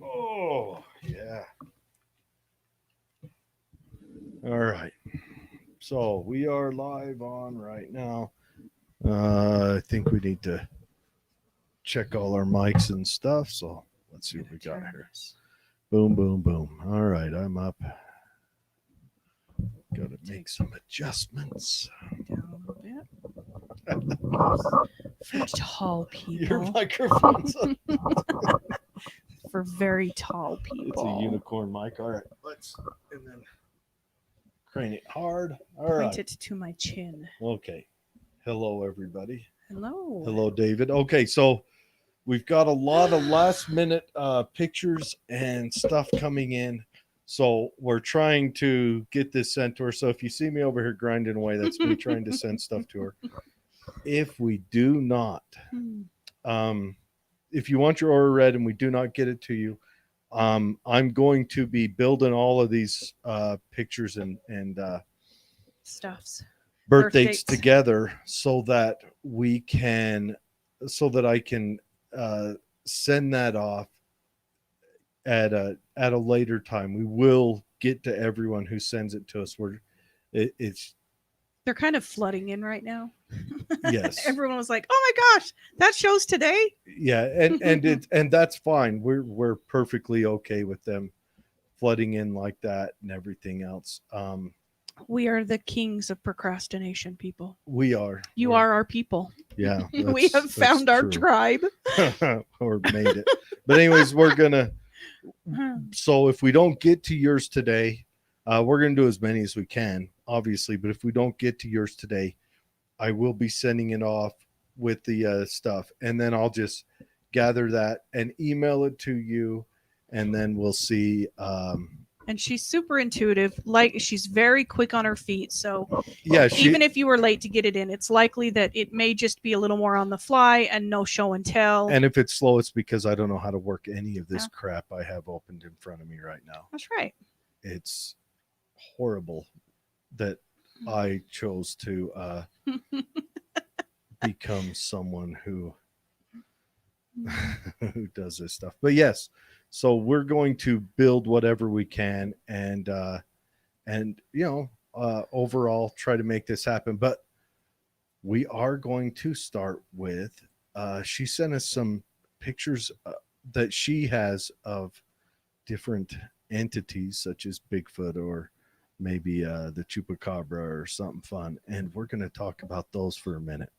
Oh, yeah. All right. So we are live on right now. I think we need to check all our mics and stuff. So let's see what we got here. Boom, boom, boom. All right. I'm up. Got to make some adjustments. Down a little bit. For tall Your people. microphone's up. For very tall It's a people. unicorn mic. All right. And then crane it hard. All right. Point it to my chin. Okay. Hello, everybody. Hello. Hello, David. Okay, so we've got a lot of last minute pictures and stuff coming in. So we're trying to get this sent to her. So if you see me over here grinding away, that's me trying to send stuff to her. If we do not, if you want your order read and we do not get it to you, I'm going to be building all of these pictures and Stuffs. birth dates together so that I can send that off at a later time. We will get to everyone who sends it to us. It's They're kind of flooding in right now. yes. Everyone was like, "Oh my gosh, that show's today." Yeah, and that's fine. We're perfectly okay with them flooding in like that and everything else. We are the kings of procrastination, people. We are. You are our people. Yeah. We have found our tribe. Or made it. But anyways, we're gonna. So if we don't get to yours today, we're gonna do as many as we can, obviously. But if we don't get to yours today, I will be sending it off with the stuff, and then I'll just gather that and email it to you, and then we'll see. And she's super intuitive. Like, she's very quick on her feet. So yeah, even if you were late to get it in, it's likely that it may just be a little more on the fly and no show and tell. And if it's slow, it's because I don't know how to work any of this crap I have opened in front of me right now. That's right. It's horrible that I chose to become someone who who does this stuff. But yes, so we're going to build whatever we can and overall try to make this happen. But we are going to start with she sent us some pictures that she has of different entities such as Bigfoot or maybe the chupacabra or something fun, and we're going to talk about those for a minute.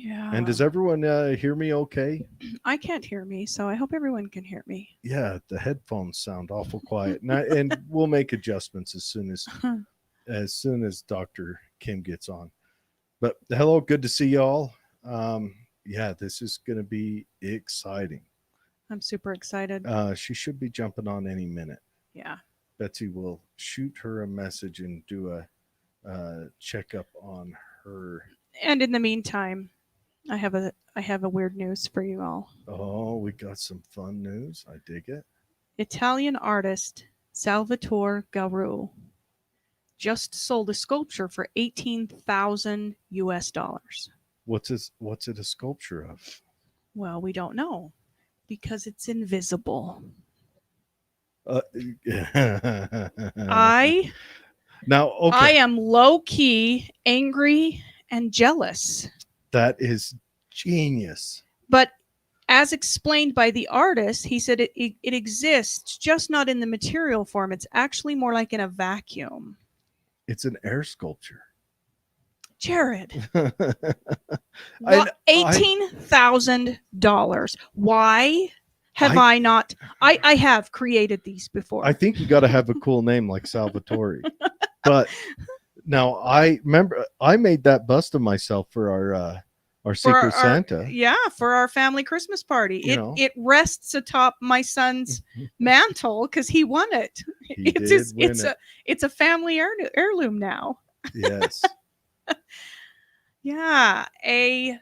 Yeah. And does everyone hear me okay? I can't hear me, so I hope everyone can hear me. Yeah, the headphones sound awful quiet. And we'll make adjustments as soon as Dr. Kim gets on. But hello, good to see y'all. Yeah, this is going to be exciting. I'm super excited. She should be jumping on any minute. Yeah. Betsy will shoot her a message and do a checkup on her. And in the meantime, I have a weird news for you all. Oh, we got some fun news. I dig it. Italian artist Salvatore Garou just sold a sculpture for $18,000 US. What's it a sculpture of? Well, we don't know because it's invisible. I am low key angry and jealous. That is genius. But as explained by the artist, he said it exists, just not in the material form. It's actually more like in a vacuum. It's an air sculpture. Jared. $18,000. Why have I not? I have created these before. I think you got to have a cool name like Salvatore. But now I remember I made that bust of myself for our Secret Santa. Yeah, for our family Christmas party. It rests atop my son's mantle because he won it. It's a family heirloom now. Yes. Yeah, a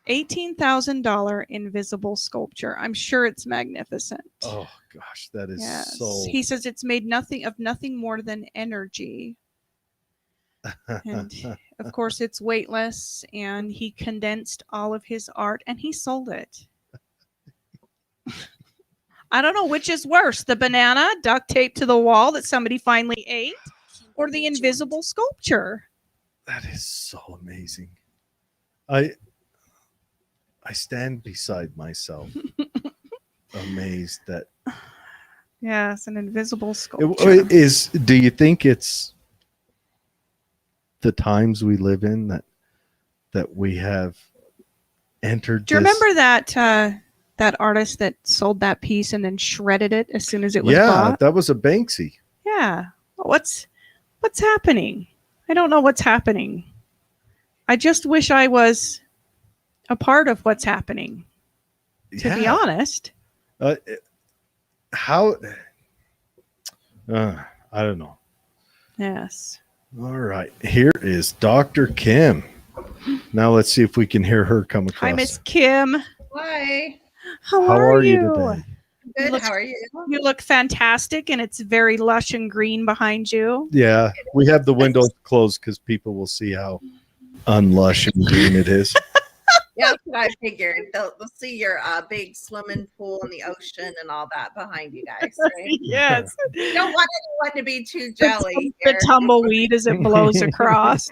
$18,000 invisible sculpture. I'm sure it's magnificent. Oh gosh, that is so. He says it's made nothing more than energy. And of course it's weightless, and he condensed all of his art and he sold it. I don't know which is worse, the banana duct taped to the wall that somebody finally ate, or the invisible sculpture. That is so amazing. I stand beside myself, amazed that. Yes, an invisible sculpture. Do you think it's the times we live in that we have entered? Do you remember that artist that sold that piece and then shredded it as soon as it was bought? That was a Banksy. Yeah. What's happening? I don't know what's happening. I just wish I was a part of what's happening, to be honest. How? I don't know. Yes. All right. Here is Dr. Kim. Now let's see if we can hear her come across. Hi, Miss Kim. Hi. How are you today? Good. How are you? You look fantastic, and it's very lush and green behind you. Yeah, we have the windows closed because people will see how unlush and green it is. Yeah, that's what I figured. They'll see your big swimming pool in the ocean and all that behind you guys. Right? Yes. You don't want anyone to be too jelly. The tumbleweed as it blows across.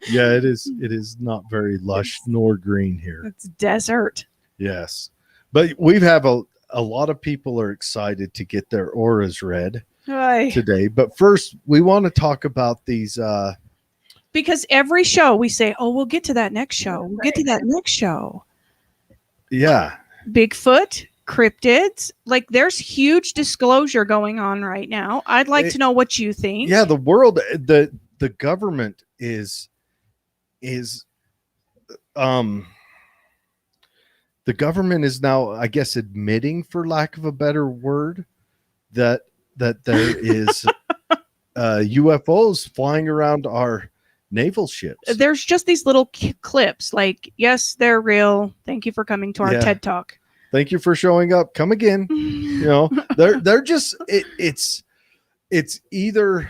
Yeah, it is. It is not very lush nor green here. It's desert. Yes, but we have a lot of people are excited to get their auras read today. But first, we want to talk about these. Because every show we say, "Oh, we'll get to that next show. We'll get to that next show." Yeah. Bigfoot, cryptids, like there's huge disclosure going on right now. I'd like to know what you think. Yeah, the world, the government is the government is now, I guess, admitting, for lack of a better word, that there is UFOs flying around our naval ships. There's just these little clips like, yes, they're real. Thank you for coming to our TED Talk. Thank you for showing up. Come again. You know, they're just it's either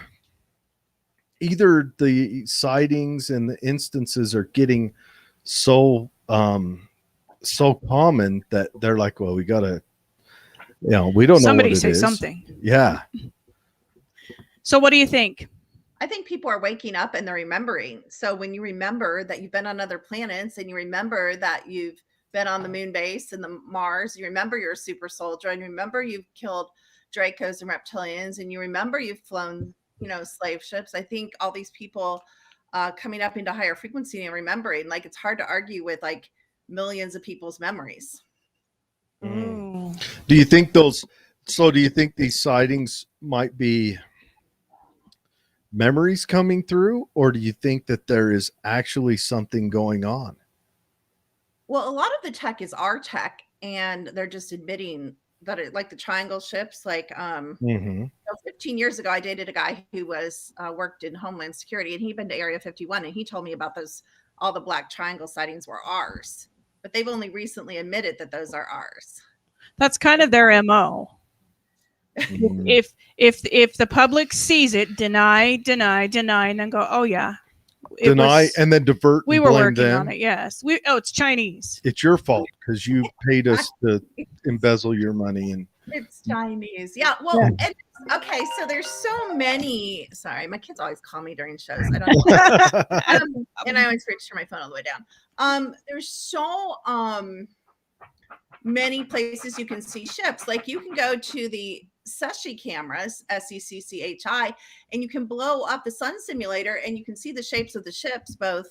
the sightings and the instances are getting so common that they're like, well, we gotta, we don't know. Somebody what it say is. something. Yeah. So what do you think? I think people are waking up and they're remembering. So when you remember that you've been on other planets and you remember that you've been on the moon base and the Mars, you remember you're a super soldier, and you remember you've killed Dracos and reptilians, and you remember you've flown, slave ships. I think all these people coming up into higher frequency and remembering, like, it's hard to argue with like millions of people's memories. Mm. Do you think do you think these sightings might be memories coming through, or do you think that there is actually something going on? Well, a lot of the tech is our tech, and they're just admitting that it, like the triangle ships, like 15 years ago, I dated a guy who was worked in Homeland Security, and he'd been to Area 51, and he told me about all the black triangle sightings were ours, but they've only recently admitted that those are ours. That's kind of their MO. If the public sees it, deny, and then go, oh yeah, and then divert. We were working on it. Yes, it's Chinese. It's your fault because you paid us to embezzle your money, and it's Chinese. Yeah. Well, and, okay. So there's so many. Sorry, my kids always call me during shows. I don't. And I always reach for my phone all the way down. There's so many places you can see ships. Like you can go to the Secchi cameras, SECCHI, and you can blow up the sun simulator and you can see the shapes of the ships, both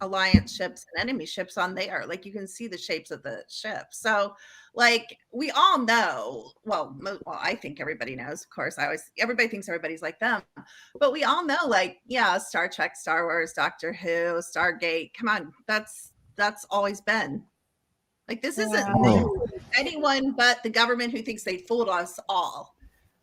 alliance ships and enemy ships on there. Like you can see the shapes of the ships. So like we all know, well, I think everybody knows, of course, everybody thinks everybody's like them, but we all know, like, yeah, Star Trek, Star Wars, Doctor Who, Stargate, come on, that's always been. Like, this isn't new. Anyone but the government who thinks they fooled us all.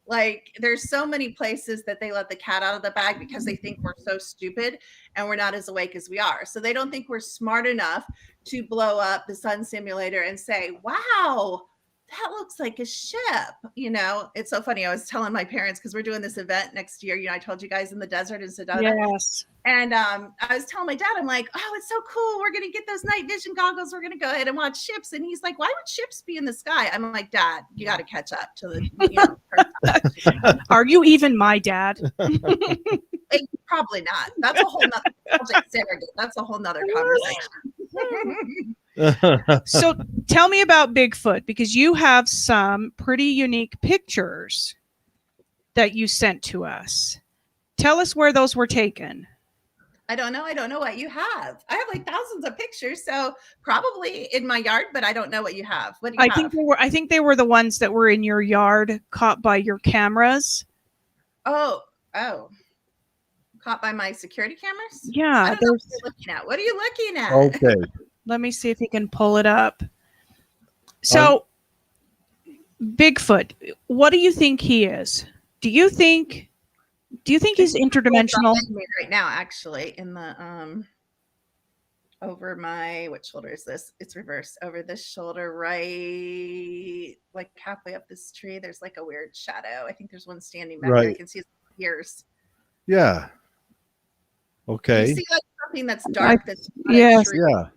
Like, there's so many places that they let the cat out of the bag because they think we're so stupid and we're not as awake as we are. So they don't think we're smart enough to blow up the sun simulator and say, wow, that looks like a ship. It's so funny. I was telling my parents, because we're doing this event next year. I told you guys in the desert in Sedona. Yes. And I was telling my dad, I'm like, oh, it's so cool. We're going to get those night vision goggles. We're going to go ahead and watch ships. And he's like, why would ships be in the sky? I'm like, Dad, you got to catch up to the, Are you even my dad? Probably not. That's a whole nother subject, Sarah did. That's a whole nother conversation. So tell me about Bigfoot, because you have some pretty unique pictures that you sent to us. Tell us where those were taken. I don't know. I don't know what you have. I have like thousands of pictures, so probably in my yard, but I don't know what you have. What do you have? I think they were the ones that were in your yard, caught by your cameras. Oh, caught by my security cameras? Yeah. I don't know what you're looking at. What are you looking at? Okay. Let me see if he can pull it up. So, Bigfoot, what do you think he is? Do you think he's interdimensional? Right now, actually, in the over my, what shoulder is this? It's reversed. Over this shoulder, right, like halfway up this tree, there's like a weird shadow. I think there's one standing back there. I can see his ears. Yeah. Okay. You see like something that's dark. Yes. Yeah.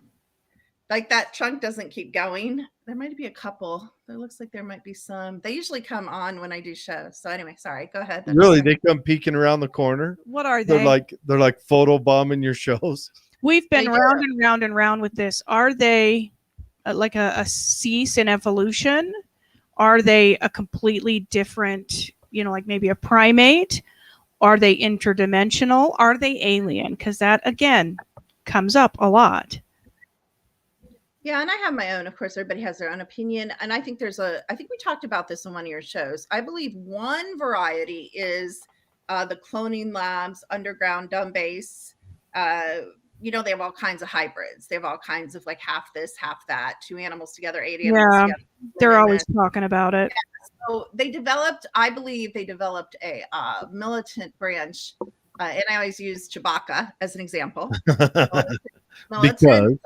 Like that trunk doesn't keep going. There might be a couple. It looks like there might be some. They usually come on when I do shows. So anyway, sorry. Go ahead. Really? They come peeking around the corner? What are they? They're like photo bombing your shows. We've been round and round and round with this. Are they like a cease in evolution? Are they a completely different, like maybe a primate? Are they interdimensional? Are they alien? Because that, again, comes up a lot. Yeah, and I have my own. Of course, everybody has their own opinion. And I think I think we talked about this in one of your shows. I believe one variety is the cloning labs, underground dumb base. They have all kinds of hybrids. They have all kinds of like half this, half that, two animals together, 8 animals together. They're always talking about it. Yeah, so I believe they developed a militant branch. And I always use Chewbacca as an example. Militant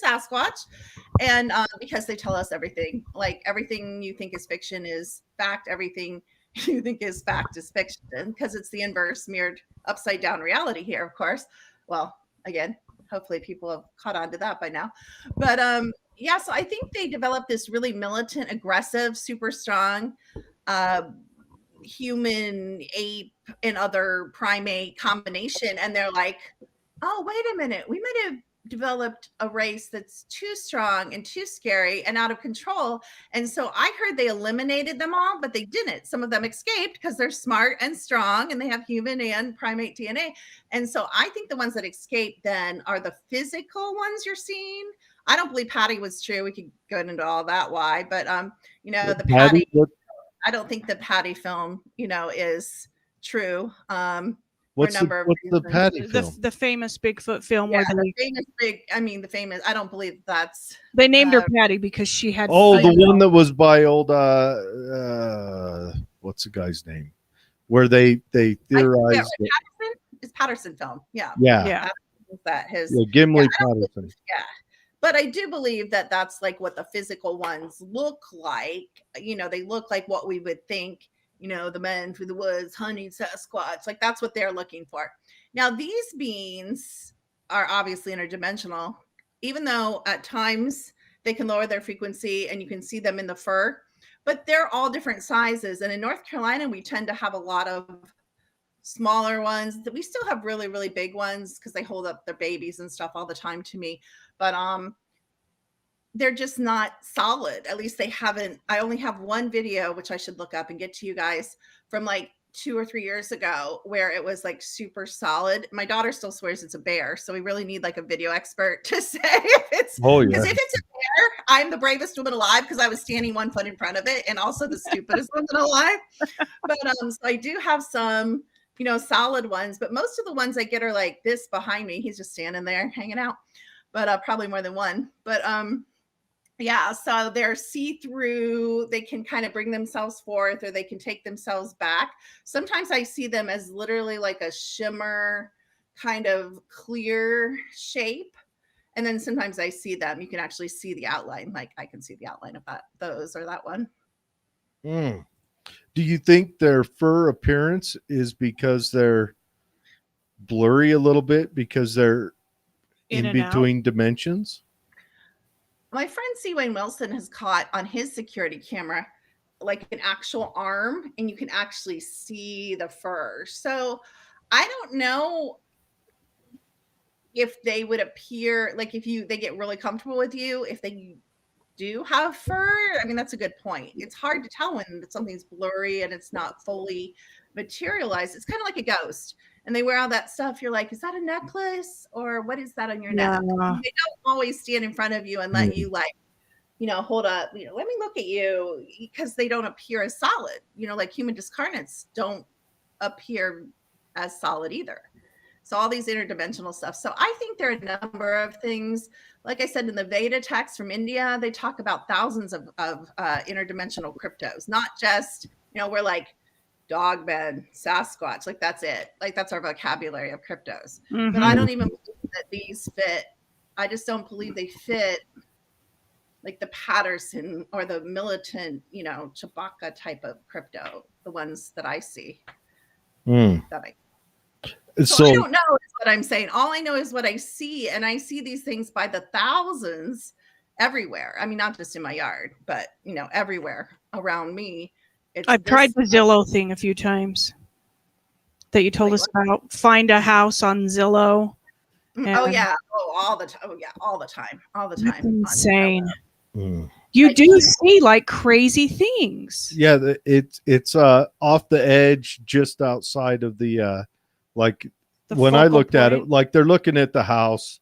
Sasquatch. And because they tell us everything, like everything you think is fiction is fact. Everything you think is fact is fiction, because it's the inverse, mirrored upside down reality here, of course. Well, again, hopefully people have caught on to that by now. But yeah, so I think they developed this really militant, aggressive, super strong human, ape, and other primate combination. And they're like, oh, wait a minute, we might have developed a race that's too strong and too scary and out of control. And so I heard they eliminated them all, but they didn't. Some of them escaped because they're smart and strong and they have human and primate DNA. And so I think the ones that escaped then are the physical ones you're seeing. I don't believe Patty was true. We could go into all that why, but the Patty, I don't think the Patty film, is true. What's the Patty film? The famous Bigfoot film. Yeah, the famous. I don't believe that's. They named her Patty because she had. Oh, the one that was by old. What's the guy's name? Where they theorized. It's Patterson film. Yeah. Yeah. That his. Yeah, Gimli Patterson. Yeah. But I do believe that that's like what the physical ones look like. They look like what we would think. The men through the woods hunting Sasquatch, like that's what they're looking for. Now, these beings are obviously interdimensional, even though at times they can lower their frequency and you can see them in the fur, but they're all different sizes. And in North Carolina, we tend to have a lot of smaller ones. We still have really, really big ones because they hold up their babies and stuff all the time to me. But they're just not solid. At least they haven't. I only have one video, which I should look up and get to you guys, from like 2 or 3 years ago, where it was like super solid. My daughter still swears it's a bear. So we really need like a video expert to say if it's, because if it's a bear, I'm the bravest woman alive because I was standing 1 foot in front of it and also the stupidest woman alive. But so I do have some, solid ones, but most of the ones I get are like this behind me. He's just standing there hanging out, but probably more than one. But yeah, so they're see-through. They can kind of bring themselves forth or they can take themselves back. Sometimes I see them as literally like a shimmer kind of clear shape. And then sometimes I see them. You can actually see the outline. Like I can see the outline of those or that one. Mm. Do you think their fur appearance is because they're blurry a little bit because they're In in and out. between dimensions? My friend C. Wayne Wilson has caught on his security camera like an actual arm, and you can actually see the fur. So I don't know if they would appear like if they get really comfortable with you, if they do have fur. I mean, that's a good point. It's hard to tell when something's blurry and it's not fully materialized. It's kind of like a ghost. And they wear all that stuff. You're like, is that a necklace or what is that on your neck? Yeah. They don't always stand in front of you and let you like, hold up, let me look at you, because they don't appear as solid. Like human discarnates don't appear as solid either. So all these interdimensional stuff. So I think there are a number of things. Like I said, in the Veda text from India, they talk about thousands of interdimensional cryptos, not just, we're like dogmen, Sasquatch, like that's it. Like that's our vocabulary of cryptos. Mhm. But I don't even believe that these fit. I just don't believe they fit like the Patterson or the militant, Chewbacca type of crypto, the ones that I see. That So I don't know is what I'm saying. All I know is what I see, and I see these things by the thousands everywhere. I mean, not just in my yard, but everywhere around me. I've tried the Zillow thing a few times that you told us about. Find a house on Zillow. Oh yeah. Oh, all the time. Oh yeah, all the time. All the time. That's insane. Mm. You do see like crazy things. Yeah, it's off the edge, just outside of the like The when I focal looked at it, point. like they're looking at the house.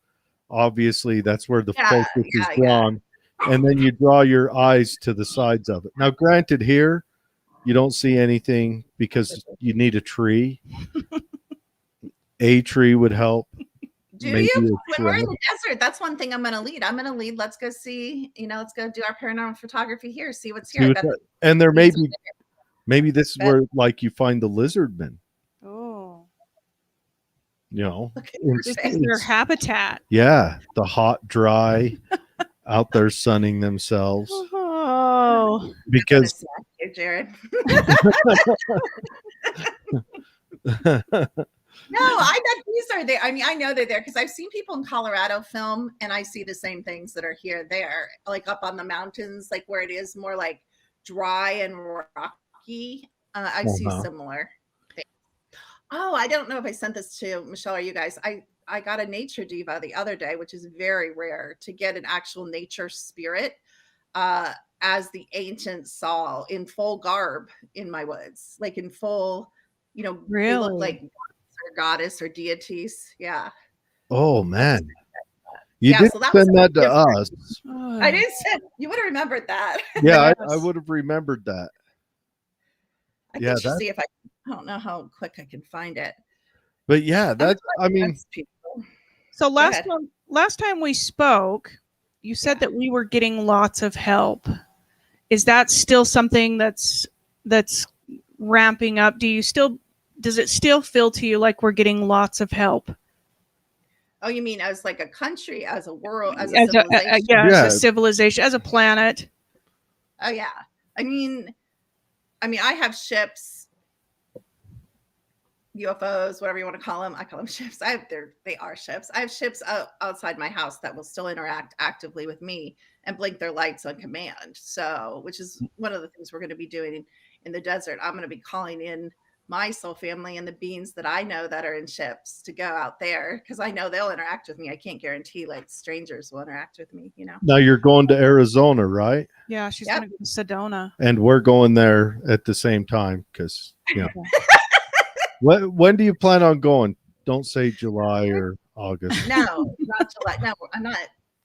Obviously, that's where the focus is drawn, and then you draw your eyes to the sides of it. Now, granted, here you don't see anything because you need a tree. A tree would help. Do you? When we're in the desert, that's one thing I'm going to lead. I'm going to lead. Let's go see, let's go do our paranormal photography here. See what's here. And there maybe this is where like you find the lizardmen. Oh. This is their habitat. Yeah, the hot, dry, out there sunning themselves. Oh, because you, Jared. No, I bet these are there. I mean, I know they're there because I've seen people in Colorado film, and I see the same things that are here there, like up on the mountains, like where it is more like dry and rocky. I see similar things. Oh, I don't know if I sent this to Michelle or you guys. I got a nature diva the other day, which is very rare to get an actual nature spirit as the ancients saw in full garb in my woods, like in full, really? They look like goddess or deities. Yeah. Oh man. You did send that to us. I did send. You would have remembered that. Yeah, I would have remembered that. I can just see if I don't know how quick I can find it. But yeah, so last time we spoke, you said that we were getting lots of help. Is that still something that's ramping up? Does it still feel to you like we're getting lots of help? Oh, you mean as like a country, as a world, as a civilization? As a civilization, as a planet. Oh yeah. I mean, I have ships, UFOs, whatever you want to call them. I call them ships. They are ships. I have ships outside my house that will still interact actively with me and blink their lights on command. So, which is one of the things we're going to be doing in the desert. I'm going to be calling in my soul family and the beings that I know that are in ships to go out there because I know they'll interact with me. I can't guarantee like strangers will interact with me, Now you're going to Arizona, right? Yeah, she's going to go to Sedona. And we're going there at the same time because, when do you plan on going? Don't say July or August. No, not July. No, I'm not.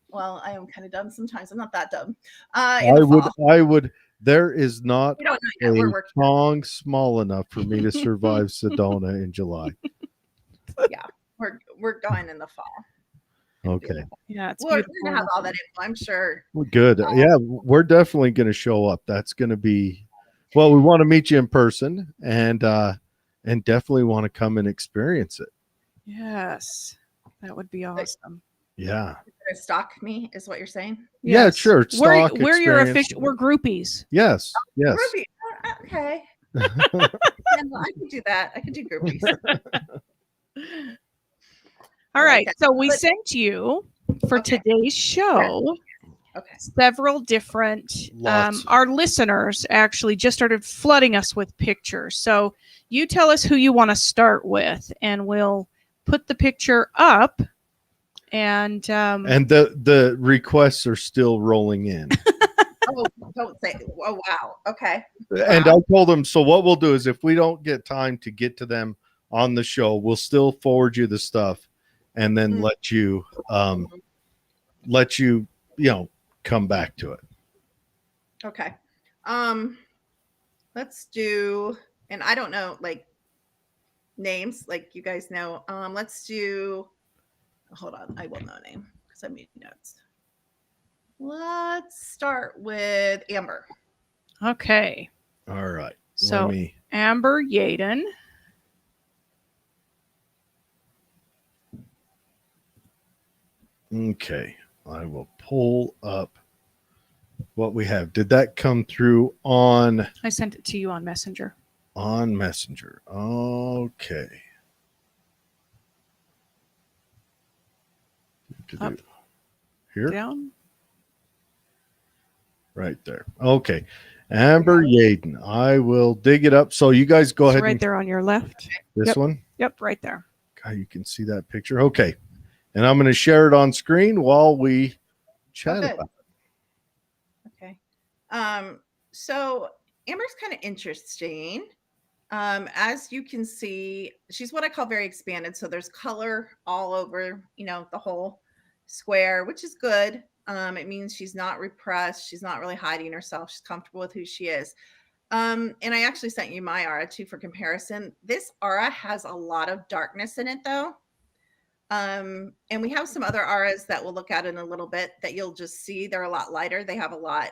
Well, I am kind of dumb sometimes. I'm not that dumb. I would. There is not a song small enough for me to survive Sedona in July. Yeah, we're going in the fall. Okay. Yeah, it's we're gonna have all that info, I'm sure. Well, good. Yeah, we're definitely going to show up. That's going to be. Well, we want to meet you in person, and definitely want to come and experience it. Yes, that would be awesome. Yeah. Stalk me is what you're saying. Yeah, Yes. sure. We're Stock your experience. official. We're groupies. Yes. Yes. Groupie. Okay. Yeah, no, I could do that. I could do groupies. All I like right. that. So we But- sent you for Okay. today's show Okay. several different. Lots. Our listeners actually just started flooding us with pictures. So you tell us who you want to start with, and we'll put the picture up. And the requests are still rolling in. Oh, don't say. Oh, wow. Okay. And Wow. I told them, so what we'll do is if we don't get time to get to them on the show, we'll still forward you the stuff and then Mm. let you, come back to it. Okay. Let's do, and I don't know, like names, like you guys know. Let's do. Hold on, I will know a name because I made notes. Let's start with Amber. okay. All right. So Let me. Amber Yaden. Okay. I will pull up what we have. Did that come through on I sent it to you on Messenger. Messenger? Okay. Up. Here, Down. right there. Okay. Amber Yaden. I will dig it up. So you guys go It's ahead right and there on your left. this Yep. one. Yep, right there. God, you can see that picture. Okay. And I'm going to share it on screen while we chat good. about it. Okay. So Amber's kind of interesting. As you can see, she's what I call very expanded. So there's color all over, the whole square, which is good. It means she's not repressed. She's not really hiding herself. She's comfortable with who she is. And I actually sent you my aura too for comparison. This aura has a lot of darkness in it though. And we have some other auras that we'll look at in a little bit that you'll just see. They're a lot lighter. They have a lot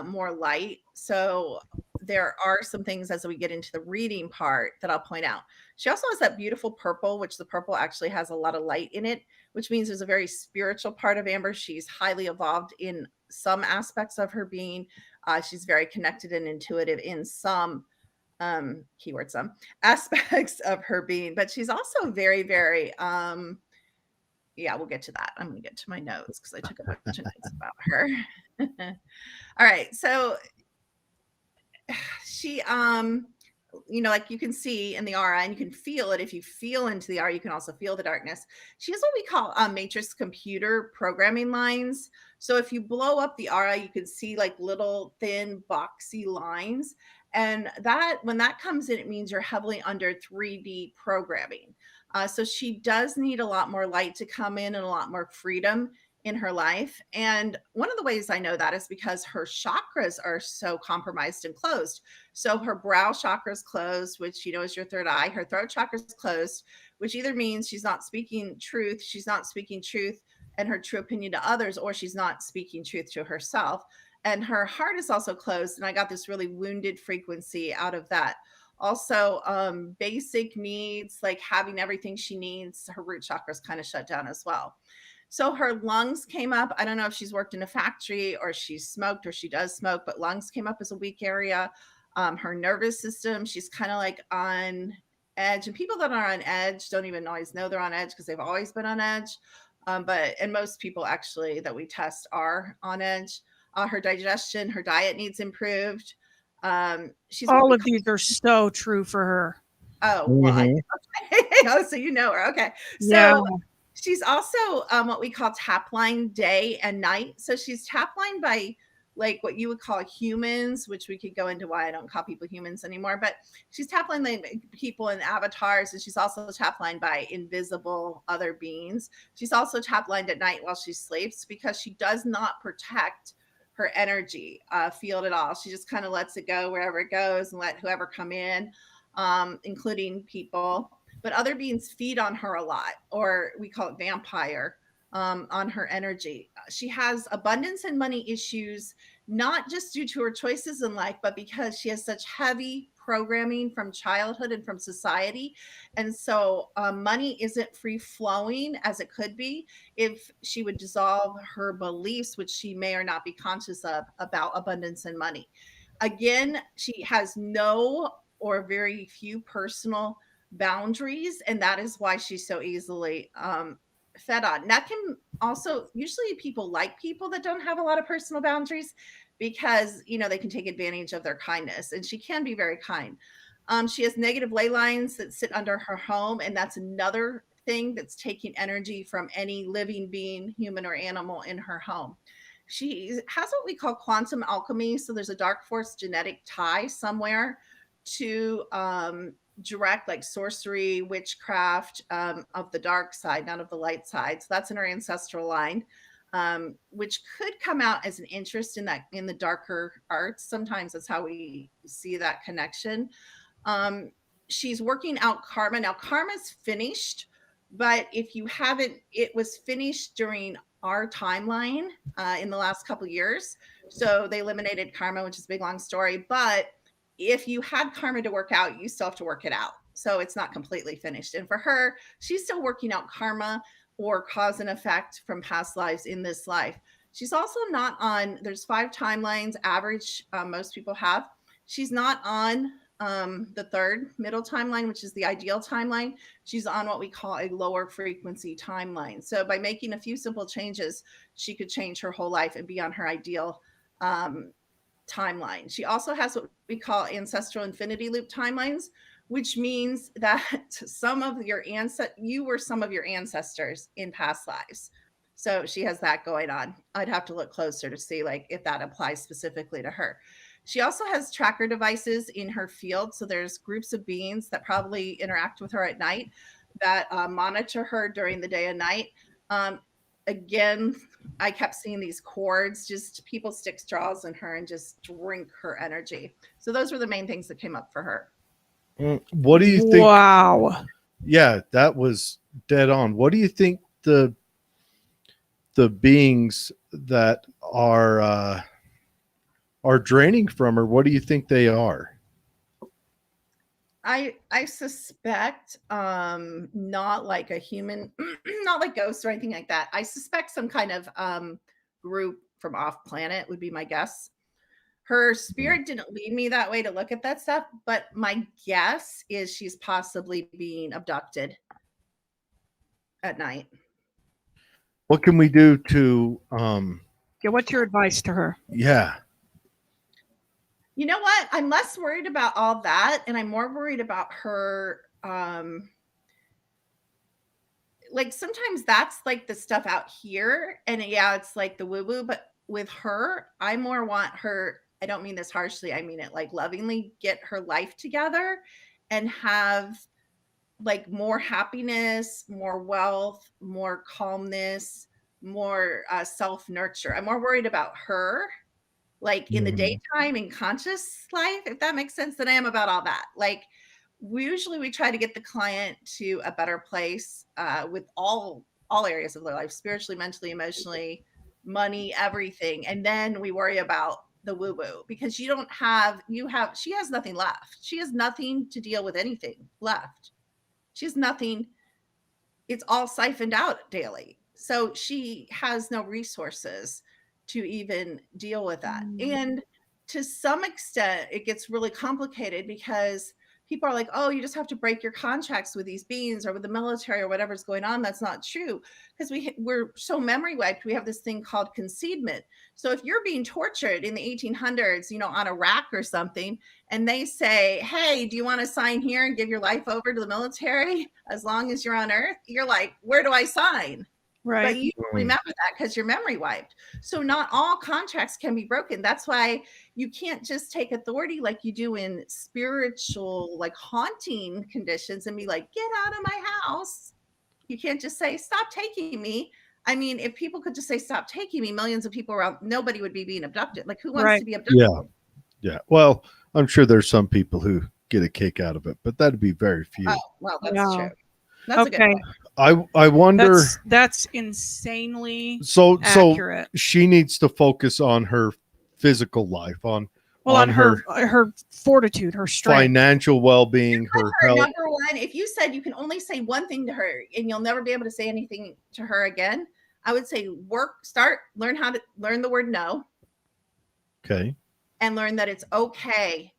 more light. So there are some things as we get into the reading part that I'll point out. She also has that beautiful purple, which the purple actually has a lot of light in it, which means there's a very spiritual part of Amber. She's highly evolved in some aspects of her being. She's very connected and intuitive in some keyword some aspects of her being, but she's also very, very yeah, we'll get to that. I'm going to get to my notes because I took a bunch of notes about her. All right, so she like you can see in the aura and you can feel it. If you feel into the aura, you can also feel the darkness. She has what we call matrix computer programming lines. So if you blow up the aura, you can see like little thin boxy lines. And that when that comes in, it means you're heavily under 3D programming. So she does need a lot more light to come in and a lot more freedom in her life. And one of the ways I know that is because her chakras are so compromised and closed. So her brow chakra is closed, which is your third eye. Her throat chakra is closed, which either means she's not speaking truth, and her true opinion to others, or she's not speaking truth to herself. And her heart is also closed. And I got this really wounded frequency out of that. Also, basic needs like having everything she needs, her root chakra is kind of shut down as well. So her lungs came up. I don't know if she's worked in a factory or she's smoked or she does smoke, but lungs came up as a weak area. Her nervous system, she's kind of like on edge. And people that are on edge don't even always know they're on edge because they've always been on edge. And most people actually that we test are on edge. Her digestion, her diet needs improved. She's all of these are so true for her. Oh, well, Mhm. oh, so you know her. Okay. So Yeah. she's also what we call tap line day and night. So she's tap line by like what you would call humans, which we could go into why I don't call people humans anymore, but she's tap line like people in avatars, and she's also tap line by invisible other beings. She's also tap lined at night while she sleeps because she does not protect her energy field at all. She just kind of lets it go wherever it goes and let whoever come in, including people. But other beings feed on her a lot, or we call it vampire, on her energy. She has abundance and money issues. not just due to her choices in life, but because she has such heavy programming from childhood and from society. And so money isn't free flowing as it could be if she would dissolve her beliefs, which she may or not be conscious of, about abundance and money. Again, she has no or very few personal boundaries, and that is why she's so easily fed on. That can also, usually people like people that don't have a lot of personal boundaries because, you know, they can take advantage of their kindness, and she can be very kind. She has negative ley lines that sit under her home, and that's another thing that's taking energy from any living being, human or animal, in her home. She has what we call quantum alchemy. So there's a dark force genetic tie somewhere to direct, like sorcery, witchcraft, of the dark side, not of the light side. So that's in her ancestral line, which could come out as an interest in that, in the darker arts. Sometimes that's how we see that connection. She's working out karma. Now, karma's finished, but if you haven't, it was finished during our timeline in the last couple of years. So they eliminated karma, which is a big long story. But if you had karma to work out, you still have to work it out. So it's not completely finished. And for her, she's still working out karma or cause and effect from past lives in this life. She's also not on, there's 5 timelines average, most people have. She's not on the third middle timeline, which is the ideal timeline. She's on what we call a lower frequency timeline. So by making a few simple changes, she could change her whole life and be on her ideal timeline. She also has what we call ancestral infinity loop timelines, which means that some of your you were some of your ancestors in past lives. So she has that going on. I'd have to look closer to see like if that applies specifically to her. She also has tracker devices in her field. So there's groups of beings that probably interact with her at night that monitor her during the day and night. Again, I kept seeing these cords, just people stick straws in her and just drink her energy. So those were the main things that came up for her. What do you think? Wow. Yeah, that was dead on. What do you think the beings that are draining from her, what do you think they are? I suspect not like a human, not like ghosts or anything like that. I suspect some kind of group from off planet would be my guess. Her spirit didn't lead me that way to look at that stuff, but my guess is she's possibly being abducted at night. What can we do to Yeah, what's your advice to her? yeah. You know what? I'm less worried about all that, and I'm more worried about her. Like sometimes that's like the stuff out here, and yeah, it's like the woo woo. But with her, I more want her. I don't mean this harshly. I mean it like lovingly. Get her life together, and have like more happiness, more wealth, more calmness, more self nurture. I'm more worried about her, like in the daytime in conscious life, if that makes sense, than I am about all that. Like we try to get the client to a better place with all areas of their life, spiritually, mentally, emotionally, money, everything. And then we worry about the woo woo, because she has nothing left. She has nothing to deal with anything left. She has nothing. It's all siphoned out daily. So she has no resources to even deal with that. And to some extent, it gets really complicated because people are like, oh, you just have to break your contracts with these beings or with the military or whatever's going on. That's not true, because we're so memory wiped. We have this thing called concealment. So if you're being tortured in the 1800s, you know, on a rack or something, and they say, hey, do you want to sign here and give your life over to the military as long as you're on Earth? You're like, where do I sign? Right. But you don't remember that because you're memory wiped. So not all contracts can be broken. That's why you can't just take authority like you do in spiritual, like haunting conditions and be like, get out of my house. You can't just say, stop taking me. I mean, if people could just say, stop taking me, millions of people around, nobody would be being abducted. Like who wants to be abducted? Yeah. Well, I'm sure there's some people who get a kick out of it, but that'd be very few. Oh, well, that's true. That's okay. a good point. I wonder. That's insanely So accurate. she needs to focus on her physical life, on Well, on her fortitude, her strength. financial well-being, her health. Number one, if you said you can only say one thing to her and you'll never be able to say anything to her again, I would say learn how to learn the word no. Okay. And learn that it's okay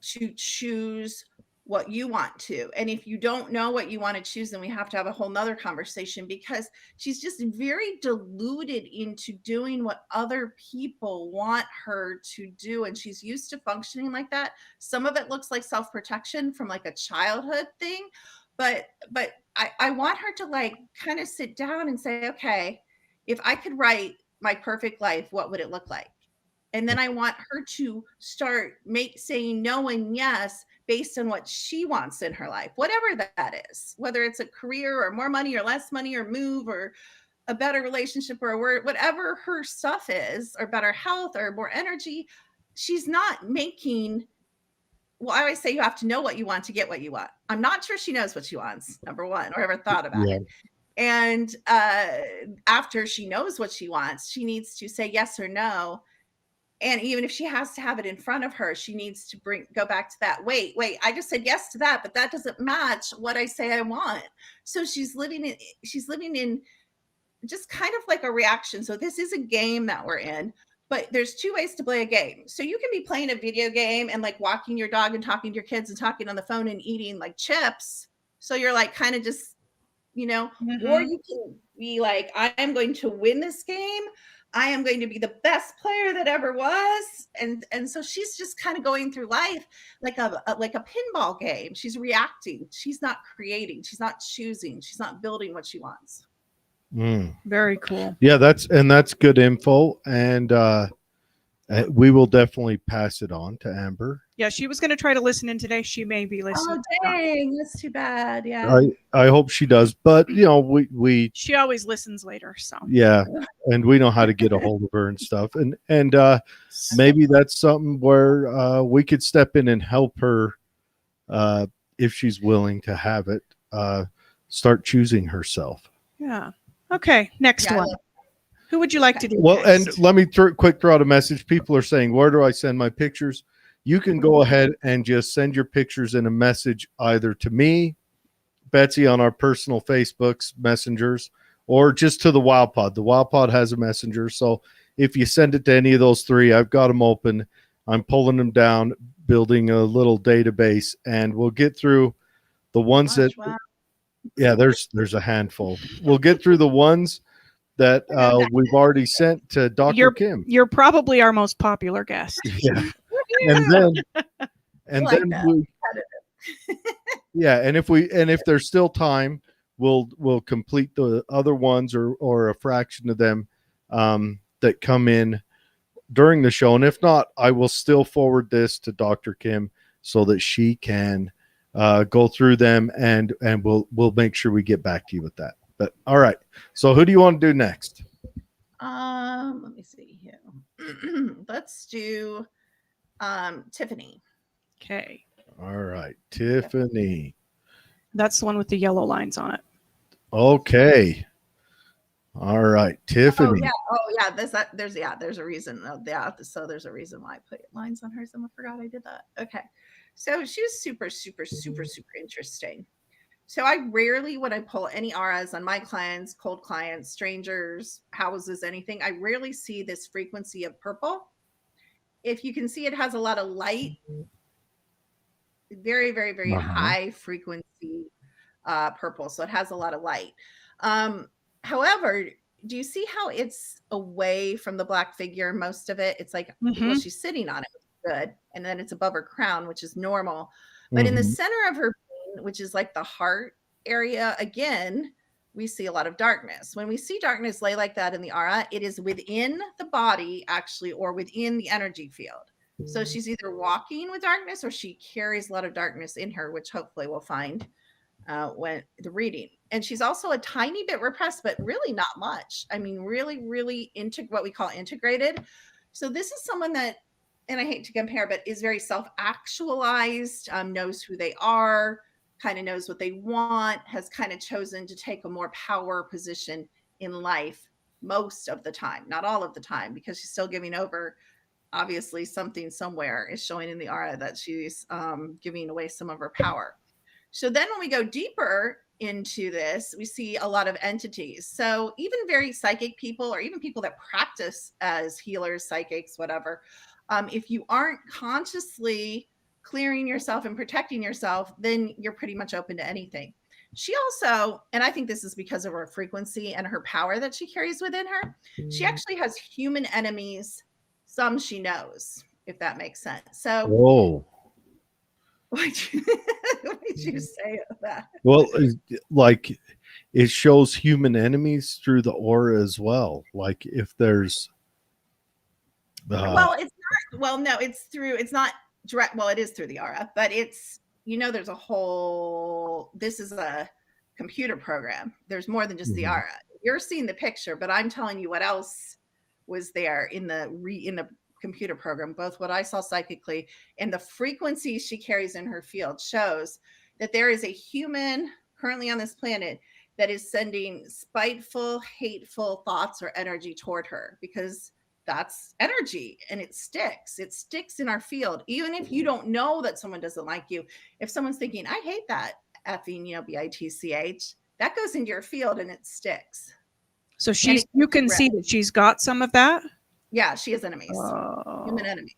to choose what you want to. And if you don't know what you want to choose, then we have to have a whole nother conversation, because she's just very deluded into doing what other people want her to do. And she's used to functioning like that. Some of it looks like self-protection from like a childhood thing, but I want her to like kind of sit down and say, okay, if I could write my perfect life, what would it look like? And then I want her to start saying no and yes based on what she wants in her life, whatever that is, whether it's a career or more money or less money or move or a better relationship or whatever her stuff is, or better health or more energy. She's not making, well, I always say you have to know what you want to get what you want. I'm not sure she knows what she wants, number one, or ever thought about it. And after she knows what she wants, she needs to say yes or no. And even if she has to have it in front of her, she needs to go back to that. Wait, I just said yes to that, but that doesn't match what I say I want. So she's living in just kind of like a reaction. So this is a game that we're in, but there's two ways to play a game. So you can be playing a video game and like walking your dog and talking to your kids and talking on the phone and eating like chips. So you're like kind of just, or you can be like, I am going to win this game. I am going to be the best player that ever was. And so she's just kind of going through life like a pinball game. She's reacting. She's not creating. She's not choosing. She's not building what she wants. Very cool. Yeah, that's good info. And we will definitely pass it on to Amber. Yeah, she was going to try to listen in today. She may be listening. Oh, dang. That's too bad. Yeah. I hope she does. But, we she always listens later. So, yeah. And we know how to get a hold of her and stuff. And maybe that's something where we could step in and help her if she's willing to have it, start choosing herself. Yeah. Okay. Next one. Who would you like to do? Well, next? And let me throw out a message. People are saying, where do I send my pictures? You can go ahead and just send your pictures in a message either to me, Betsy, on our personal Facebook's messengers, or just to the Wild Pod. The Wild Pod has a messenger. So if you send it to any of those three, I've got them open. I'm pulling them down, building a little database, and we'll get through the ones there's a handful. We'll get through the ones that we've already sent to Dr. Kim. You're probably our most popular guest. Yeah. And if there's still time, we'll complete the other ones or a fraction of them that come in during the show. And if not, I will still forward this to Dr. Kim so that she can go through them and we'll make sure we get back to you with that. But all right. So who do you want to do next? Let me see here. Let's do Tiffany. Okay. All right, Tiffany. That's the one with the yellow lines on it. Okay. All right, Tiffany. There's a reason. So there's a reason why I put lines on hers, and I forgot I did that. Okay. So she was super, super, super, super interesting. So I rarely, when I pull any auras on my clients, cold clients, strangers, houses, anything, I rarely see this frequency of purple. If you can see, it has a lot of light, very, very, very high frequency purple. So it has a lot of light. However, do you see how it's away from the black figure? Most of it, it's like, well, she's sitting on it, which is good. And then it's above her crown, which is normal. But in the center of her, which is like the heart area, again, we see a lot of darkness. When we see darkness lay like that in the aura, it is within the body, actually, or within the energy field. So she's either walking with darkness or she carries a lot of darkness in her, which hopefully we'll find when the reading. And she's also a tiny bit repressed, but really not much. I mean, really, really what we call integrated. So this is someone that, and I hate to compare, but is very self-actualized, knows who they are, kind of knows what they want, has kind of chosen to take a more power position in life most of the time, not all of the time, because she's still giving over obviously something somewhere is showing in the aura that she's giving away some of her power. So then when we go deeper into this, we see a lot of entities. So even very psychic people, or even people that practice as healers, psychics, whatever, if you aren't consciously clearing yourself and protecting yourself, then you're pretty much open to anything. She also, and I think this is because of her frequency and her power that she carries within her, she actually has human enemies, some she knows, if that makes sense. So Whoa. what'd you say of that? Well, like it shows human enemies through the aura as well. Like if there's Well, it's not, well, no, it's not direct. Well, it is through the aura, but it's, there's a whole, this is a computer program. There's more than just the aura. You're seeing the picture, but I'm telling you what else was there in the computer program. Both what I saw psychically and the frequency she carries in her field shows that there is a human currently on this planet that is sending spiteful, hateful thoughts or energy toward her, because that's energy and it sticks in our field. Even if you don't know that someone doesn't like you, if someone's thinking, I hate that effing, bitch, that goes into your field and it sticks. So you can see that she's got some of that. Yeah, she has enemies, human enemies.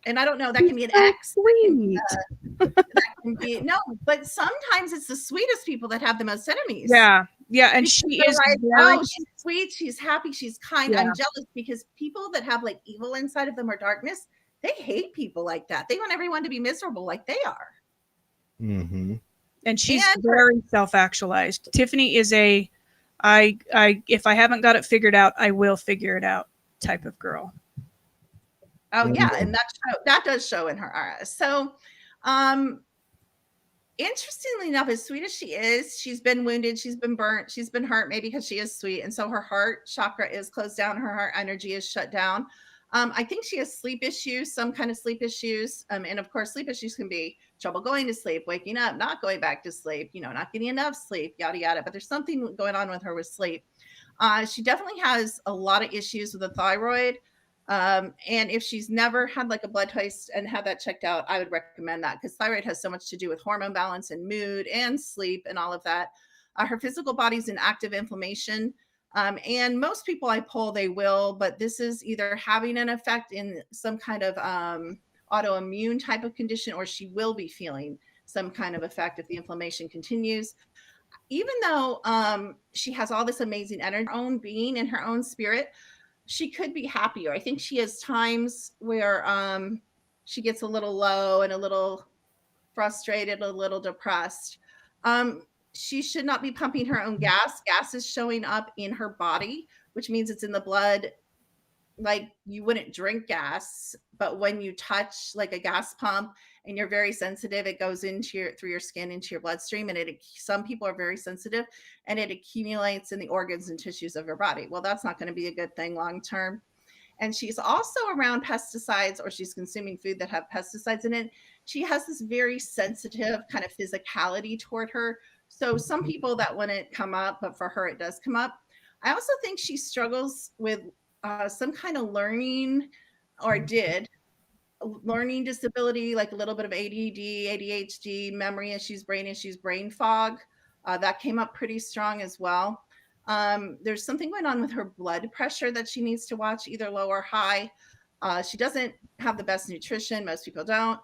And I don't know, that She's can be an so ex. sweet. That can be, no, but sometimes it's the sweetest people that have the most enemies. Yeah. And because she they're is like, very, oh, she's sweet, she's happy, she's kind. Yeah. I'm jealous, because people that have like evil inside of them or darkness, they hate people like that. They want everyone to be miserable like they are. Mm-hmm. And she's very self-actualized. Tiffany is a if I haven't got it figured out, I will figure it out type of girl. Oh yeah, and that does show in her aura. So interestingly enough, as sweet as she is, she's been wounded, she's been burnt, she's been hurt, maybe because she is sweet, and so her heart chakra is closed down, her heart energy is shut down. I think she has sleep issues, some kind of sleep issues, and of course sleep issues can be trouble going to sleep, waking up, not going back to sleep, not getting enough sleep, yada yada. But there's something going on with her with sleep. She definitely has a lot of issues with the thyroid. And if she's never had like a blood test and had that checked out, I would recommend that, because thyroid has so much to do with hormone balance and mood and sleep and all of that. Her physical body's in active inflammation. And most people I poll, they will, but this is either having an effect in some kind of autoimmune type of condition, or she will be feeling some kind of effect if the inflammation continues. Even though she has all this amazing energy, her own being and her own spirit, she could be happier. I think she has times where she gets a little low and a little frustrated, a little depressed. She should not be pumping her own gas. Gas is showing up in her body, which means it's in the blood. Like, you wouldn't drink gas, but when you touch like a gas pump and you're very sensitive, it goes into through your skin into your bloodstream, and some people are very sensitive, and it accumulates in the organs and tissues of your body. Well, that's not going to be a good thing long term. And she's also around pesticides, or she's consuming food that have pesticides in it. She has this very sensitive kind of physicality toward her. So some people that wouldn't come up, but for her it does come up. I also think she struggles with some kind of learning, or did learning disability, like a little bit of ADD, ADHD, memory issues, brain fog. That came up pretty strong as well. There's something going on with her blood pressure that she needs to watch, either low or high. She doesn't have the best nutrition. Most people don't.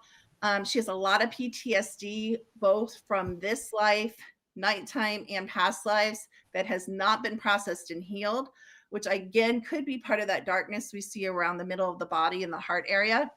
She has a lot of PTSD, both from this life, nighttime, and past lives, that has not been processed and healed, which again could be part of that darkness we see around the middle of the body in the heart area.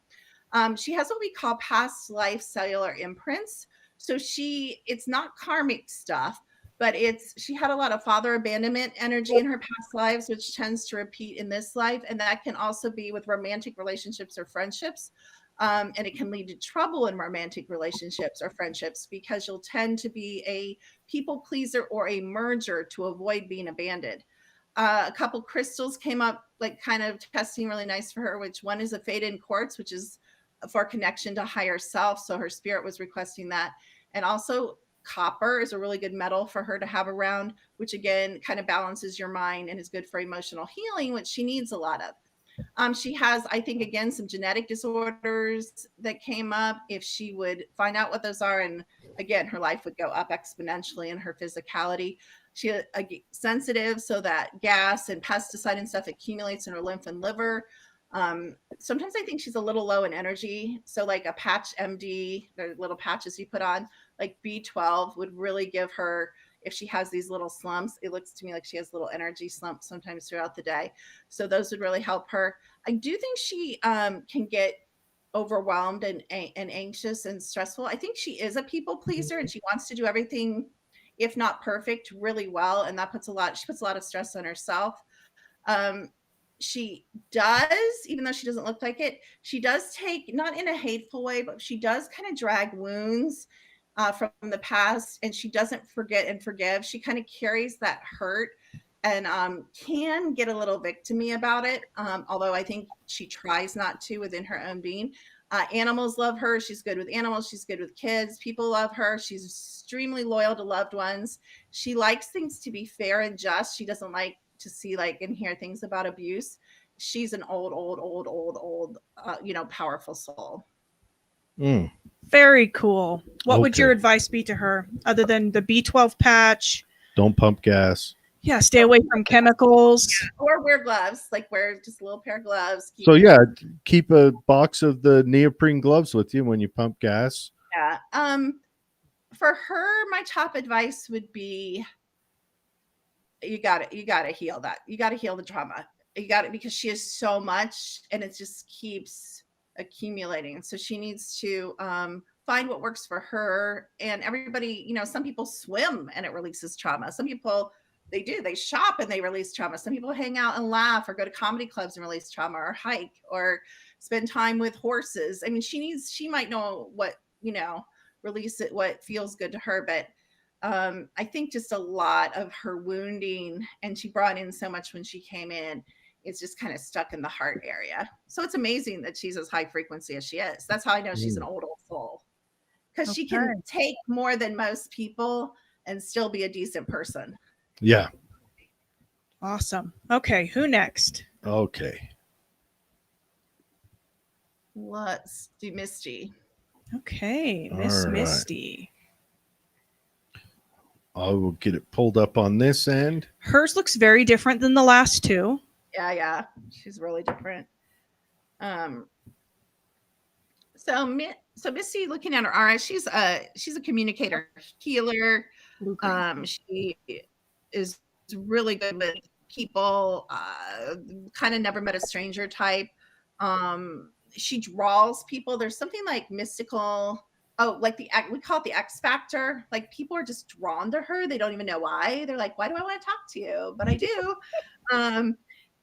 She has what we call past life cellular imprints. So it's not karmic stuff, but she had a lot of father abandonment energy in her past lives, which tends to repeat in this life. And that can also be with romantic relationships or friendships. And it can lead to trouble in romantic relationships or friendships, because you'll tend to be a people pleaser or a merger to avoid being abandoned. A couple crystals came up, like kind of testing really nice for her, which one is a fade-in quartz, which is for connection to higher self. So her spirit was requesting that. And also copper is a really good metal for her to have around, which again kind of balances your mind and is good for emotional healing, which she needs a lot of. She has, I think, again, some genetic disorders that came up. If she would find out what those are, and again, her life would go up exponentially in her physicality. She is sensitive, so that gas and pesticide and stuff accumulates in her lymph and liver. Sometimes I think she's a little low in energy. So like a patch MD, the little patches you put on, like B12 would really give her, if she has these little slumps, it looks to me like she has little energy slumps sometimes throughout the day. So those would really help her. I do think she can get overwhelmed and anxious and stressful. I think she is a people pleaser and she wants to do everything, if not perfect, really well. And that puts a lot of stress on herself. She does, even though she doesn't look like it, she does take, not in a hateful way, but she does kind of drag wounds from the past, and she doesn't forget and forgive. She kind of carries that hurt and can get a little victim-y about it, although I think she tries not to within her own being. Animals love her. She's good with animals. She's good with kids. People love her. She's extremely loyal to loved ones. She likes things to be fair and just. She doesn't like to see and hear things about abuse. She's an old, powerful soul. Mm. Very cool. What would Okay. your advice be to her other than the B12 patch? Don't pump gas. Yeah, stay away from chemicals. Or wear gloves, wear just a little pair of gloves. So yeah, keep a box of the neoprene gloves with you when you pump gas. Yeah. For her, my top advice would be, you gotta heal that. You gotta heal the trauma. You got it, because she has so much and it just keeps accumulating. So she needs to find what works for her. And everybody, some people swim and it releases trauma. Some people, they shop and they release trauma. Some people hang out and laugh or go to comedy clubs and release trauma, or hike or spend time with horses. I mean, she might know what, release it, what feels good to her. But I think just a lot of her wounding, and she brought in so much when she came in, it's just kind of stuck in the heart area. So it's amazing that she's as high frequency as she is. That's how I know she's an old soul, because she can take more than most people and still be a decent person. Yeah. Awesome. Okay, who next? Okay. Let's do Misty. Okay, Miss All right. Misty. I will get it pulled up on this end. Hers looks very different than the last two. Yeah, she's really different. So Misty, looking at her aura, she's a communicator, healer. She is really good with people. Kind of never met a stranger type. She draws people. There's something like mystical. Oh, we call it the X factor. Like, people are just drawn to her. They don't even know why. They're like, why do I want to talk to you? But I do.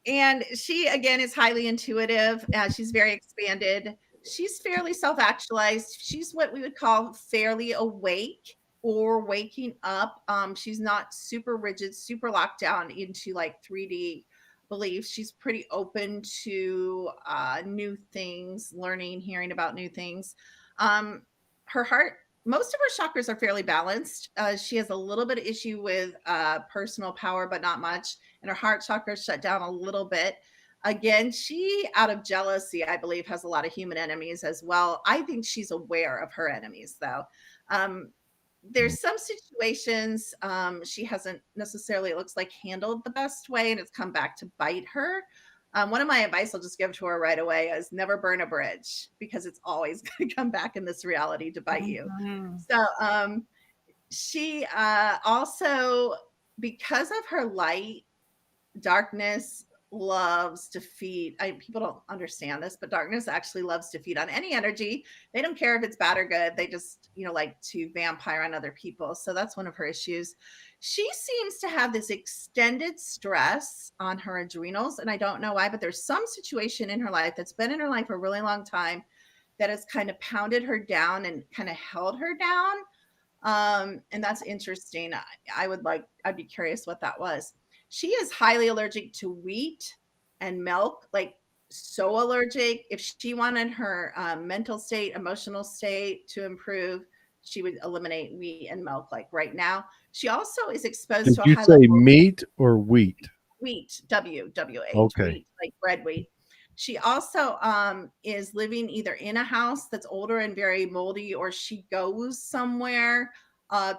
And she, again, is highly intuitive. She's very expanded. She's fairly self-actualized. She's what we would call fairly awake or waking up. She's not super rigid, super locked down into 3D beliefs. She's pretty open to new things, learning, hearing about new things. Her heart, most of her chakras are fairly balanced. She has a little bit of issue with personal power, but not much. And her heart chakra is shut down a little bit. Again, she, out of jealousy, I believe, has a lot of human enemies as well. I think she's aware of her enemies, though. There's some situations she hasn't necessarily, it looks like, handled the best way, and it's come back to bite her. One of my advice I'll just give to her right away is never burn a bridge, because it's always going to come back in this reality to bite you. So she also, because of her light, darkness loves to feed. People don't understand this, but darkness actually loves to feed on any energy. They don't care if it's bad or good. They just, like to vampire on other people. So that's one of her issues. She seems to have this extended stress on her adrenals, and I don't know why, but there's some situation in her life that's been in her life for a really long time that has kind of pounded her down and kind of held her down. And that's interesting. I'd be curious what that was. She is highly allergic to wheat and milk, so allergic. If she wanted her mental state, emotional state to improve, she would eliminate wheat and milk right now. She also is exposed to a high level. Did you say meat or wheat? Wheat, W-H, Okay. wheat, like bread wheat. She also is living either in a house that's older and very moldy, or she goes somewhere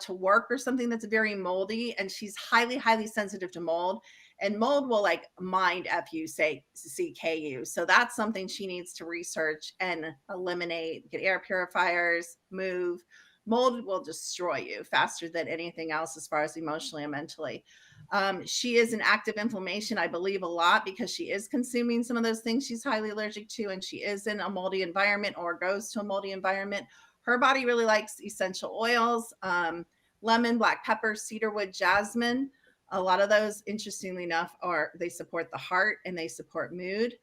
to work or something that's very moldy, and she's highly, highly sensitive to mold. And mold will like mind FUCKU. So that's something she needs to research and eliminate, get air purifiers, move. Mold will destroy you faster than anything else as far as emotionally and mentally. She is in active inflammation, I believe, a lot because she is consuming some of those things she's highly allergic to, and she is in a moldy environment or goes to a moldy environment. Her body really likes essential oils, lemon, black pepper, cedarwood, jasmine. A lot of those, interestingly enough, they support the heart and they support mood.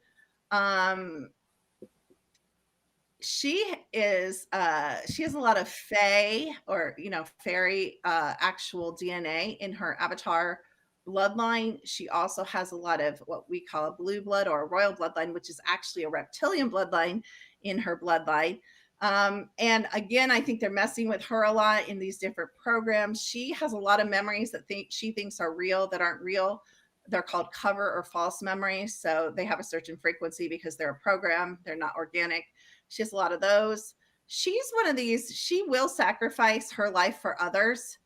She has a lot of fae or fairy actual DNA in her avatar bloodline. She also has a lot of what we call a blue blood or a royal bloodline, which is actually a reptilian bloodline in her bloodline. And again, I think they're messing with her a lot in these different programs. She has a lot of memories that she thinks are real that aren't real. They're called cover or false memories. So they have a certain frequency because they're a program. They're not organic. She has a lot of those. She's one of these, she will sacrifice her life for others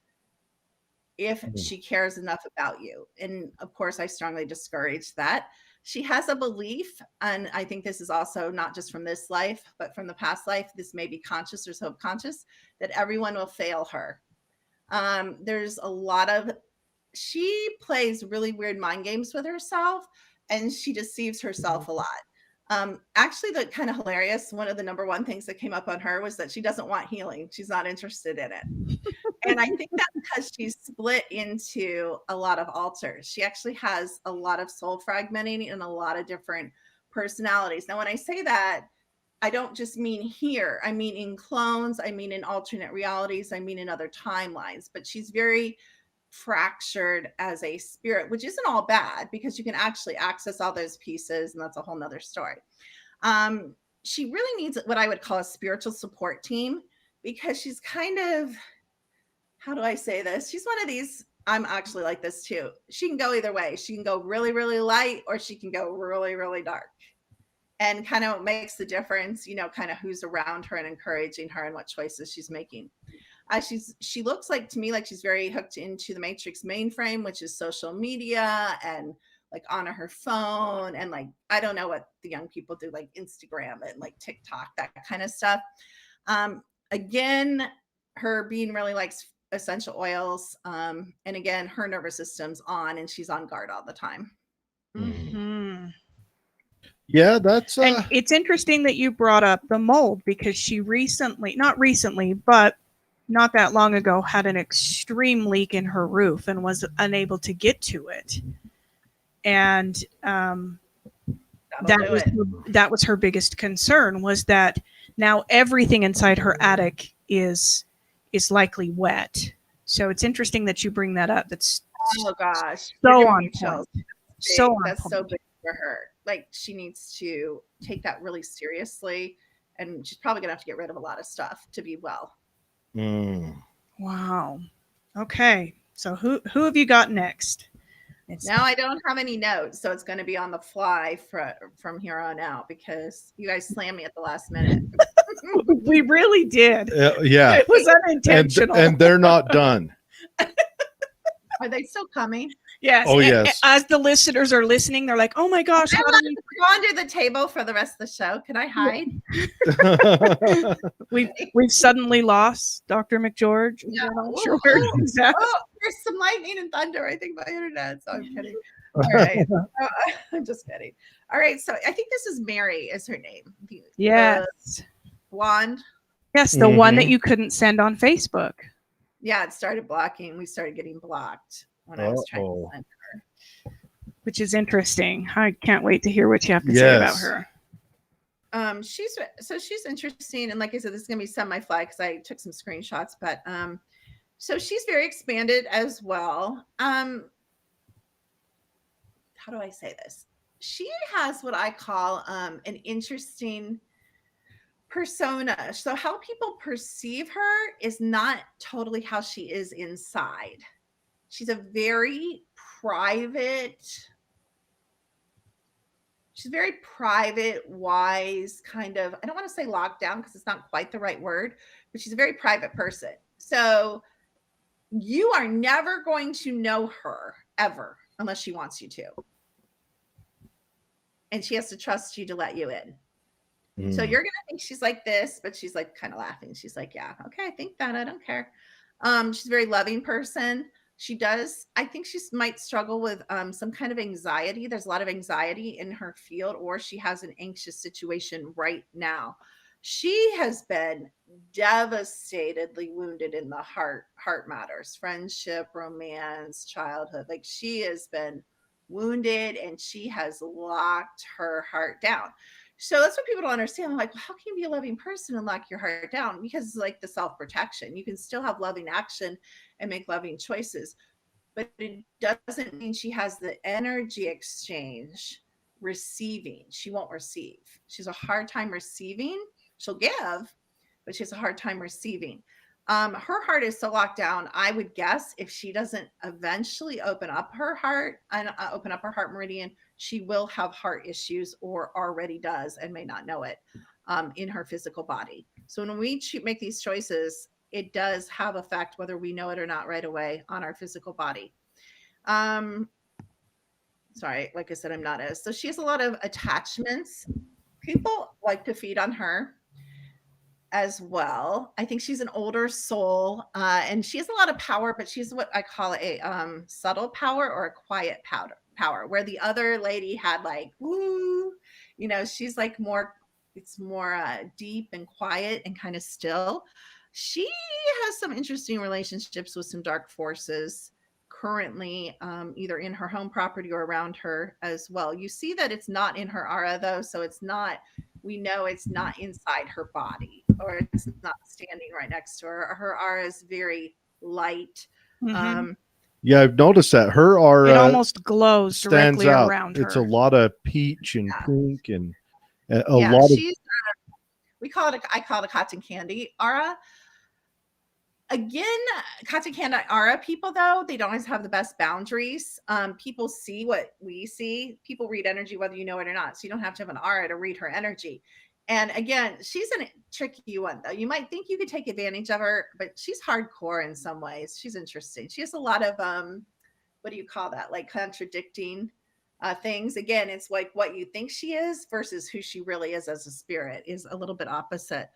if she cares enough about you. And of course, I strongly discourage that. She has a belief, and I think this is also not just from this life, but from the past life, this may be conscious or subconscious, that everyone will fail her. There's a lot of, she plays really weird mind games with herself, and she deceives herself a lot. Actually, the kind of hilarious, one of the number one things that came up on her was that she doesn't want healing. She's not interested in it. And I think that's because she's split into a lot of alters. She actually has a lot of soul fragmenting and a lot of different personalities. Now, when I say that, I don't just mean here. I mean in clones. I mean in alternate realities. I mean in other timelines. But she's very fractured as a spirit, which isn't all bad because you can actually access all those pieces, and that's a whole nother story. She really needs what I would call a spiritual support team, because she's kind of, how do I say this? She's one of these, I'm actually like this too. She can go either way. She can go really, really light, or she can go really, really dark. And kind of what makes the difference, kind of who's around her and encouraging her and what choices she's making. She looks like to me like she's very hooked into the Matrix mainframe, which is social media and like on her phone, and like I don't know what the young people do, like Instagram and like TikTok, that kind of stuff. Again, her being really likes essential oils, and again, her nervous system's on, and she's on guard all the time. Mm-hmm. Yeah, that's and it's interesting that you brought up the mold, because she not recently, but not that long ago, had an extreme leak in her roof and was unable to get to it. And that was her biggest concern, was that now everything inside her attic is likely wet. So it's interesting that you bring that up. That's oh gosh, so on point. So that's so big for her. Like she needs to take that really seriously, and she's probably gonna have to get rid of a lot of stuff to be well. Wow. Okay. So who have you got next? Now I don't have any notes, so it's going to be on the fly from here on out, because you guys slammed me at the last minute. We really did. Yeah. It was unintentional. And they're not done. Are they still coming? Yes. Oh, yes. As the listeners are listening, they're like, "Oh my gosh, I'm go under the table for the rest of the show. Can I hide?" We've suddenly lost Dr. McGeorge. Yeah. Sure exactly. Oh, there's some lightning and thunder. I think my internet. So I'm kidding. All right. I'm just kidding. All right. So I think this is Mary. Is her name? Yes. Blonde. Yes, the one that you couldn't send on Facebook. Yeah, it started blocking. We started getting blocked when I was trying to send her. Which is interesting. I can't wait to hear what you have to say about her. She's interesting, and like I said, this is gonna be semi-fly because I took some screenshots. But so she's very expanded as well. How do I say this? She has what I call an interesting persona. So how people perceive her is not totally how she is inside. She's a very private. She's very private, wise, kind of, I don't want to say locked down because it's not quite the right word, but she's a very private person. So you are never going to know her ever unless she wants you to. And she has to trust you to let you in. So you're going to think she's like this, but she's like kind of laughing. She's like, yeah, okay, I think that. I don't care. She's a very loving person. I think she might struggle with some kind of anxiety. There's a lot of anxiety in her field, or she has an anxious situation right now. She has been devastatedly wounded in the heart matters, friendship, romance, childhood. Like she has been wounded and she has locked her heart down. So that's what people don't understand. I'm like, well, how can you be a loving person and lock your heart down? Because it's like the self-protection. You can still have loving action and make loving choices, but it doesn't mean she has the energy exchange receiving. She won't receive. She's a hard time receiving. She'll give, but she has a hard time receiving. Her heart is so locked down. I would guess if she doesn't eventually open up her heart and open up her heart meridian, she will have heart issues or already does and may not know it in her physical body. So when we make these choices, it does have effect whether we know it or not right away on our physical body. Sorry, like I said, I'm not as. So she has a lot of attachments. People like to feed on her as well. I think she's an older soul and she has a lot of power, but she's what I call a subtle power or a quiet power, where the other lady had like, woo, you know, she's like more, it's more deep and quiet and kind of still. She has some interesting relationships with some dark forces currently, either in her home property or around her as well. You see that it's not in her aura though, so it's not, we know it's not inside her body or it's not standing right next to her. Her aura is very light. Mm-hmm. Yeah, I've noticed that her aura it almost glows stands directly out. around her. It's a lot of peach and pink and a yeah, lot of. We call it. I call it a cotton candy aura. Again, cotton candy aura people, though, they don't always have the best boundaries. People see what we see. People read energy whether you know it or not. So you don't have to have an aura to read her energy. And again, she's a tricky one, though. You might think you could take advantage of her, but she's hardcore in some ways. She's interesting. She has a lot of, what do you call that? Like contradicting things. Again, it's like what you think she is versus who she really is as a spirit is a little bit opposite.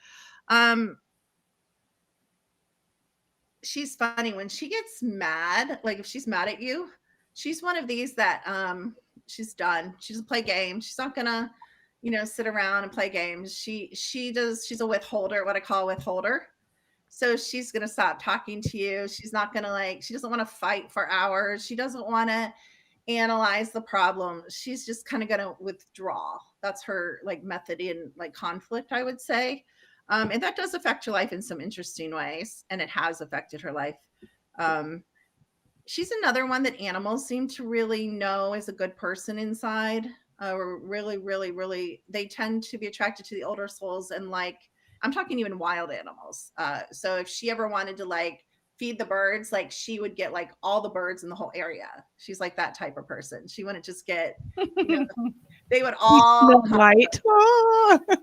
She's funny when she gets mad. Like if she's mad at you, she's one of these that she's done. She doesn't play games. She's not gonna, you know, sit around and play games. She's a withholder, what I call a withholder. So she's gonna stop talking to you. She's not gonna she doesn't want to fight for hours. She doesn't want to analyze the problem. She's just kind of gonna withdraw. That's her like method in like conflict, I would say. And that does affect her life in some interesting ways, and it has affected her life. She's another one that animals seem to really know is a good person inside. Really, they tend to be attracted to the older souls, and like I'm talking even wild animals. So if she ever wanted to like feed the birds, like she would get like all the birds in the whole area. She's like that type of person. She wouldn't just get, you know, they would all White.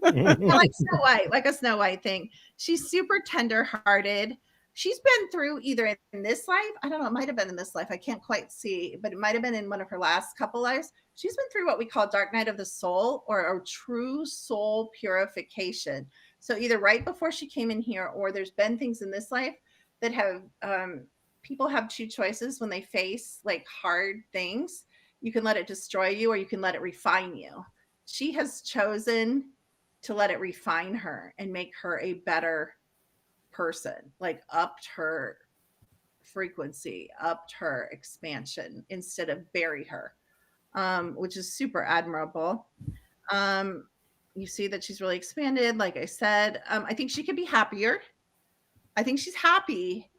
like Snow White, like a Snow White thing. She's super tender-hearted. She's been through either in this life, I don't know, it might have been in this life. I can't quite see, but it might have been in one of her last couple lives. She's been through what we call dark night of the soul or a true soul purification. So either right before she came in here, or there's been things in this life that have people have two choices when they face like hard things. You can let it destroy you or you can let it refine you. She has chosen to let it refine her and make her a better person, like upped her frequency, upped her expansion instead of bury her, which is super admirable. You see that she's really expanded. Like I said, I think she could be happier. I think she's happy,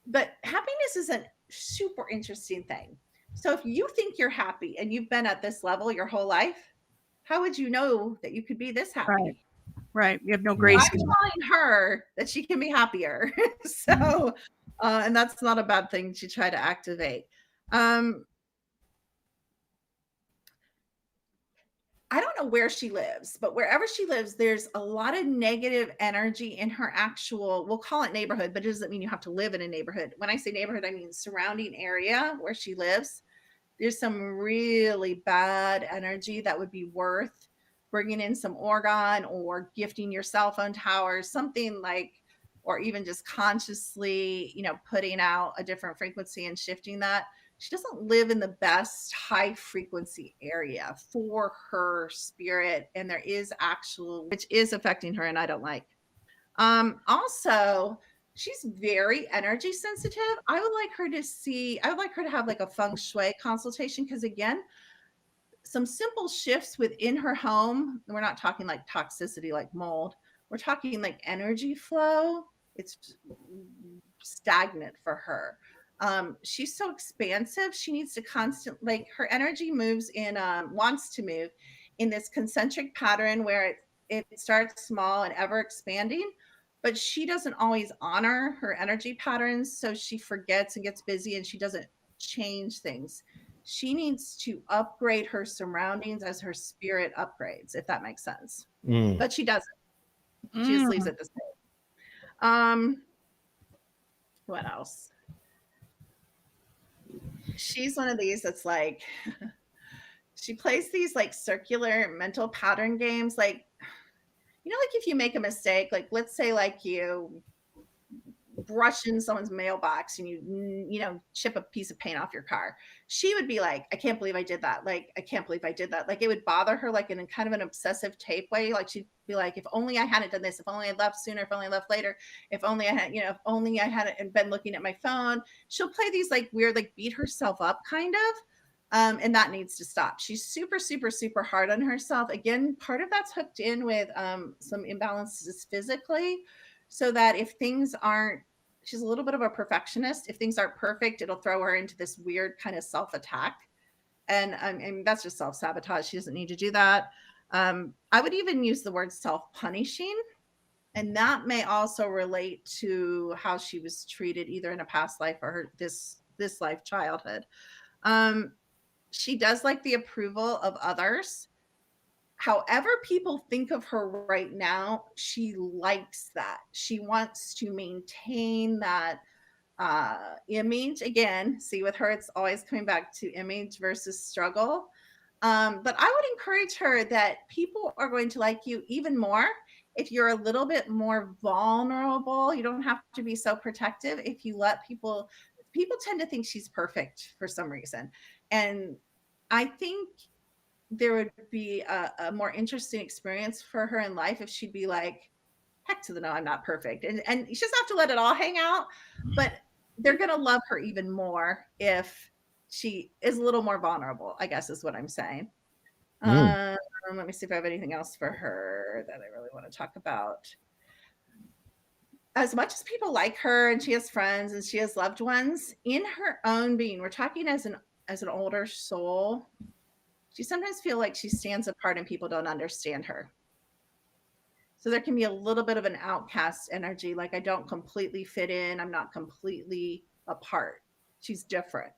but happiness is a super interesting thing. So if you think you're happy and you've been at this level your whole life, how would you know that you could be this happy? Right. You have no grace. I'm telling her that she can be happier. So, and that's not a bad thing to try to activate. I don't know where she lives, but wherever she lives, there's a lot of negative energy in her actual, we'll call it neighborhood, but it doesn't mean you have to live in a neighborhood. When I say neighborhood, I mean surrounding area where she lives. There's some really bad energy that would be worth bringing in some organ or gifting your cell phone towers, something like, or even just consciously, putting out a different frequency and shifting that. She doesn't live in the best high frequency area for her spirit. And there is actual, which is affecting her and I don't like. Also, she's very energy sensitive. I would like her to have like a feng shui consultation because again, some simple shifts within her home. We're not talking like toxicity like mold. We're talking like energy flow. It's stagnant for her. She's so expansive. She needs to like her energy moves in, wants to move in this concentric pattern where it starts small and ever expanding, but she doesn't always honor her energy patterns. So she forgets and gets busy and she doesn't change things. She needs to upgrade her surroundings as her spirit upgrades, if that makes sense. But she doesn't. She just leaves it the same. What else? She's one of these that's like, she plays these like circular mental pattern games. Like, like if you make a mistake, like let's say like you brush in someone's mailbox and you chip a piece of paint off your car. She would be like, I can't believe I did that. Like, I can't believe I did that. Like it would bother her like in kind of an obsessive tape way. Like she'd be like, if only I hadn't done this, if only I left sooner, if only I left later, if only I had, if only I hadn't been looking at my phone. She'll play these like weird, like beat herself up kind of. And that needs to stop. She's super, super, super hard on herself. Again, part of that's hooked in with some imbalances physically, so that if things aren't, she's a little bit of a perfectionist. If things aren't perfect, it'll throw her into this weird kind of self-attack. And that's just self-sabotage. She doesn't need to do that. I would even use the word self-punishing. And that may also relate to how she was treated either in a past life or this life childhood. She does like the approval of others. However people think of her right now, she likes that. She wants to maintain that image. Again, see with her, it's always coming back to image versus struggle. But I would encourage her that people are going to like you even more if you're a little bit more vulnerable. You don't have to be so protective. If you let people tend to think she's perfect for some reason. And I think there would be a more interesting experience for her in life if she'd be like, heck to the no, I'm not perfect. And she doesn't have to let it all hang out, but they're going to love her even more if she is a little more vulnerable, I guess is what I'm saying. Let me see if I have anything else for her that I really want to talk about. As much as people like her and she has friends and she has loved ones, in her own being, we're talking as an older soul, she sometimes feels like she stands apart and people don't understand her. So there can be a little bit of an outcast energy, like I don't completely fit in, I'm not completely a part. She's different,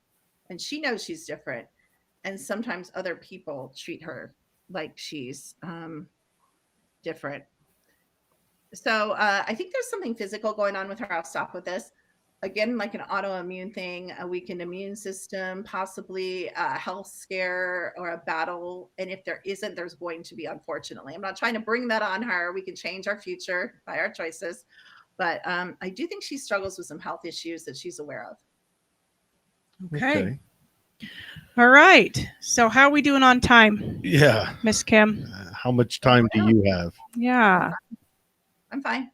and she knows she's different. And sometimes other people treat her like she's different. So I think there's something physical going on with her. I'll stop with this. Again, like an autoimmune thing, a weakened immune system, possibly a health scare or a battle. And if there isn't, there's going to be, unfortunately. I'm not trying to bring that on her. We can change our future by our choices. But I do think she struggles with some health issues that she's aware of. Okay. All right. So how are we doing on time? Yeah. Miss Kim? How much time do you have? Yeah. I'm fine.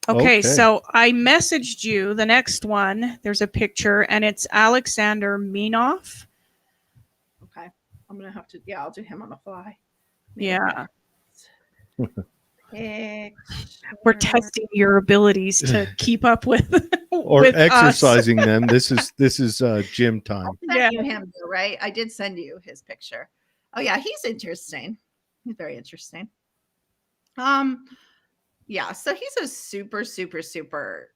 Okay, so I messaged you the next one. There's a picture, and it's Alexander Minoff. Okay. I'm going to have to, I'll do him on the fly. Yeah. We're testing your abilities to keep up with or with exercising them. This is gym time. I sent you him, though, right? I did send you his picture. Oh yeah, he's interesting. He's very interesting. Yeah, so he's a super, super, super.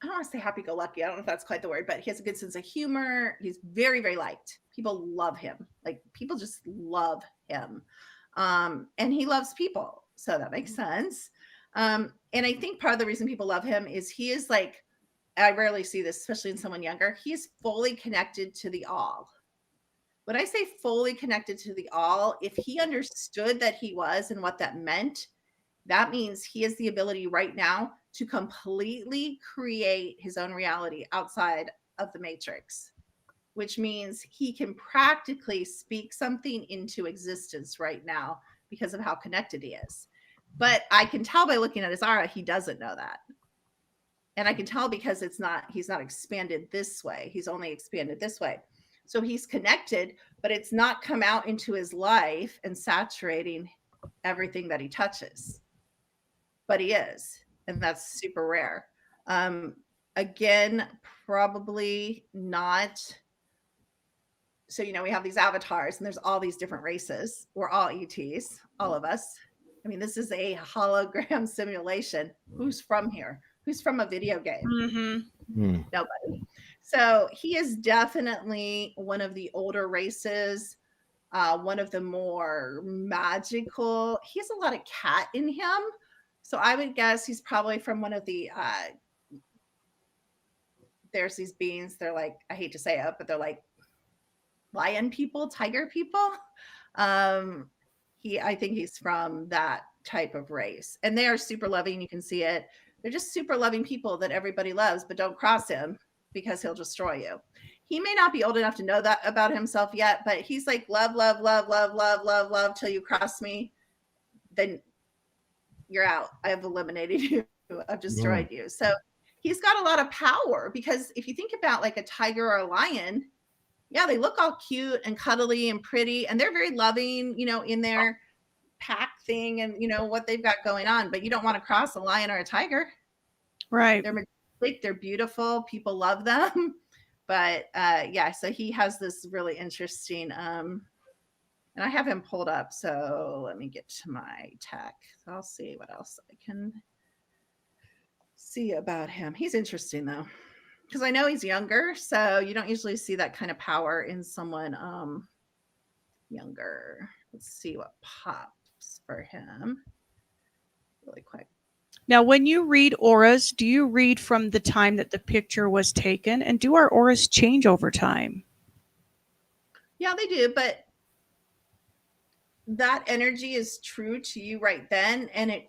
I don't want to say happy-go-lucky. I don't know if that's quite the word, but he has a good sense of humor. He's very, very liked. People love him. Like people just love him. And he loves people. So that makes sense. And I think part of the reason people love him is he is like, I rarely see this, especially in someone younger. He is fully connected to the all. When I say fully connected to the all, if he understood that he was and what that meant, that means he has the ability right now to completely create his own reality outside of the matrix, which means he can practically speak something into existence right now because of how connected he is. But I can tell by looking at his aura, he doesn't know that. And I can tell because he's not expanded this way. He's only expanded this way. So he's connected, but it's not come out into his life and saturating everything that he touches. But he is, and that's super rare. Again, probably not. So, we have these avatars and there's all these different races. We're all ETs, all of us. I mean, this is a hologram simulation. Who's from here? Who's from a video game? Mm-hmm. Nobody. So he is definitely one of the older races, one of the more magical. He has a lot of cat in him. So I would guess he's probably from one of the, there's these beings. They're like, I hate to say it, but they're like lion people, tiger people. I think he's from that type of race, and they are super loving. You can see it. They're just super loving people that everybody loves, but don't cross him because he'll destroy you. He may not be old enough to know that about himself yet, but he's like, love, love, love, love, love, love, love till you cross me. Then you're out. I have eliminated you. I've destroyed you. So he's got a lot of power because if you think about like a tiger or a lion, yeah, they look all cute and cuddly and pretty, and they're very loving, in their pack thing and, what they've got going on. But you don't want to cross a lion or a tiger. Right. They're majestic, they're beautiful. People love them. But yeah, so he has this really interesting, and I have him pulled up. So let me get to my tech. So I'll see what else I can see about him. He's interesting though, because I know he's younger. So you don't usually see that kind of power in someone younger. Let's see what pops for him really quick. Now, when you read auras, do you read from the time that the picture was taken? And do our auras change over time? Yeah, they do. But that energy is true to you right then. And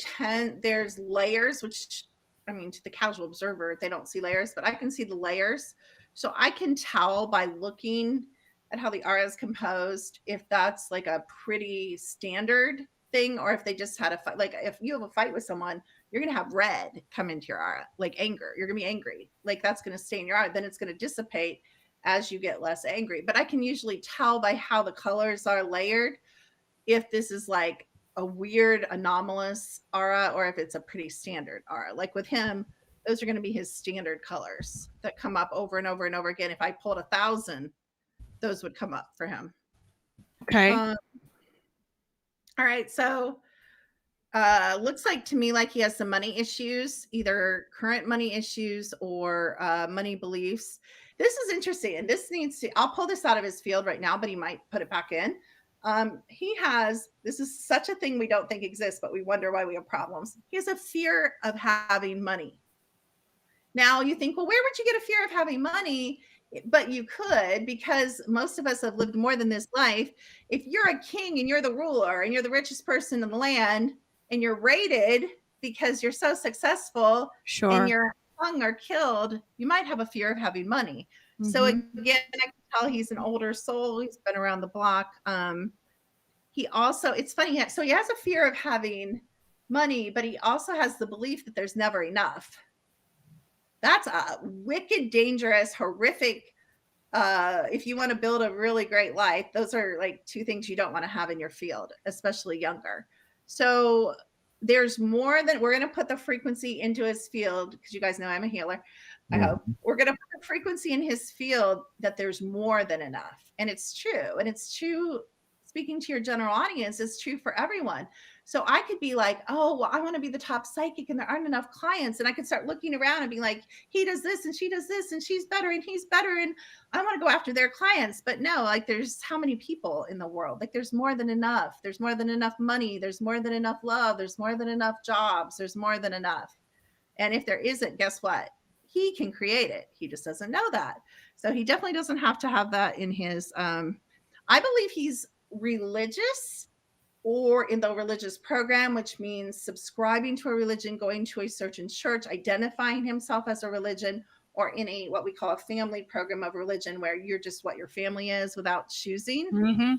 there's layers, which, I mean, to the casual observer, they don't see layers, but I can see the layers. So I can tell by looking at how the aura is composed if that's like a pretty standard thing or if they just had a fight. Like if you have a fight with someone, you're going to have red come into your aura, like anger. You're going to be angry. Like that's going to stay in your aura. Then it's going to dissipate as you get less angry. But I can usually tell by how the colors are layered if this is like a weird anomalous aura or if it's a pretty standard aura. Like with him, those are going to be his standard colors that come up over and over and over again. If I pulled 1,000, those would come up for him. Okay. All right. So looks like to me like he has some money issues, either current money issues or money beliefs. This is interesting. And I'll pull this out of his field right now, but he might put it back in. This is such a thing we don't think exists, but we wonder why we have problems. He has a fear of having money. Now you think, well, where would you get a fear of having money? But you could, because most of us have lived more than this life. If you're a king and you're the ruler and you're the richest person in the land and you're raided because you're so successful Sure. and you're hung or killed, you might have a fear of having money. Mm-hmm. So again, I can tell he's an older soul. He's been around the block. He also, it's funny. So he has a fear of having money, but he also has the belief that there's never enough. That's a wicked, dangerous, horrific. If you want to build a really great life, those are like two things you don't want to have in your field, especially younger. So there's more than we're going to put the frequency into his field because you guys know I'm a healer. I hope we're going to put the frequency in his field that there's more than enough. And it's true. And it's true. Speaking to your general audience, it's true for everyone. So I could be like, oh, well, I want to be the top psychic and there aren't enough clients. And I could start looking around and be like, he does this and she does this and she's better and he's better. And I want to go after their clients. But no, like there's how many people in the world? Like there's more than enough. There's more than enough money. There's more than enough love. There's more than enough jobs. There's more than enough. And if there isn't, guess what? He can create it. He just doesn't know that. So he definitely doesn't have to have that in his, I believe he's religious or in the religious program, which means subscribing to a religion, going to a certain church, identifying himself as a religion, or in a what we call a family program of religion where you're just what your family is without choosing. Mm-hmm.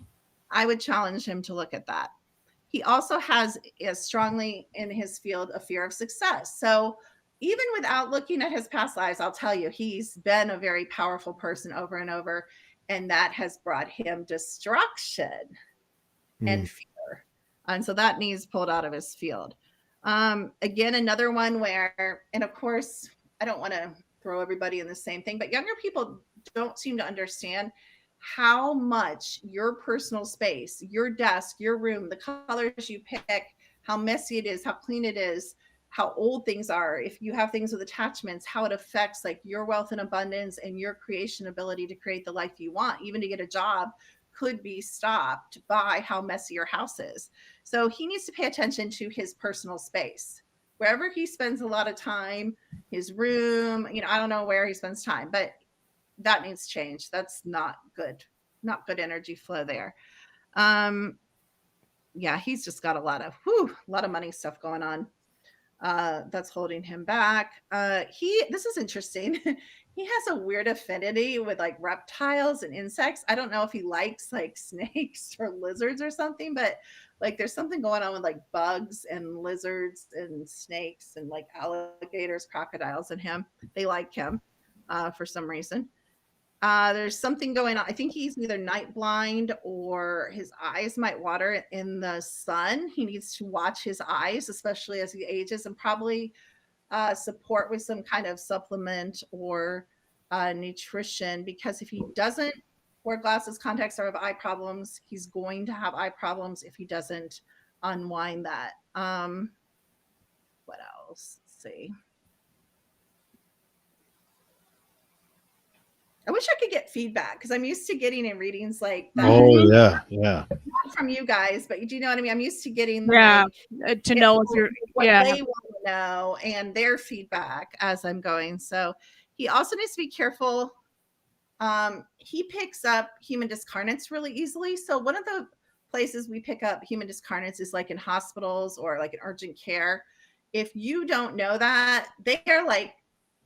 I would challenge him to look at that. He also has strongly in his field a fear of success. So even without looking at his past lives, I'll tell you, he's been a very powerful person over and over, and that has brought him destruction and fear. And so that needs pulled out of his field. Again, another one where, and of course, I don't want to throw everybody in the same thing, but younger people don't seem to understand how much your personal space, your desk, your room, the colors you pick, how messy it is, how clean it is, how old things are, if you have things with attachments, how it affects like your wealth and abundance and your creation ability to create the life you want, even to get a job, could be stopped by how messy your house is. So he needs to pay attention to his personal space. Wherever he spends a lot of time, his room, I don't know where he spends time, but that needs change. That's not good. Not good energy flow there. Yeah, he's just got a lot of money stuff going on. That's holding him back. This is interesting. He has a weird affinity with like reptiles and insects. I don't know if he likes like snakes or lizards or something, but like there's something going on with like bugs and lizards and snakes and like alligators, crocodiles and him. They like him for some reason. There's something going on. I think he's either night blind or his eyes might water in the sun. He needs to watch his eyes, especially as he ages, and probably support with some kind of supplement or nutrition, because if he doesn't wear glasses, contacts, or have eye problems, he's going to have eye problems if he doesn't unwind that. What else? Let's see. I wish I could get feedback because I'm used to getting in readings like that. Oh yeah. Not from you guys, but do you know what I mean? I'm used to getting to know if you're what they want to know and their feedback as I'm going. So he also needs to be careful. He picks up human discarnates really easily. So one of the places we pick up human discarnates is like in hospitals or like in urgent care. If you don't know that, they are like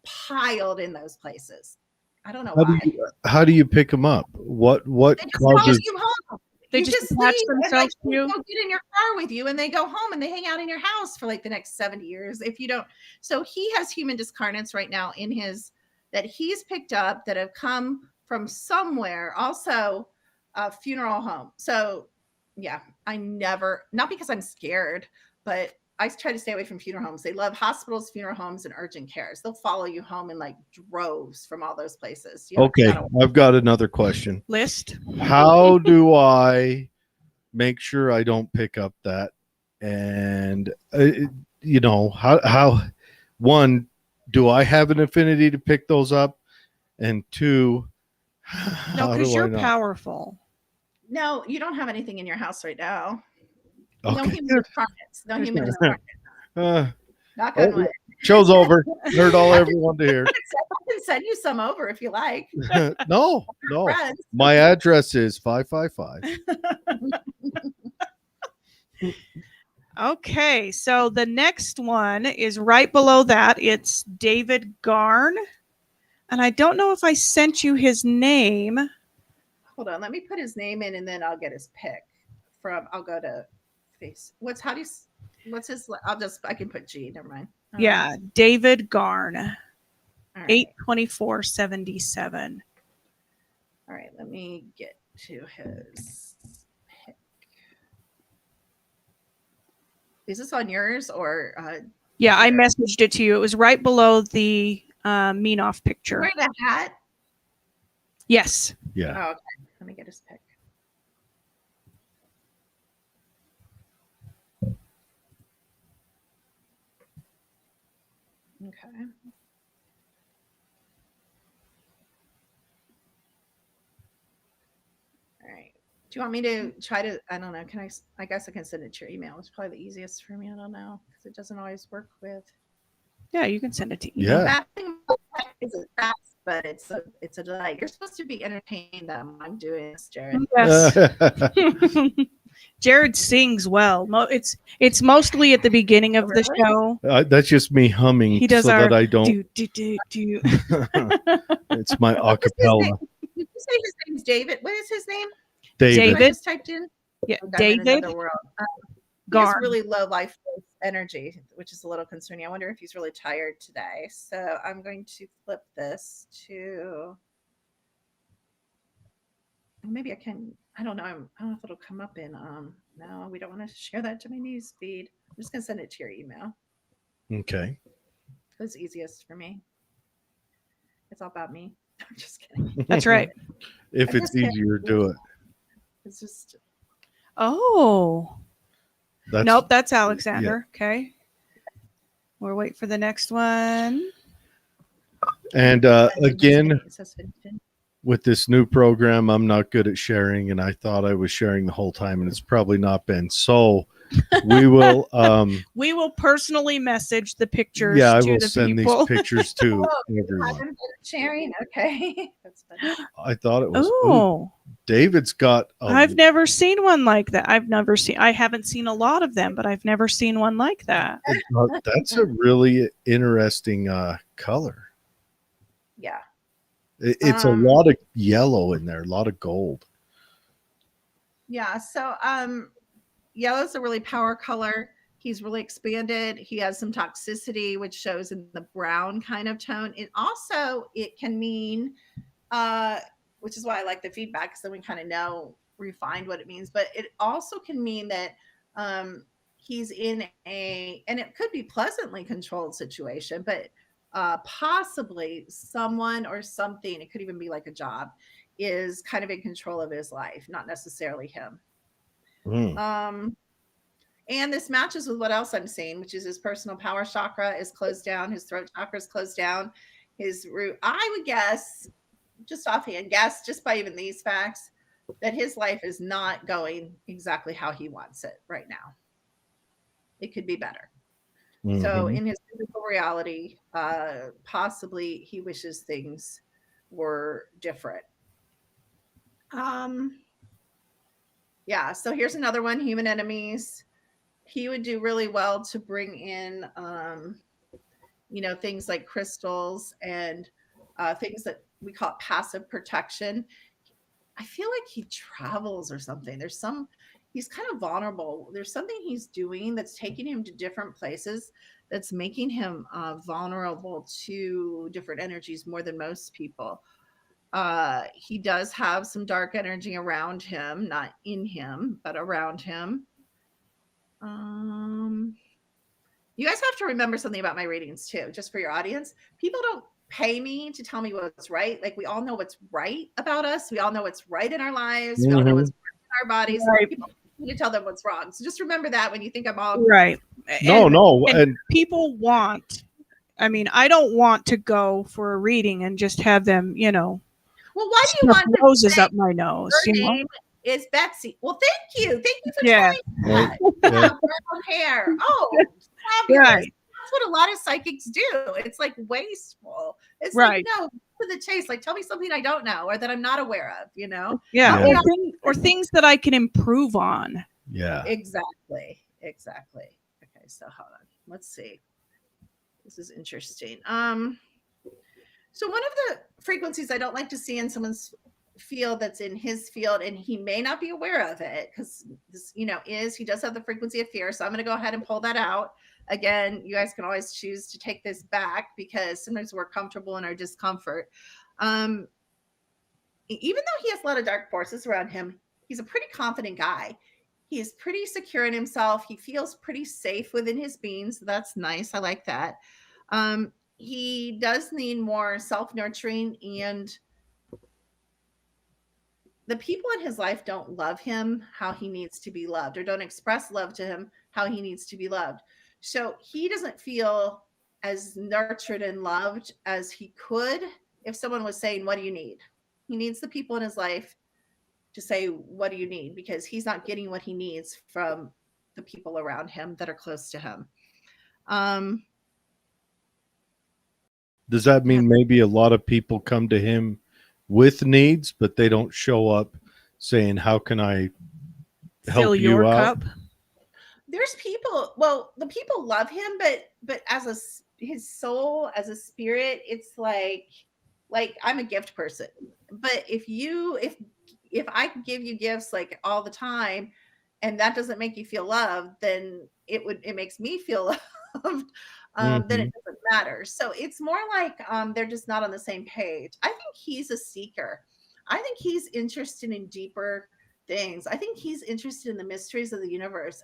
piled in those places. I don't know why. How do you pick them up? What they just causes you home? They you just attach themselves to you. Go get in your car with you and they go home and they hang out in your house for like the next 70 years. If you don't, so he has human discarnates right now in his that he's picked up that have come from somewhere, also a funeral home. So yeah, I never, not because I'm scared, but I try to stay away from funeral homes. They love hospitals, funeral homes, and urgent cares. They'll follow you home in like droves from all those places. Okay, I've got another question. List. How do I make sure I don't pick up that? And how one, do I have an affinity to pick those up? And two, no, because you're powerful. No, you don't have anything in your house right now. Okay. No human discarnates. No human discarnates. Knock on wood. Show's over. Heard all everyone to hear. I can send you some over if you like. No. My address is 555. Okay, so the next one is right below that. It's David Garn. And I don't know if I sent you his name. Hold on, let me put his name in and then I'll get his pick I'll go to face. I can put G, never mind. Yeah, David Garn. Right. 82477. All right, let me get to his pick. Is this on yours or? Yeah, I messaged it to you. It was right below the Meanoff picture. Wearing a hat? Yes. Yeah. Oh, okay. Let me get his pick. Okay. All right. Do you want me to try to? I don't know. Can I? I guess I can send it to your email. It's probably the easiest for me. I don't know because it doesn't always work with. Yeah, you can send it to email. Yeah. Bad thing about tech is it's fast, but it's a delay. You're supposed to be entertaining them. I'm doing this, Jared. Yes. Jared sings well. It's mostly at the beginning of the Really? show. That's just me humming He does so our that I don't. do. It's my What was his name? acapella. Did you say his name's David? What is his name? David. I David? just typed in. Yeah, Oh, I'm in David another world. He has Garn. really low life force energy, which is a little concerning. I wonder if he's really tired today. So I'm going to flip this to. Maybe I can. I don't know. I don't know if it'll come up in. No, we don't want to share that to my news feed. I'm just gonna send it to your email. Okay. It's easiest for me. It's all about me. I'm just kidding. That's right. If I'm it's just kidding. easier, do it. It's just. Oh. That's Nope, that's Alexander. Okay. We'll wait for the next one. And again, It says Fin. with this new program, I'm not good at sharing, and I thought I was sharing the whole time, and it's probably not been. So we will. We will personally message the pictures Yeah, I to will the send people. these pictures to Oh, everyone. haven't been sharing. Okay, that's funny. I thought it was. Oh, David's got. I've never seen one like that. I haven't seen a lot of them, but I've never seen one like that. That's a really interesting color. Yeah. It's a lot of yellow in there, a lot of gold. Yeah. So yellow's a really power color. He's really expanded. He has some toxicity, which shows in the brown kind of tone. It can mean which is why I like the feedback, because then we kind of know refined what it means. But it also can mean that he's in and it could be pleasantly controlled situation, but possibly someone or something, it could even be like a job, is kind of in control of his life, not necessarily him. And this matches with what else I'm seeing, which is his personal power chakra is closed down, his throat chakra is closed down, his root. I would guess, just offhand guess, just by even these facts, that his life is not going exactly how he wants it right now. It could be better. Mm-hmm. So in his physical reality, possibly he wishes things were different. Yeah, so here's another one, human enemies. He would do really well to bring in, things like crystals and things that we call passive protection. I feel like he travels or something. He's kind of vulnerable. There's something he's doing that's taking him to different places that's making him vulnerable to different energies more than most people. He does have some dark energy around him, not in him, but around him. You guys have to remember something about my readings too, just for your audience. People don't pay me to tell me what's right. Like, we all know what's right about us. We all know what's right in our lives. We all know what's right in our bodies. Right. People need to tell them what's wrong. So just remember that when you think I'm all Right. And people want. I mean, I don't want to go for a reading and just have them, Well, why do you want to roses up my nose? Her name is Betsy. Well, thank you. Thank you for Yeah. telling me that. Yeah. Brown hair. Oh, fabulous. Right. That's what a lot of psychics do. It's like wasteful. It's Right. like, no, to the chase. Like, tell me something I don't know or that I'm not aware of, Yeah. Yeah. Or things that I can improve on. Yeah. Exactly. Okay, so hold on. Let's see. This is interesting. So one of the frequencies I don't like to see in someone's field that's in his field, and he may not be aware of it, because this, he does have the frequency of fear. So I'm going to go ahead and pull that out. Again, you guys can always choose to take this back, because sometimes we're comfortable in our discomfort. Even though he has a lot of dark forces around him, he's a pretty confident guy. He is pretty secure in himself. He feels pretty safe within his being. So that's nice. I like that. He does need more self-nurturing, and the people in his life don't love him how he needs to be loved, or don't express love to him how he needs to be loved. So he doesn't feel as nurtured and loved as he could if someone was saying, what do you need? He needs the people in his life to say, what do you need? Because he's not getting what he needs from the people around him that are close to him. Does that mean maybe a lot of people come to him with needs, but they don't show up saying, how can I help Fill you your out? cup. There's people, well, the people love him, but as his soul, as a spirit, it's like I'm a gift person. But if I give you gifts like all the time and that doesn't make you feel loved, then it makes me feel loved. Then it doesn't matter. So it's more like they're just not on the same page. I think he's a seeker. I think he's interested in deeper things. I think he's interested in the mysteries of the universe.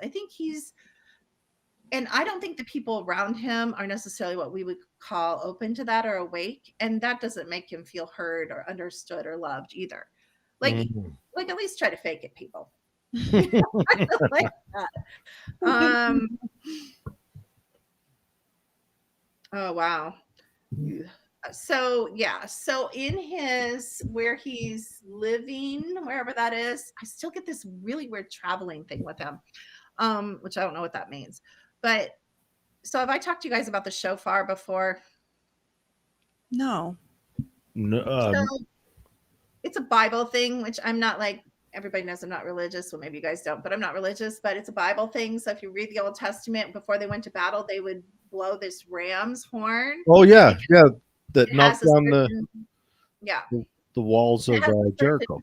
And I don't think the people around him are necessarily what we would call open to that or awake. And that doesn't make him feel heard or understood or loved either. Like at least try to fake it, people. Like that. Oh wow. So yeah, so in his where he's living, wherever that is, I still get this really weird traveling thing with him, which I don't know what that means. But so have I talked to you guys about the shofar before? No. So it's a Bible thing, which I'm not like, everybody knows I'm not religious. Well, maybe you guys don't, but I'm not religious, but it's a Bible thing. So if you read the Old Testament, before they went to battle, they would blow this ram's horn. Oh yeah, yeah. That knocked down the walls of Jericho.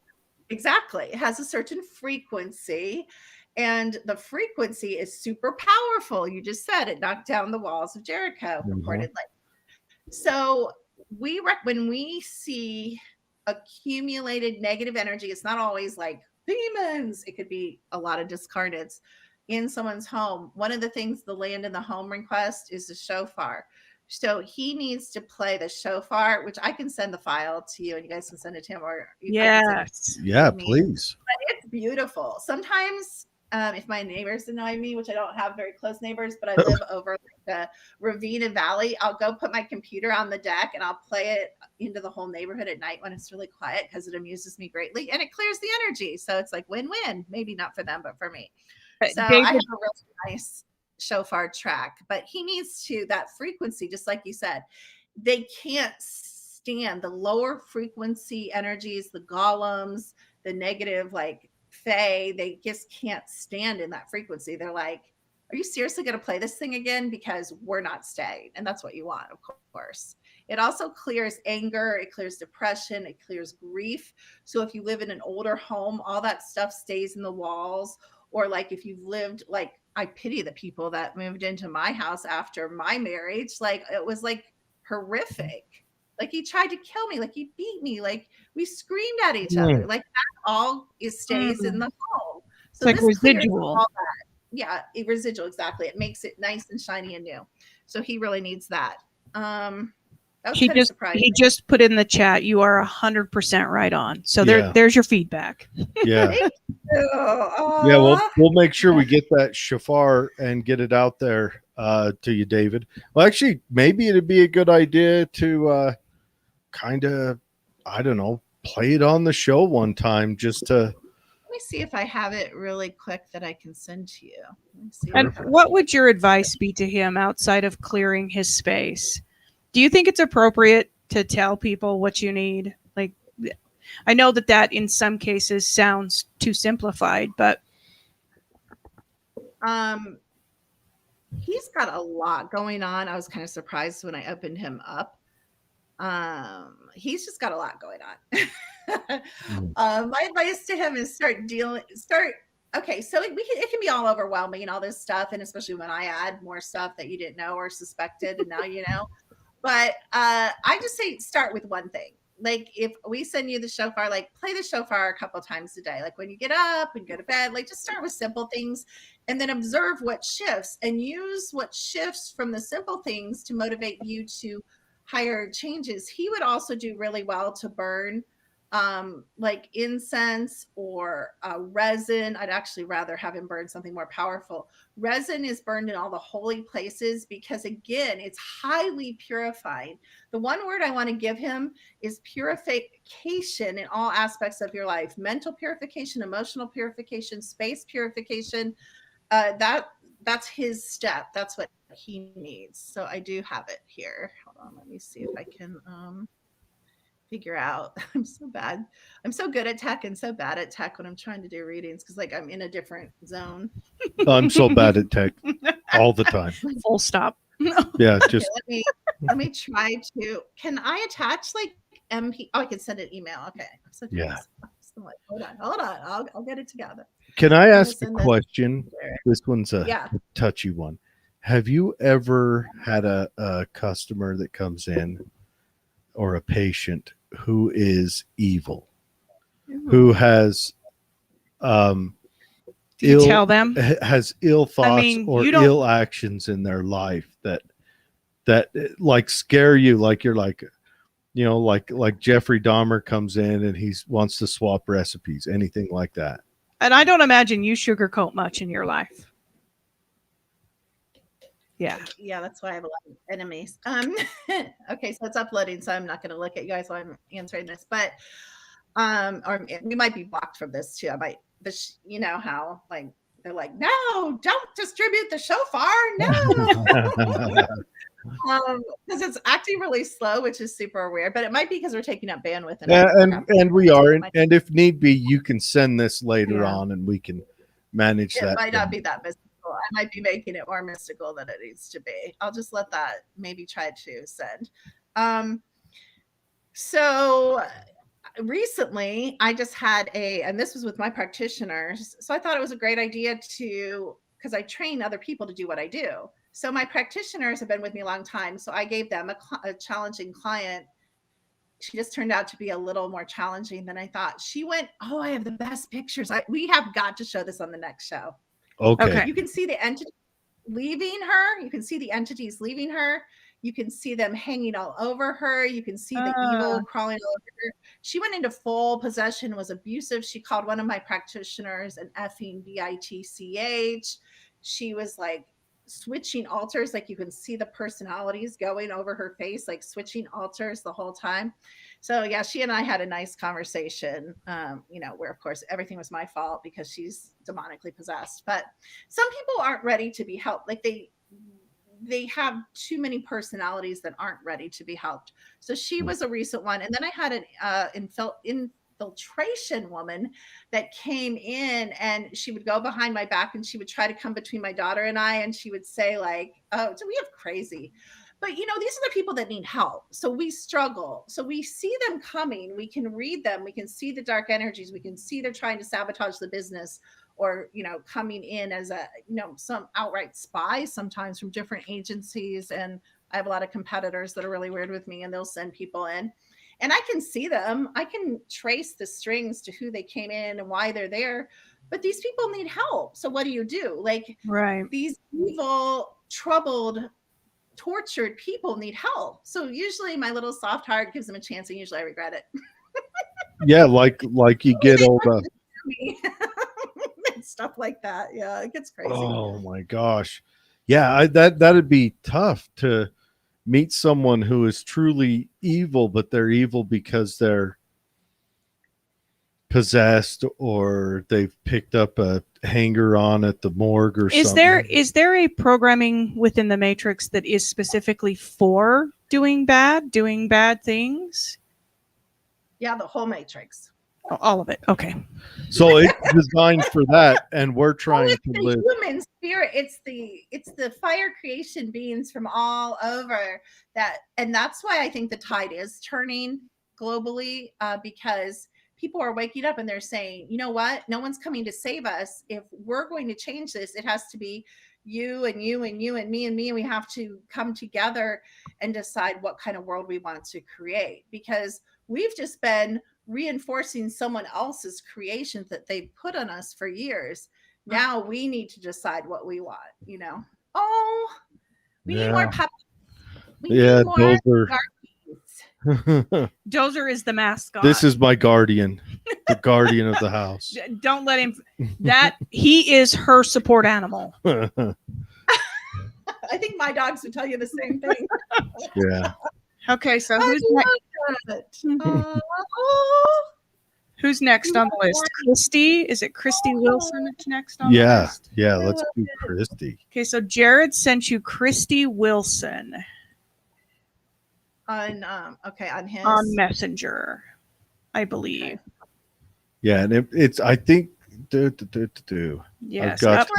Exactly. It has a certain frequency, and the frequency is super powerful. You just said it knocked down the walls of Jericho, purportedly. So when we see accumulated negative energy, it's not always like demons. It could be a lot of discarnates in someone's home. One of the things the land in the home request is the shofar. So he needs to play the shofar, which I can send the file to you and you guys can send it to him, or yes, yeah, please. But it's beautiful. Sometimes if my neighbors annoy me, which I don't have very close neighbors, but I live over like the ravine and valley, I'll go put my computer on the deck and I'll play it into the whole neighborhood at night when it's really quiet because it amuses me greatly and it clears the energy. So it's like win-win, maybe not for them, but for me. So David, I have a really nice shofar track, but he needs to, that frequency, just like you said, they can't stand the lower frequency energies, the golems, the negative, like fae, they just can't stand in that frequency. They're like, are you seriously going to play this thing again? Because we're not staying. And that's what you want, of course. It also clears anger. It clears depression. It clears grief. So if you live in an older home, all that stuff stays in the walls. Or like if you've lived, like I pity the people that moved into my house after my marriage. Like it was like horrific. Like he tried to kill me. Like he beat me. Like we screamed at each other. Like that all stays in the home. So it's like residual. All that. Yeah, residual, exactly. It makes it nice and shiny and new. So he really needs that. He just put in the chat, you are 100% right on. So there's your feedback. Yeah. Thank you. Yeah, we'll make sure we get that shofar and get it out there to you, David. Well, actually, maybe it'd be a good idea to kind of, I don't know, play it on the show one time just to. Let me see if I have it really quick that I can send to you. And what would your advice be to him outside of clearing his space? Do you think it's appropriate to tell people what you need? Like, I know that in some cases sounds too simplified, but he's got a lot going on. I was kind of surprised when I opened him up. He's just got a lot going on. My advice to him is okay, so it can be all overwhelming and all this stuff, and especially when I add more stuff that you didn't know or suspected, and now you know. But I just say start with one thing. Like if we send you the shofar, like play the shofar a couple times a day. Like when you get up and go to bed, like just start with simple things and then observe what shifts and use what shifts from the simple things to motivate you to higher changes. He would also do really well to burn like incense or resin. I'd actually rather have him burn something more powerful. Resin is burned in all the holy places because, again, it's highly purifying. The one word I want to give him is purification in all aspects of your life: mental purification, emotional purification, space purification. That's his step. That's what he needs. So I do have it here. Hold on, let me see if I can figure out. I'm so bad. I'm so good at tech and so bad at tech when I'm trying to do readings, because like I'm in a different zone. I'm so bad at tech all the time. Full stop. Yeah, just Let me try to. Can I attach like MP? Oh, I can send an email. Okay. I'm so Yeah. hold on. I'll get it together. Can I gonna ask a send this question? there. This one's a Yeah. touchy one. Have you ever had a customer that comes in, or a patient who is evil, who has Do you tell them? has ill thoughts mean, or you don't- ill actions in their life that like scare you, like you're like, you know, like Jeffrey Dahmer comes in and he wants to swap recipes, anything like that? And I don't imagine you sugarcoat much in your life. Yeah. Yeah, that's why I have a lot of enemies. Okay, so it's uploading, so I'm not going to look at you guys while I'm answering this, but or we might be blocked from this too. I might, you know how like they're like, no, don't distribute the shofar, no, because it's acting really slow, which is super weird. But it might be because we're taking up bandwidth, and we are, and if need be, you can send this later on, and we can manage that. It might not be that mystical. I might be making it more mystical than it needs to be. I'll just let that maybe try to send. So recently I just had and this was with my practitioners. So I thought it was a great idea because I train other people to do what I do. So my practitioners have been with me a long time. So I gave them a challenging client. She just turned out to be a little more challenging than I thought. She went, oh, I have the best pictures. We have got to show this on the next show. Okay. You can see the entity leaving her. You can see the entities leaving her. You can see them hanging all over her. You can see the evil crawling all over her. She went into full possession, was abusive. She called one of my practitioners an effing bitch. She was like switching altars. Like you can see the personalities going over her face, like switching altars the whole time. So yeah, she and I had a nice conversation, you know, where of course everything was my fault because she's demonically possessed. But some people aren't ready to be helped. Like they have too many personalities that aren't ready to be helped. So she was a recent one. And then I had an infiltration woman that came in, and she would go behind my back and she would try to come between my daughter and I, and she would say like, oh, do we have crazy? But you know, these are the people that need help. So we struggle. So we see them coming. We can read them. We can see the dark energies. We can see they're trying to sabotage the business, or, you know, coming in as a, you know, some outright spies sometimes from different agencies. And I have a lot of competitors that are really weird with me, and they'll send people in. And I can see them. I can trace the strings to who they came in and why they're there. But these people need help. So what do? Like, right. These evil, troubled, tortured people need help. So usually my little soft heart gives them a chance, and usually I regret it. Yeah, like you get all the stuff like that. Yeah, it gets crazy. Oh my gosh. Yeah, that'd be tough to meet someone who is truly evil, but they're evil because they're possessed, or they've picked up a hanger on at the morgue or something. Is there a programming within the Matrix that is specifically for doing bad things? Yeah, the whole Matrix. Oh, all of it. Okay. So it's designed for that, and we're trying to live. Human spirit. It's the fire creation beings from all over that, and that's why I think the tide is turning globally, because people are waking up and they're saying, you know what? No one's coming to save us. If we're going to change this, it has to be you and you and you and me and me, and we have to come together and decide what kind of world we want to create, because we've just been reinforcing someone else's creations that they put on us for years. Now we need to decide what we want, you know. Oh, we need more puppies. We need more Dozer is the mascot. This is my guardian, the guardian of the house. Don't let him. He is her support animal. I think my dogs would tell you the same thing. Yeah. Okay, so I who's next? love it. Mhm. Oh, Who's next on the list? Christy? Is it Christy Wilson that's next on the Yeah. list? Yeah. Let's do Christy. Okay, so Jared sent you Christy Wilson on his on Messenger, I believe. Yeah. And it's, I think, Yes. got Yep.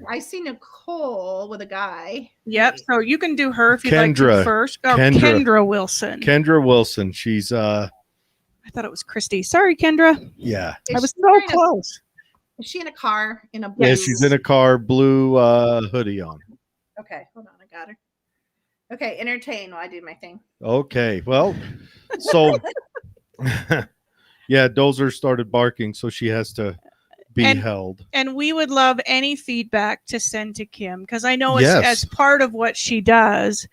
I see Nicole with a guy. Yep. So you can do her if you'd like to Kendra. first. Oh, Kendra. Kendra Wilson. Kendra Wilson. She's, I thought it was Christy. Sorry, Kendra. yeah. I was she so wearing close. Is she in a car in a blue? Yeah. She's in a car, blue hoodie on. Okay, hold on, I got her. Okay, entertain while I do my thing. Okay. Well, so, yeah, Dozer started barking, so she has to be held. And we would love any feedback to send to Kim because I know Yes. as part of what she does,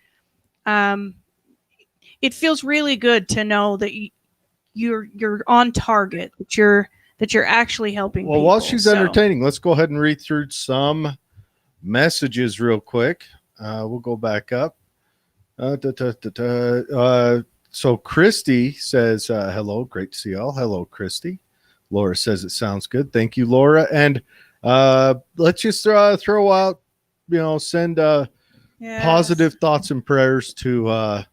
it feels really good to know that you're on target, that you're actually helping. Well, people. while she's So, entertaining, let's go ahead and read through some messages real quick. We'll go back up. So Christy says, hello, great to see y'all. Hello, Christy. Laura says it sounds good. Thank you, Laura. And let's just throw out, send yes, positive thoughts and prayers to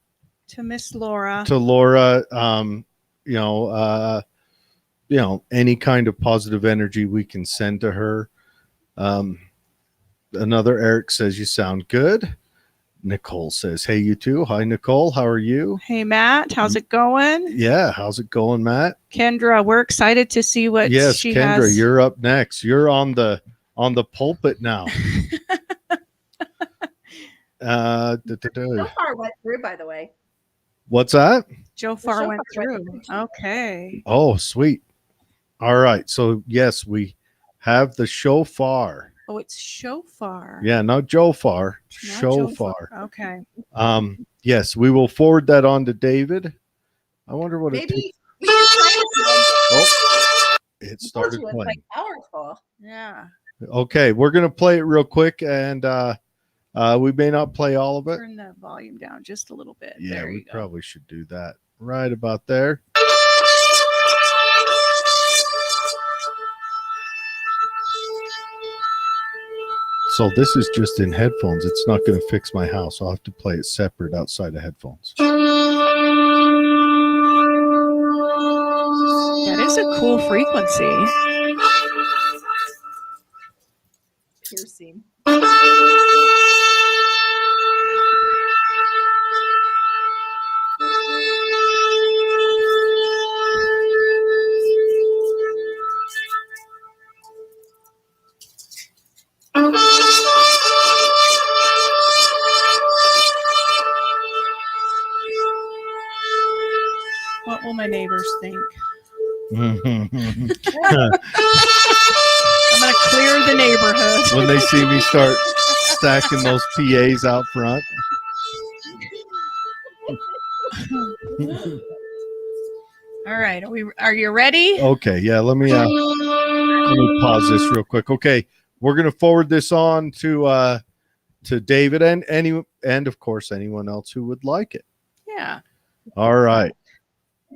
Miss Laura. Laura. Any kind of positive energy we can send to her. Another Eric says you sound good. Nicole says, hey, you too. Hi, Nicole. How are you? Hey, Matt. How's it going? Yeah. How's it going, Matt? Kendra, we're excited to see what Yes, she Kendra, has. you're up next. You're on the pulpit now. So far went through, by the way. What's that? Joe Farr show went far through. went through. Okay. Oh, sweet. All right. So yes, we have the shofar. Oh, it's shofar. Yeah, not Joe Far. Not Shofar. Okay. Yes, we will forward that on to David. I wonder what Maybe it we can play Oh, it started started playing. like powerful. Yeah. Okay, we're gonna play it real quick, and we may not play all of it. Turn the volume down just a little bit. Yeah, There we you go. probably should do that right about there. So this is just in headphones. It's not going to fix my house. I'll have to play it separate outside of headphones. That is a cool frequency. Piercing. What will my neighbors think? When I'm going to clear the neighborhood. they see me start stacking those PAs out front. All right. Are you ready? Okay, yeah, let me pause this real quick. Okay, we're going to forward this on to David and of course anyone else who would like it. Yeah. All right.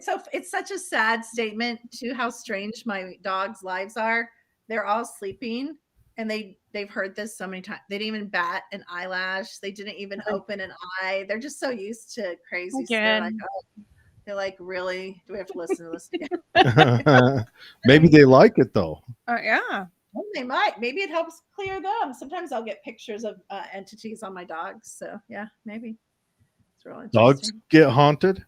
So it's such a sad statement to how strange my dogs' lives are. They're all sleeping and they've heard this so many times. They didn't even bat an eyelash. They didn't even open an eye. They're just so used to crazy stuff. They're like, really? Do we have to listen to this again? Maybe they like it though. Yeah. Well, they might. Maybe it helps clear them. Sometimes I'll get pictures of entities on my dogs. So yeah, maybe. It's real interesting. Dogs get haunted?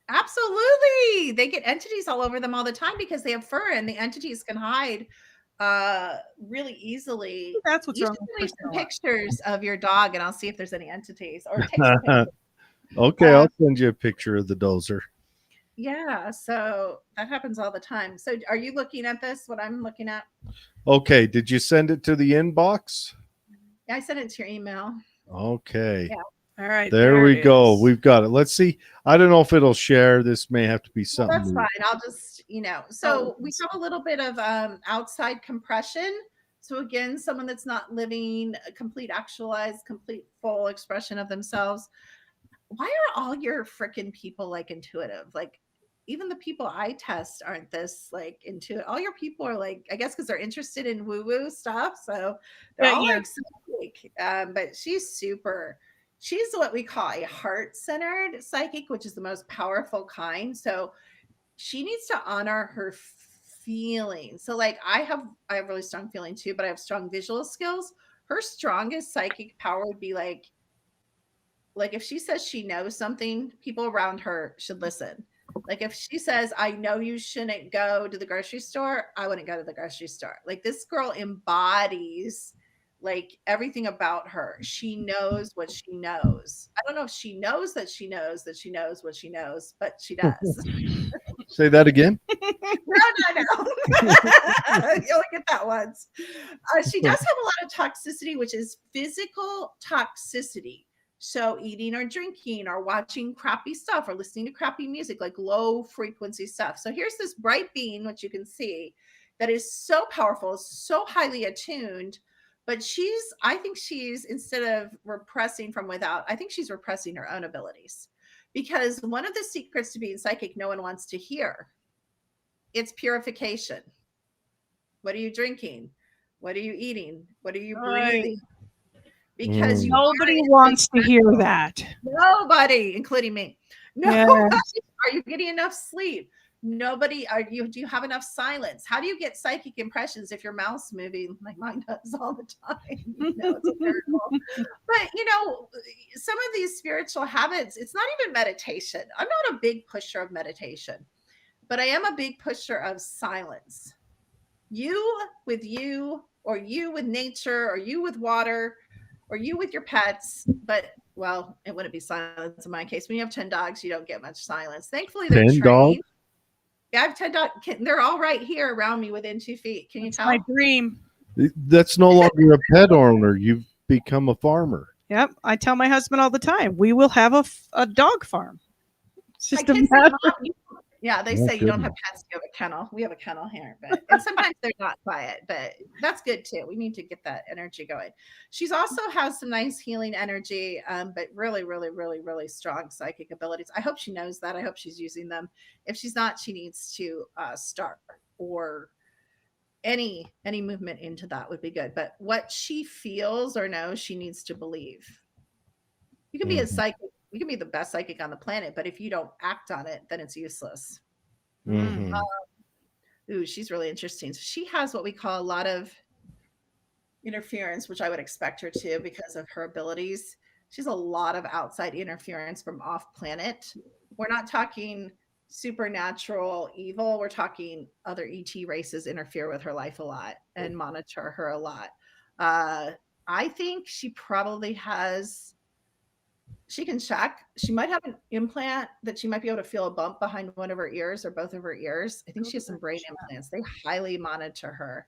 Absolutely. They get entities all over them all the time because they have fur and the entities can hide really easily. That's what's You wrong should with send me some Priscilla. pictures of your dog and I'll see if there's any entities or take some pictures. Okay, I'll send you a picture of the dozer. Yeah, so that happens all the time. So are you looking at this, what I'm looking at? Okay, did you send it to the inbox? I sent it to your email. Okay. Yeah. All right. There we it go. is. We've got it. Let's see. I don't know if it'll share. This may have to be Well, something. that's fine. I'll just, so we Oh. have a little bit of outside compression. So again, someone that's not living a complete actualized, complete full expression of themselves. Why are all your freaking people like intuitive? Like even the people I test aren't this like intuitive. All your people are like, I guess because they're interested in woo-woo stuff. So they're all Yeah. like psychic. But she's what we call a heart-centered psychic, which is the most powerful kind. So she needs to honor her feelings. So like I have really strong feeling too, but I have strong visual skills. Her strongest psychic power would be like if she says she knows something, people around her should listen. Like if she says, I know you shouldn't go to the grocery store, I wouldn't go to the grocery store. Like this girl embodies like everything about her. She knows what she knows. I don't know if she knows that she knows that she knows what she knows, but she does. Say that again. No. You only get that once. She does have a lot of toxicity, which is physical toxicity. So eating or drinking or watching crappy stuff or listening to crappy music, like low frequency stuff. So here's this bright being, which you can see, that is so powerful, so highly attuned. But I think she's, instead of repressing from without, I think she's repressing her own abilities. Because one of the secrets to being psychic, no one wants to hear. It's purification. What are you drinking? What are you eating? What are you breathing? Because Nobody wants to hear that. Nobody, including me. Nobody. Yes. Are you getting enough sleep? Nobody. Do you have enough silence? How do you get psychic impressions if your mouth's moving like mine does all the time? It's a miracle. But some of these spiritual habits, it's not even meditation. I'm not a big pusher of meditation, but I am a big pusher of silence. You with you, or you with nature, or you with water, or you with your pets. But well, it wouldn't be silence in my case. When you have 10 dogs, you don't get much silence. Thankfully, they're 10 trained. dogs? Yeah, I have 10 dogs. They're all right here around me within 2 feet. Can you tell? My dream. That's no longer a pet owner. You've become a farmer. Yep. I tell my husband all the time, we will have a dog farm. It's My just a kids say, matter. "Mom, yeah, they Oh, say you don't have goodness. pets, you have a kennel. We have a kennel here, and sometimes they're not quiet, but that's good too. We need to get that energy going. She's also has some nice healing energy, but really, really, really, really strong psychic abilities. I hope she knows that. I hope she's using them. If she's not, she needs to start, or any movement into that would be good. But what she feels or knows, she needs to believe. You can be a psychic. You can be the best psychic on the planet, but if you don't act on it, then it's useless. Mhm. Ooh, she's really interesting. So she has what we call a lot of interference, which I would expect her to because of her abilities. She's a lot of outside interference from off planet. We're not talking supernatural evil. We're talking other ET races interfere with her life a lot and monitor her a lot. I think she probably has. She can check. She might have an implant that she might be able to feel a bump behind one of her ears or both of her ears. I think she has some brain implants. They highly monitor her.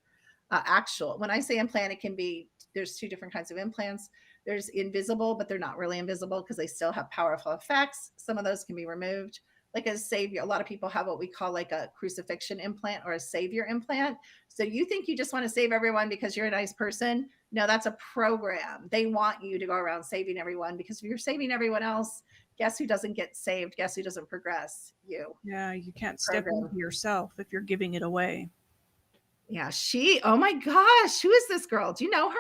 When I say implant, it can be, there's 2 different kinds of implants. There's invisible, but they're not really invisible because they still have powerful effects. Some of those can be removed. Like a savior, a lot of people have what we call like a crucifixion implant or a savior implant. So you think you just want to save everyone because you're a nice person? No, that's a program. They want you to go around saving everyone, because if you're saving everyone else, guess who doesn't get saved? Guess who doesn't progress? You. Yeah, you can't step into yourself if you're giving it away. Yeah, oh my gosh, who is this girl? Do you know her?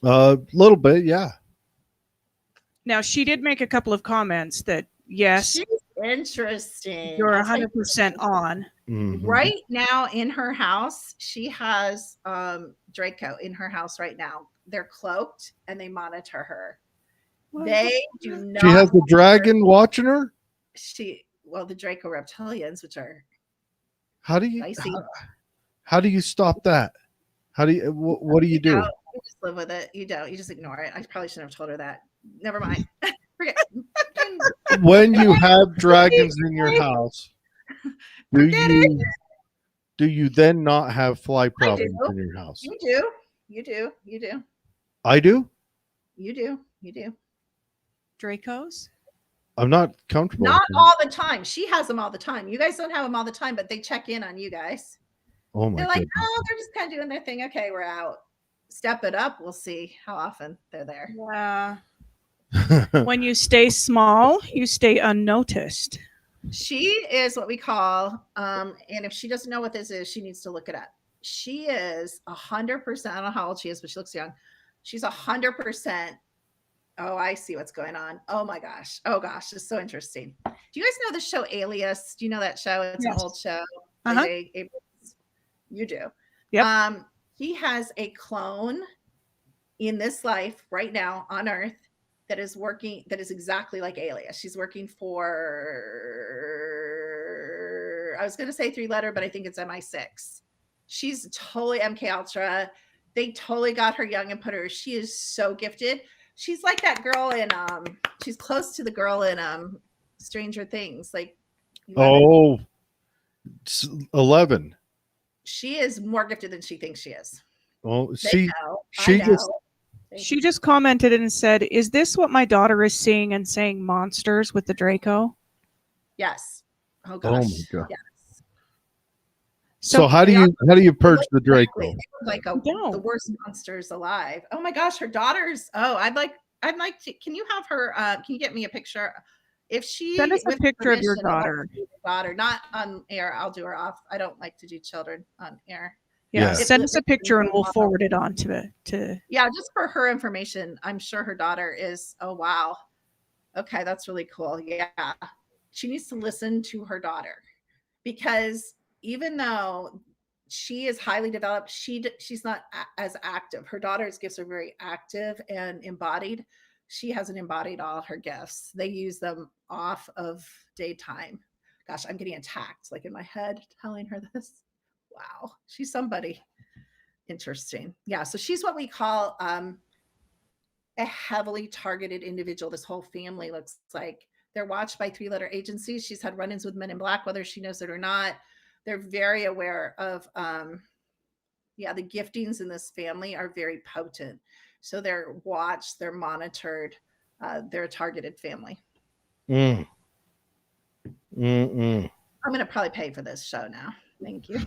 A little bit, yeah. Now, she did make a couple of comments that, yes, she's interesting. You're 100% on. Mhm. Right now in her house, she has Draco in her house right now. They're cloaked and they monitor her. They do not. She has the dragon watching her? Well, the Draco reptilians, which are How do you dicey. how do you stop that? What do you do? You just live with it. You don't. You just ignore it. I probably shouldn't have told her that. Never mind. Forget. When you have dragons in your house, do you then not have fly problems in your house? You do. You do. You do. I do? You do. You do. Dracos? I'm not comfortable. Not with them. all the time. She has them all the time. You guys don't have them all the time, but they check in on you guys. Oh my They're like, goodness. oh, they're just kind of doing their thing. Okay, we're out. Step it up. We'll see how often they're there. Yeah. When you stay small, you stay unnoticed. She is what we call, and if she doesn't know what this is, she needs to look it up. She is 100%. I don't know how old she is, but she looks young. She's 100%. Oh, I see what's going on. Oh my gosh. Oh gosh, it's so interesting. Do you guys know the show Alias? Do you know that show? It's Yes. an old show. Uh-huh. You do. Yep. He has a clone in this life right now on Earth that is working, that is exactly like Alias. She's working for, I was going to say 3-letter, but I think it's MI6. She's totally MK Ultra. They totally got her young and put her, she is so gifted. She's like that girl in, she's close to the girl in Stranger Things, like 11. Oh, 11. She is more gifted than she thinks she is. Oh, They see, know. she I just know. She just commented and said, "Is this what my daughter is seeing and saying monsters with the Draco?" Yes. Oh Oh my gosh. God. Yeah. So how do you purge the Draco? They look like the worst monsters alive. Oh my gosh, her daughter's. Oh, I'd like to. Can you have her? Can you get me a picture? If she Send us a with picture of your permission, I'd like daughter. to see your daughter, not on air. I'll do her off. I don't like to do children on air. Yeah, Yeah. send us a picture and we'll forward it on to Yeah, just for her information. I'm sure her daughter is. Oh wow. Okay, that's really cool. Yeah, she needs to listen to her daughter, because even though she is highly developed, she's not as active. Her daughter's gifts are very active and embodied. She hasn't embodied all her gifts. They use them off of daytime. Gosh, I'm getting attacked like in my head telling her this. Wow, she's somebody interesting. Yeah, so she's what we call a heavily targeted individual. This whole family looks like they're watched by 3-letter agencies. She's had run-ins with Men in Black, whether she knows it or not. They're very aware of the giftings in this family are very potent. So they're watched, they're monitored, they're a targeted family. Mm. I'm going to probably pay for this show now. Thank you.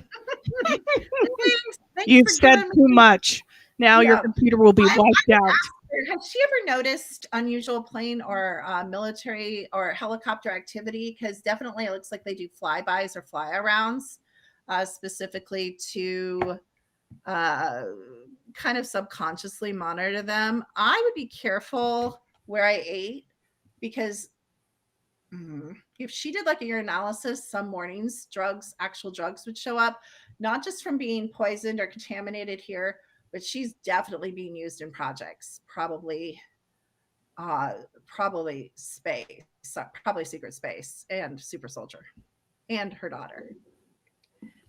Thanks You've for said giving too me- much. Now your Yeah. computer will be wiped out. Has she ever noticed unusual plane or military or helicopter activity? Because definitely it looks like they do flybys or fly-arounds, specifically to kind of subconsciously monitor them. I would be careful where I ate, because if she did like a urinalysis, some mornings actual drugs would show up, not just from being poisoned or contaminated here, but she's definitely being used in projects, probably space, probably secret space, and super soldier, and her daughter.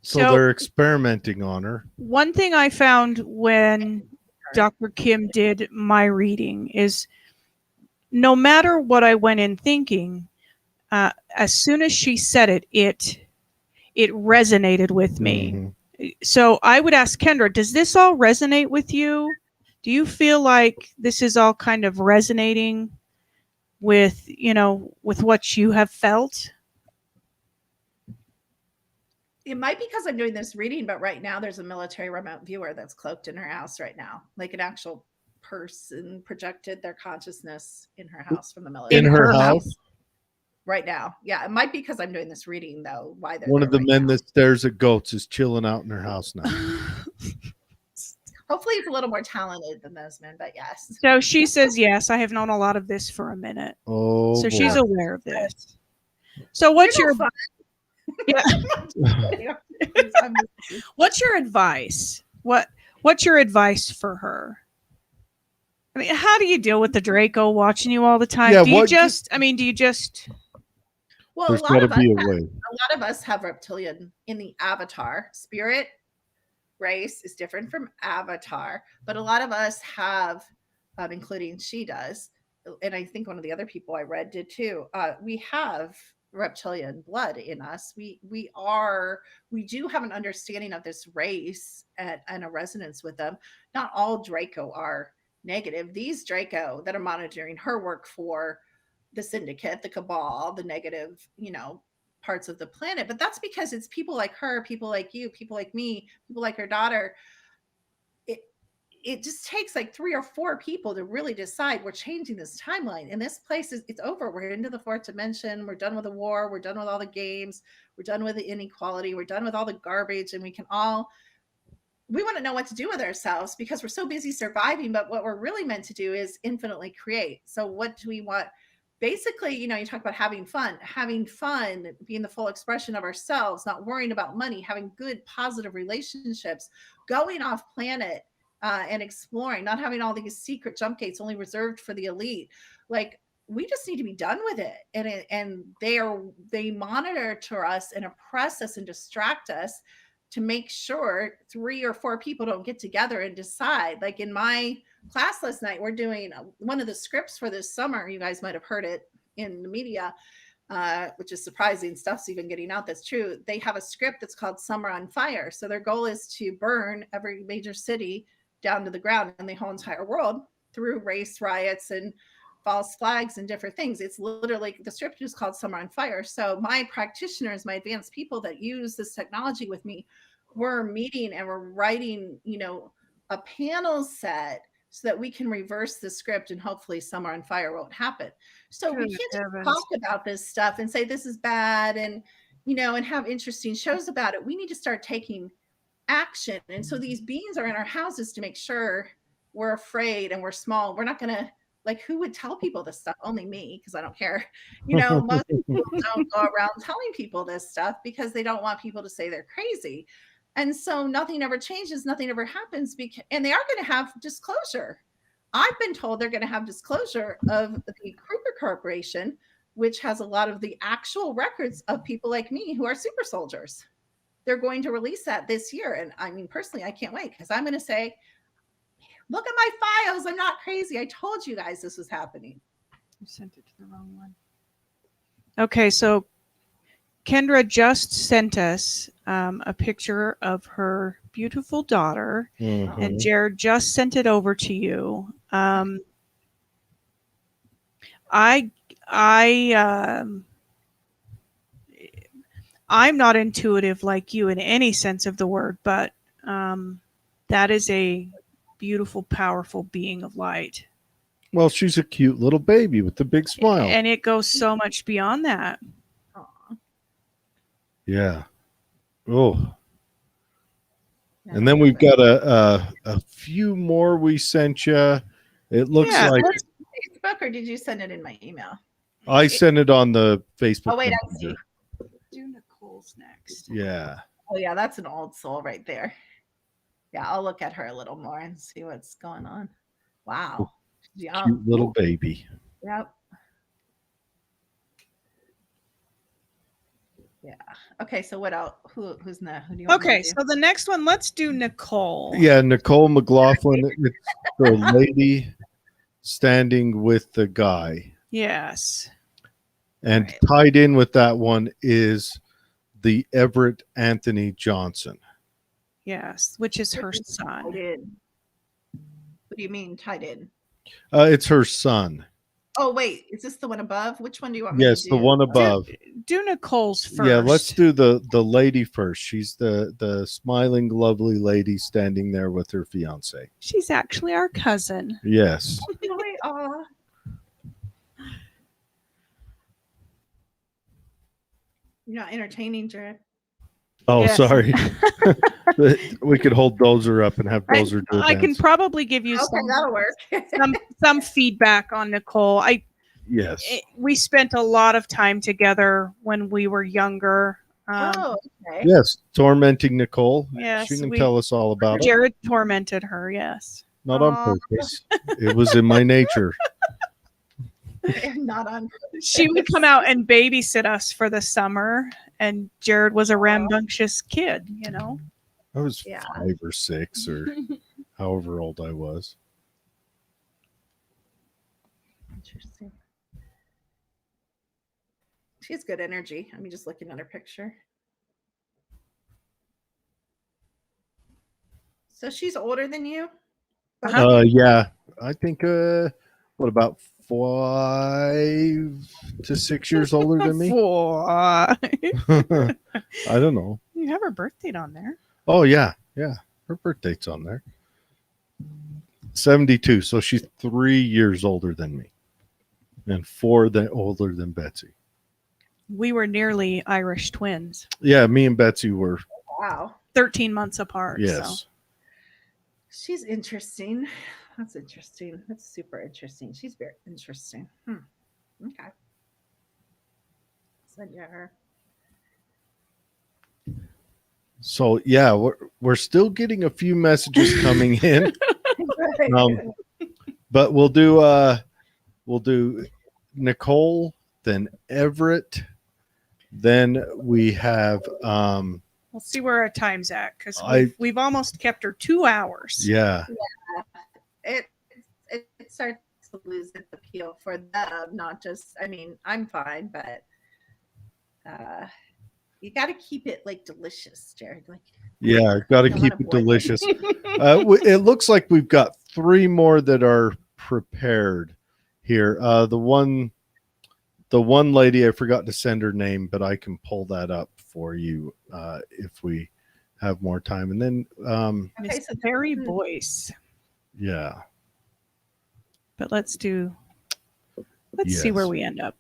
So So- they're experimenting on her. One thing I found when Dr. Kim did my reading is, no matter what I went in thinking, as soon as she said it resonated with me. Mhm. So I would ask Kendra, does this all resonate with you? Do you feel like this is all kind of resonating with what you have felt? It might be because I'm doing this reading, but right now there's a military remote viewer that's cloaked in her house right now, like an actual person projected their consciousness in her house from the military. In her house? Right now. Yeah, it might be because I'm doing this reading, though, why they're One there of the right men now. that stares at goats is chilling out in her house now. Hopefully he's a little more talented than those men, but yes. So she says, yes, I have known a lot of this for a minute. Oh, So boy. she's aware of this. So what's You're your no fun. Yeah. What's your advice? What's your advice for her? I mean, how do you deal with the Draco watching you all the time? Yeah, do you what- just Well, There's a got lot to of us be a have, way. a lot of us have reptilian in the avatar. Spirit race is different from avatar, but a lot of us have, including she does, and I think one of the other people I read did too. We have reptilian blood in us. We do have an understanding of this race and a resonance with them. Not all Draco are negative. These Draco that are monitoring her work for the syndicate, the cabal, the negative, parts of the planet. But that's because it's people like her, people like you, people like me, people like her daughter. It just takes like 3 or 4 people to really decide we're changing this timeline. And this place it's over. We're into the 4th dimension. We're done with the war. We're done with all the games. We're done with the inequality. We're done with all the garbage. And we want to know what to do with ourselves because we're so busy surviving. But what we're really meant to do is infinitely create. So what do we want? Basically, you talk about having fun, being the full expression of ourselves, not worrying about money, having good, positive relationships, going off planet, and exploring, not having all these secret jump gates only reserved for the elite. Like, we just need to be done with it. And they monitor us and oppress us and distract us to make sure 3 or 4 people don't get together and decide. Like in my class last night, we're doing one of the scripts for this summer. You guys might have heard it in the media, which is surprising. Stuff's even getting out that's true. They have a script that's called Summer on Fire. So their goal is to burn every major city down to the ground in the whole entire world through race riots and false flags and different things. It's literally, the script is called Summer on Fire. So my practitioners, my advanced people that use this technology with me, we're meeting and we're writing, a panel set so that we can reverse the script and hopefully Summer on Fire won't happen. So we can't just talk about this stuff and say this is bad and, and have interesting shows about it. We need to start taking action. And so these beings are in our houses to make sure we're afraid and we're small. We're not going to, like, who would tell people this stuff? Only me, because I don't care. Most people don't go around telling people this stuff because they don't want people to say they're crazy. And so nothing ever changes, nothing ever happens, and they are going to have disclosure. I've been told they're going to have disclosure of the Kruger Corporation, which has a lot of the actual records of people like me who are super soldiers. They're going to release that this year. And I mean, personally, I can't wait because I'm going to say, look at my files. I'm not crazy. I told you guys this was happening. You sent it to the wrong one. Okay, so Kendra just sent us a picture of her beautiful daughter, and Jared just sent it over to you. I'm not intuitive like you in any sense of the word, but that is a beautiful, powerful being of light. Well, she's a cute little baby with a big smile. And it goes so much beyond that. Aww. Yeah. Oh. And then we've got a few more we sent you. It looks like Facebook, or did you send it in my email? I sent it on the Facebook. Oh wait, I see. Do Nicole's next. Yeah. Oh yeah, that's an old soul right there. Yeah, I'll look at her a little more and see what's going on. Wow. Cute little baby. Yep. Yeah. Okay, so what else? Who's next? Who do you want Okay, me to do? so the next one, let's do Nicole. Yeah, Nicole McLaughlin. It's the lady standing with the guy. Yes. And Right. tied in with that one is the Everett Anthony Johnson. Yes, which is her Tied son. in. What do you mean tied in? It's her son. Oh wait, is this the one above? Which one do you want me Yes, to do? the one above. Do Nicole's first. Yeah, let's do the lady first. She's the smiling, lovely lady standing there with her fiance. She's actually our cousin. Yes. Really? Aw. You're not entertaining, Jared. Oh, Yes. sorry. We could hold Dozer up and have Dozer do a I can dance. probably give you Okay, that'll work. some feedback on Nicole. Yes. We spent a lot of time together when we were younger. Oh, okay. Yes. Tormenting Nicole. Yes, She can tell us all about it. Jared tormented her. Yes. Not on purpose. It was in my nature. Not on. She would come out and babysit us for the summer, and Jared was a rambunctious kid, you know. I was Yeah. 5 or 6 or however old I was. Interesting. She has good energy. I'm just looking at her picture. So she's older than you? Yeah. I think what what, about 5 to 6 years older than me? Why? I don't know. You have her birth date on there. Oh yeah, yeah. Her birth date's on there. 72. So she's 3 years older than me, and 4 older than Betsy. We were nearly Irish twins. Yeah, me and Betsy were. Wow. 13 months apart. Yes. So. She's interesting. That's interesting. That's super interesting. She's very interesting. Okay. Send you her. So yeah, we're still getting a few messages coming in. But we'll do Nicole, then Everett, then we have We'll see where our time's at, because we've almost kept her 2 hours. yeah. It starts to lose its appeal for them, not just, I mean, I'm fine, but you got to keep it like delicious, Jared. Like, Yeah, got to keep it delicious. It looks like we've got 3 more that are prepared here. The one lady, I forgot to send her name, but I can pull that up for you if we have more time. And then Miss Barry Boyce. Yeah. But let's see where we end up.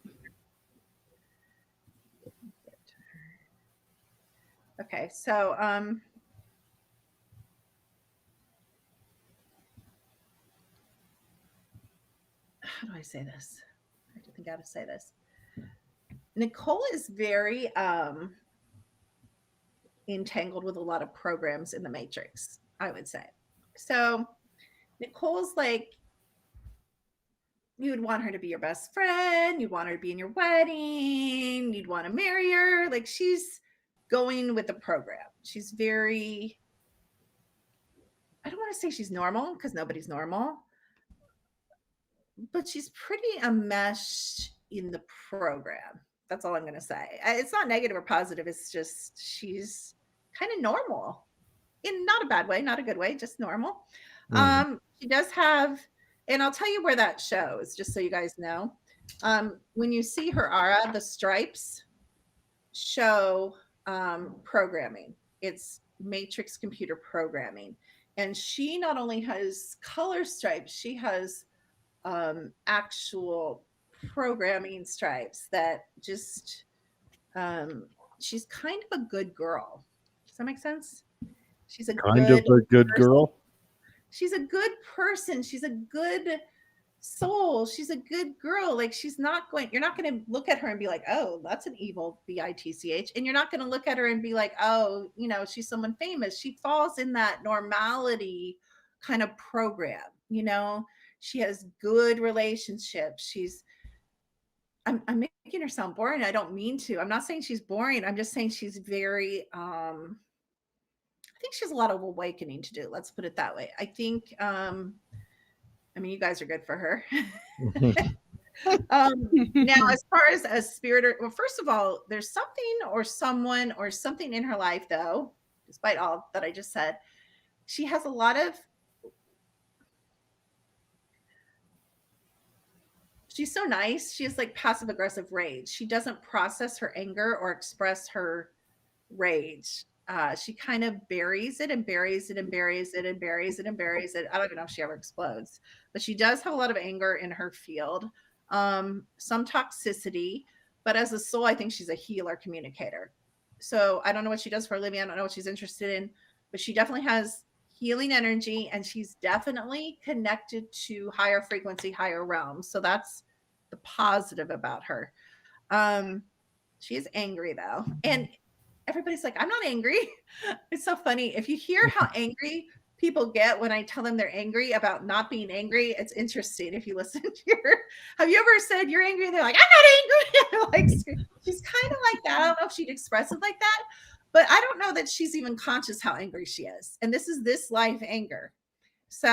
Okay, so how do I say this? I have to think how to say this. Nicole is very entangled with a lot of programs in the Matrix, I would say. So Nicole's like, you would want her to be your best friend, you'd want her to be in your wedding, you'd want to marry her. Like, she's going with the program. She's very, I don't want to say she's normal, because nobody's normal, but she's pretty enmeshed in the program. That's all I'm going to say. It's not negative or positive. It's just she's kind of normal, in not a bad way, not a good way, just normal. She does have, and I'll tell you where that shows, just so you guys know. When you see her aura, the stripes show programming. It's matrix computer programming. And she not only has color stripes, she has actual programming stripes that just she's kind of a good girl. Does that make sense? She's a kind of a good girl. She's a good person. She's a good soul. She's a good girl. Like, she's not going, you're not going to look at her and be like, oh, that's an evil bitch. And you're not going to look at her and be like, oh, you know, she's someone famous. She falls in that normality kind of program. You know, she has good relationships. I'm making her sound boring. I don't mean to. I'm not saying she's boring. I'm just saying she's very, I think she has a lot of awakening to do. Let's put it that way. I think, I mean, you guys are good for her. Now, as far as a spirit, well, first of all, there's something or someone or something in her life, though, despite all that I just said, she has a lot of, she's so nice. She has like passive aggressive rage. She doesn't process her anger or express her rage. She kind of buries it and buries it and buries it and buries it and buries it. I don't even know if she ever explodes, but she does have a lot of anger in her field, some toxicity, but as a soul, I think she's a healer communicator. So I don't know what she does for a living. I don't know what she's interested in, but she definitely has healing energy, and she's definitely connected to higher frequency, higher realms. So that's the positive about her. She is angry though. And everybody's like, I'm not angry. It's so funny. If you hear how angry people get when I tell them they're angry about not being angry, it's interesting. If you listen to have you ever said you're angry? And they're like, I'm not angry. Like, she's kind of like that. I don't know if she'd express it like that, but I don't know that she's even conscious how angry she is. And this is this life anger. So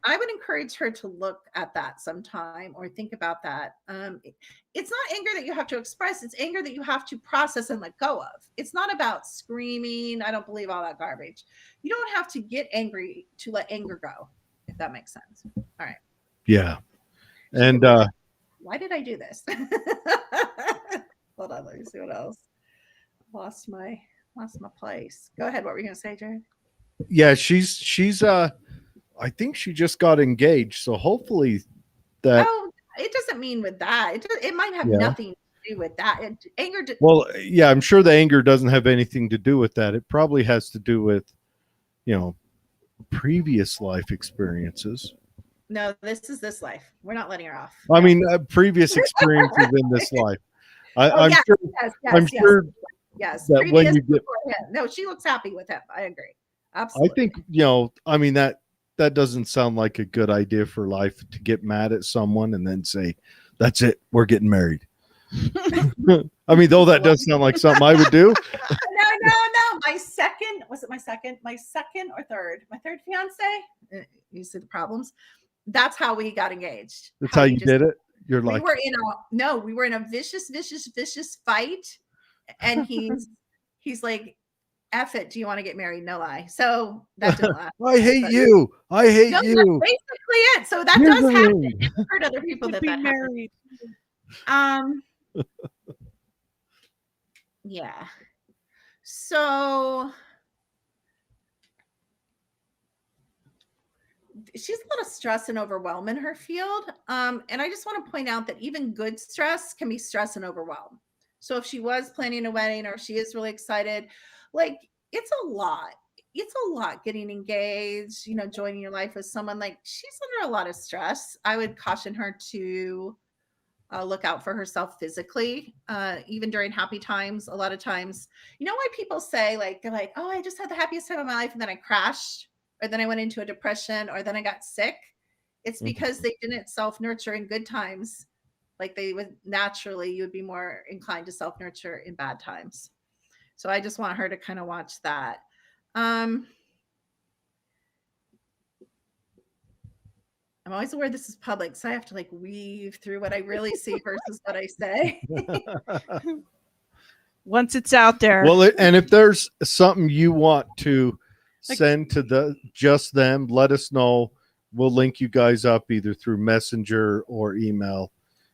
I would encourage her to look at that sometime or think about that. It's not anger that you have to express. It's anger that you have to process and let go of. It's not about screaming. I don't believe all that garbage. You don't have to get angry to let anger go, if that makes sense. All right. Yeah. And why did I do this? Hold on, let me see what else. Lost my place. Go ahead. What were you gonna say, Jared? yeah, she's I think she just got engaged, so hopefully that. Oh, it doesn't mean with that. It might have Yeah. nothing to do with that. Anger. Well, yeah, I'm sure the anger doesn't have anything to do with that. It probably has to do with, previous life experiences. No, this is this life. We're not letting her off. I No. mean, previous experiences in this life. Oh, I'm yes, sure. yes, I'm sure yes. that when Previous you get, before him. No, she looks happy with him. I agree. I Absolutely. think I mean that doesn't sound like a good idea for life, to get mad at someone and then say, "That's it, we're getting married." I mean, though that does sound like something I would do. No. My second or third? My third fiance. You see the problems. That's how we got engaged. That's how you did it. You're We like, were in a vicious fight, and he's like, "F it, do you want to get married?" No lie. So that didn't last. I hate you. I hate No, you. that's basically it. So that Here's does the happen. ring. I've heard other people that Be happens. married. Yeah. So she's a lot of stress and overwhelm in her field. And I just want to point out that even good stress can be stress and overwhelm. So if she was planning a wedding, or if she is really excited, like it's a lot. It's a lot getting engaged, joining your life with someone. Like, she's under a lot of stress. I would caution her to look out for herself physically, even during happy times. A lot of times, why people say, like, they're like, "Oh, I just had the happiest time of my life, and then I crashed, or then I went into a depression, or then I got sick." It's because they didn't self-nurture in good times. Like, they would naturally, you would be more inclined to self-nurture in bad times. So I just want her to kind of watch that. I'm always aware this is public, so I have to like weave through what I really see versus what I say. Once it's out there. Well, and if there's something you want to send to just them, let us know. We'll link you guys up either through Messenger or email,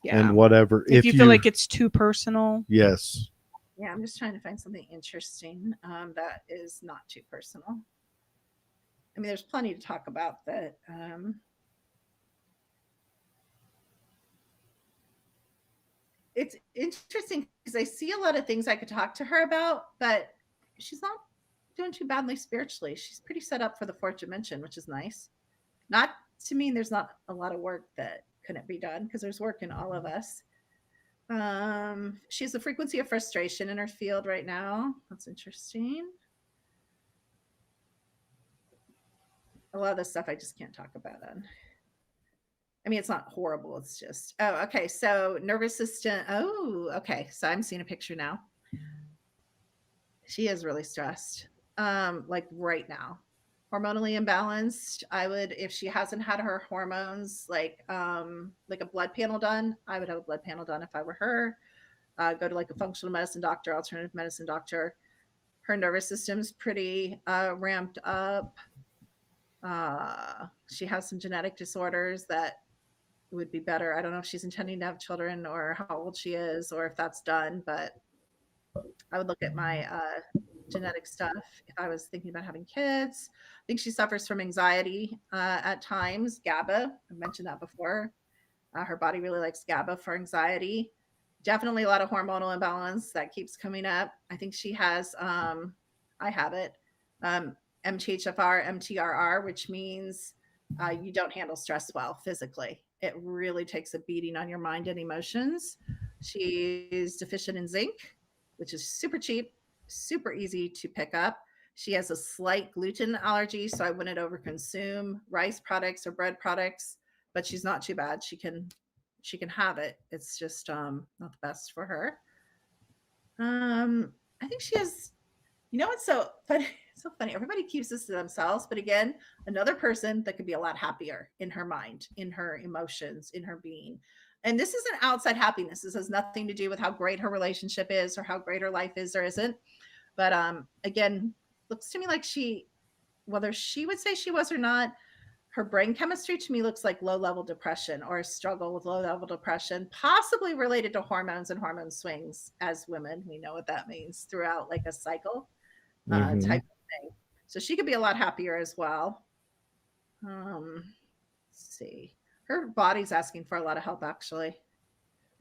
and whatever. If you feel like it's too personal. Yes. Yeah, I'm just trying to find something interesting that is not too personal. I mean, there's plenty to talk about that. It's interesting because I see a lot of things I could talk to her about, but she's not doing too badly spiritually. She's pretty set up for the fourth dimension, which is nice. Not to mean there's not a lot of work that couldn't be done, because there's work in all of us. She has a frequency of frustration in her field right now. That's interesting. A lot of this stuff I just can't talk about on. I mean, it's not horrible. It's just, okay. So nervous system. Oh, okay. So I'm seeing a picture now. She is really stressed. Like right now, hormonally imbalanced. I would, if she hasn't had her hormones, like a blood panel done, I would have a blood panel done if I were her. Go to like a functional medicine doctor, alternative medicine doctor. Her nervous system's pretty ramped up. She has some genetic disorders that would be better. I don't know if she's intending to have children or how old she is or if that's done, but I would look at my genetic stuff if I was thinking about having kids. I think she suffers from anxiety at times. GABA, I've mentioned that before. Her body really likes GABA for anxiety. Definitely a lot of hormonal imbalance that keeps coming up. I think she has, I have it, MTHFR, MTRR, which means you don't handle stress well physically. It really takes a beating on your mind and emotions. She's deficient in zinc, which is super cheap, super easy to pick up. She has a slight gluten allergy, so I wouldn't overconsume rice products or bread products, but she's not too bad. She can have it. It's just not the best for her. I think she has, what's so funny? So funny. Everybody keeps this to themselves, but again, another person that could be a lot happier in her mind, in her emotions, in her being. And this isn't outside happiness. This has nothing to do with how great her relationship is or how great her life is or isn't. But again, looks to me like whether she would say she was or not, her brain chemistry to me looks like low-level depression or a struggle with low-level depression, possibly related to hormones and hormone swings. As women, we know what that means throughout like a cycle Mhm. type of thing. So she could be a lot happier as well. Let's see. Her body's asking for a lot of help, actually. I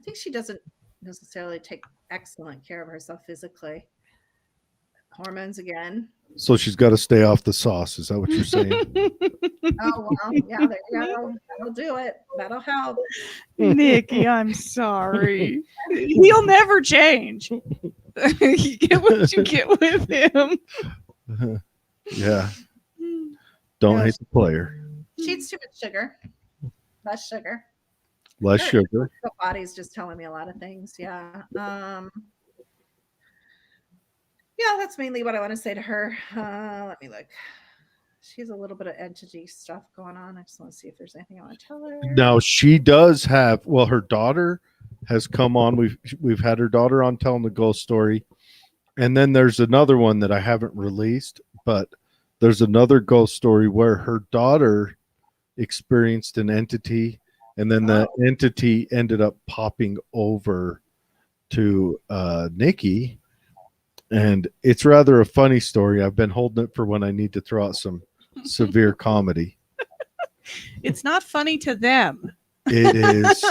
think she doesn't necessarily take excellent care of herself physically. Hormones again. So she's got to stay off the sauce. Is that what you're saying? Oh, well, yeah, there you go. That'll do it. That'll help. Nikki, I'm sorry. He'll never change. You get what you get with him. Yeah. Don't Yeah. hate the player. She eats too much sugar. Less sugar. Less Her sugar. body's just telling me a lot of things. Yeah. Yeah, that's mainly what I want to say to her. Let me look. She has a little bit of entity stuff going on. I just want to see if there's anything I want to tell her. Now she does have. Well, her daughter has come on. We've had her daughter on telling the ghost story, and then there's another one that I haven't released. But there's another ghost story where her daughter experienced an entity, and then the entity ended up popping over to Nikki. And it's rather a funny story. I've been holding it for when I need to throw out some severe comedy. It's not funny to them. It is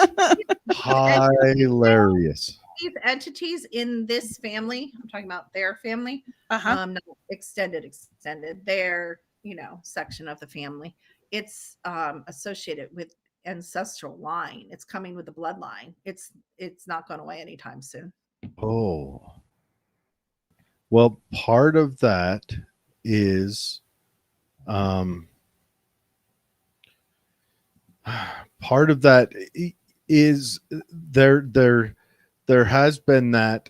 hilarious. These entities in this family, I'm talking about their family, Uh-huh. not extended, their, section of the family. It's associated with ancestral line. It's coming with the bloodline. It's not going away anytime soon. Oh. Well, part of that is there has been that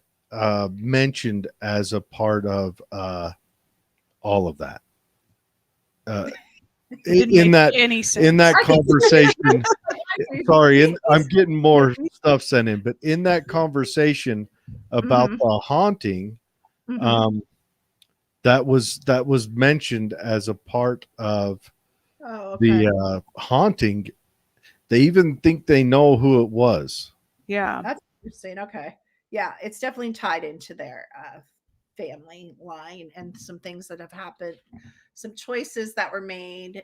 mentioned as a part of all of that. Didn't in make that any sense. in that conversation, sorry, I'm getting more stuff sent in, but in that conversation about the haunting, that was mentioned as a part of the haunting. They even think they know who it was. Yeah. That's interesting. Okay. Yeah, it's definitely tied into their family line and some things that have happened, some choices that were made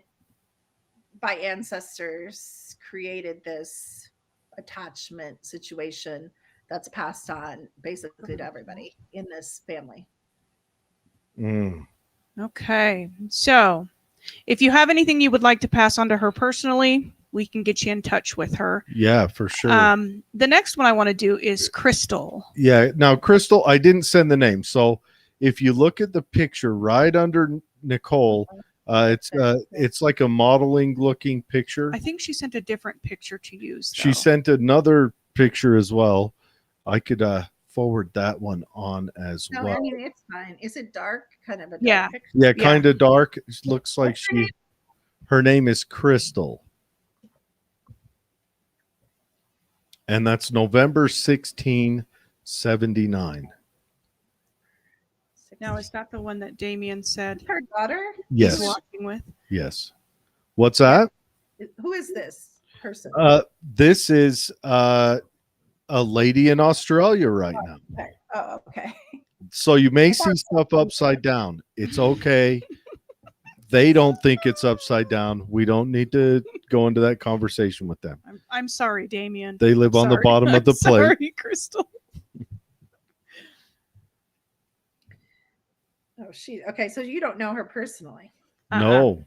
by ancestors created this attachment situation that's passed on basically to everybody in this family. Okay. So if you have anything you would like to pass on to her personally, we can get you in touch with her. Yeah, for sure. The next one I want to do is Crystal. Yeah. Now, Crystal, I didn't send the name. So if you look at the picture right under Nicole, it's like a modeling looking picture. I think she sent a different picture to use. She sent another picture as well. I could forward that one on as well. I mean, it's fine. Is it dark? Kind of a dark picture? Yeah, kind of dark. It looks like her name is Crystal. And that's November 1679. Now, is that the one that Damien said her daughter yes. he's walking with? Yes. What's that? Who is this person? This is a lady in Australia right now. Okay. Oh, okay. So you may see stuff upside down. It's okay. They don't think it's upside down. We don't need to go into that conversation with them. I'm sorry, Damien. They live on the bottom of the plate. Sorry, Crystal. Oh, okay. So you don't know her personally? No.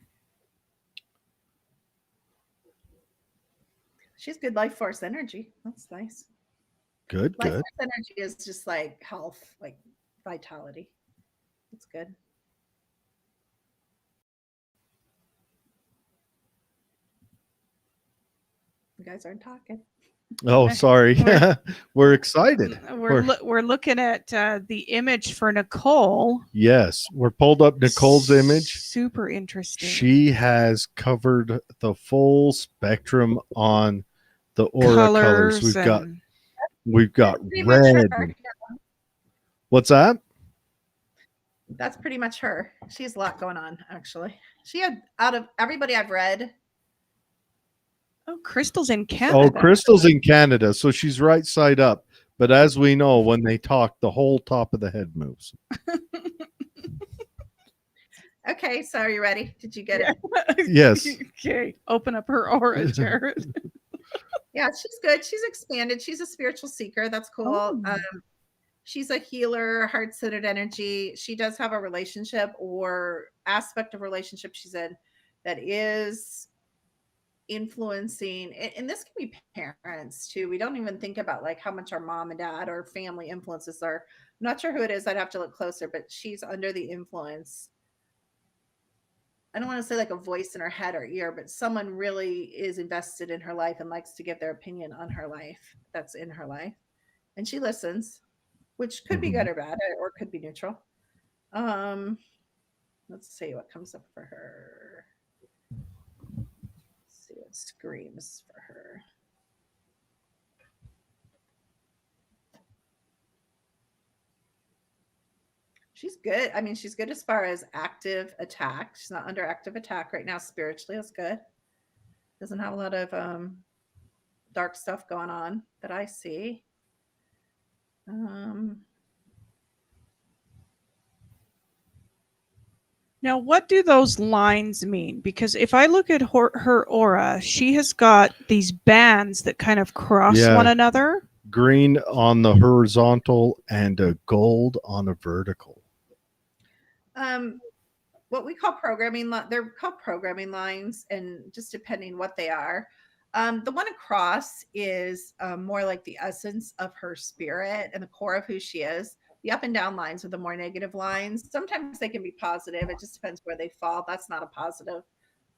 She's good life force energy. That's nice. Good. Life force energy is just like health, like vitality. It's good. You guys aren't talking. Oh, sorry. We're excited. We're looking at the image for Nicole. Yes, we're pulled up Nicole's image. Super interesting. She has covered the full spectrum on the aura colors. We've got red. What's that? That's pretty much her. She has a lot going on, actually. She had, out of everybody I've read Oh, Crystal's in Canada. Oh, Crystal's in Canada, so she's right side up. But as we know, when they talk, the whole top of the head moves. Okay, so are you ready? Did you get it? Yes. Okay. Open up her aura, Jared. Yeah, she's good. She's expanded. She's a spiritual seeker. That's cool. Oh. She's a healer, heart-centered energy. She does have a relationship or aspect of relationship she's in that is influencing, and this can be parents too. We don't even think about like how much our mom and dad or family influences are. I'm not sure who it is. I'd have to look closer, but she's under the influence. I don't want to say like a voice in her head or ear, but someone really is invested in her life and likes to give their opinion on her life that's in her life. And she listens, which could be good or bad, or could be neutral. Let's see what comes up for her. Let's see what screams for her. She's good. I mean, she's good as far as active attack. She's not under active attack right now spiritually. That's good. Doesn't have a lot of dark stuff going on that I see. Now, what do those lines mean? Because if I look at her aura, she has got these bands that kind of cross one another. Green on the horizontal and a gold on a vertical. What we call programming, they're called programming lines, and just depending what they are. The one across is more like the essence of her spirit and the core of who she is. The up and down lines are the more negative lines. Sometimes they can be positive. It just depends where they fall. That's not a positive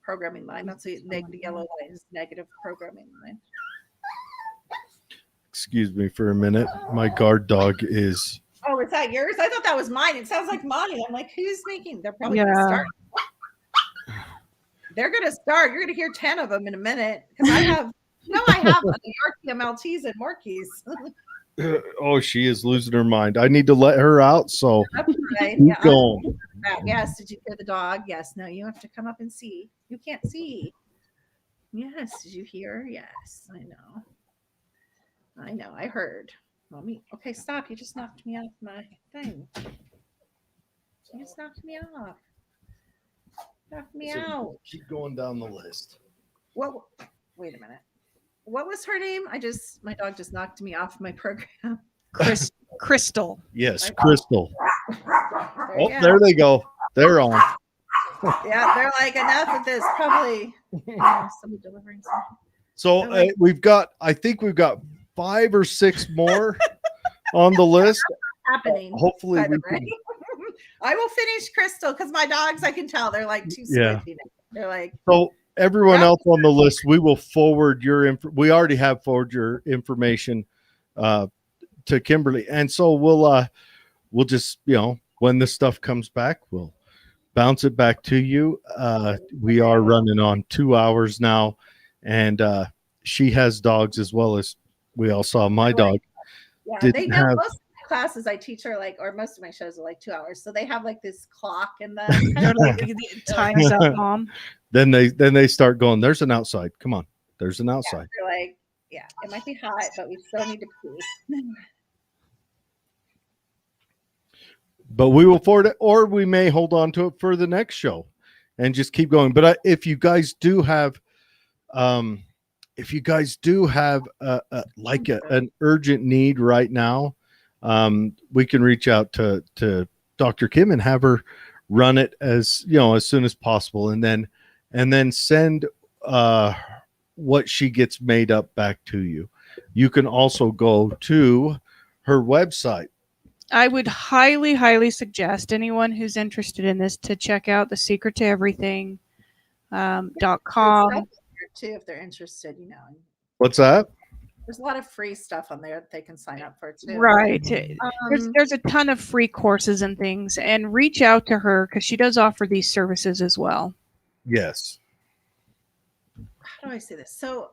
programming line. That's a negative. Yellow line is negative programming line. Excuse me for a minute. My guard dog is. Oh, is that yours? I thought that was mine. It sounds like mine. I'm like, who's making? They're probably going to start. They're going to start. You're going to hear 10 of them in a minute because I have Yorkie Maltese and Morkies. Oh, she is losing her mind. I need to let her out. So that's right. Keep going. Yes. Did you hear the dog? Yes. No, you have to come up and see. You can't see. Yes. Did you hear? Yes. I know. I heard. Mommy. Okay, stop. You just knocked me off my thing. You just knocked me off. Knocked me out. Keep going down the list. What? Wait a minute. What was her name? My dog just knocked me off my program. Crystal. Yes, Crystal. There they go. They're on. Yeah, they're like, enough of this. Probably somebody delivering something. So I think we've got 5 or 6 more on the list. Happening. Hopefully we can. I will finish Crystal because my dogs, I can tell they're like too squishy. They're like, so everyone else on the list, we will forward we already have forwarded your information to Kimberly, and so we'll just, when the stuff comes back, we'll bounce it back to you. We are running on 2 hours now, and she has dogs as well as we all saw my dog. Yeah, they know most of the classes I teach are like, or most of my shows are like 2 hours. So they have like this clock and the time's up, Mom. Then they start going, there's an outside. Come on. There's an outside. Yeah, they're like, yeah, it might be hot, but we still need to pee. But we will forward it, or we may hold on to it for the next show and just keep going. But if you guys do have an urgent need right now, we can reach out to Dr. Kim and have her run it as soon as possible, and then send what she gets made up back to you. You can also go to her website. I would highly, highly suggest anyone who's interested in this to check out the Secret to Everything .com. Too, if they're interested, What's that? There's a lot of free stuff on there that they can sign up for too. Right. There's a ton of free courses and things, and reach out to her because she does offer these services as well. Yes. How do I say this? So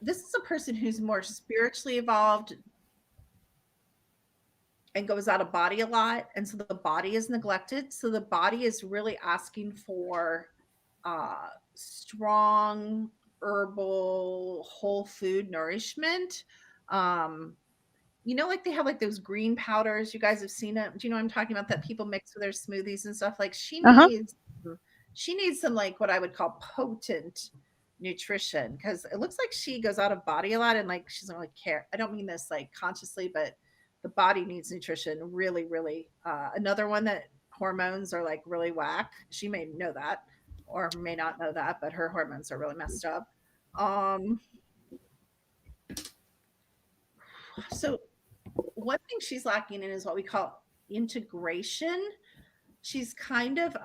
this is a person who's more spiritually evolved and goes out of body a lot. And so the body is neglected. So the body is really asking for strong herbal whole food nourishment. Like they have like those green powders. You guys have seen it. Do you know what I'm talking about? That people mix with their smoothies and stuff. Like Uh-huh. she needs some like what I would call potent nutrition, because it looks like she goes out of body a lot and like she doesn't really care. I don't mean this like consciously, but the body needs nutrition really, really. Another one that hormones are like really whack. She may know that or may not know that, but her hormones are really messed up. So one thing she's lacking in is what we call integration. She's kind of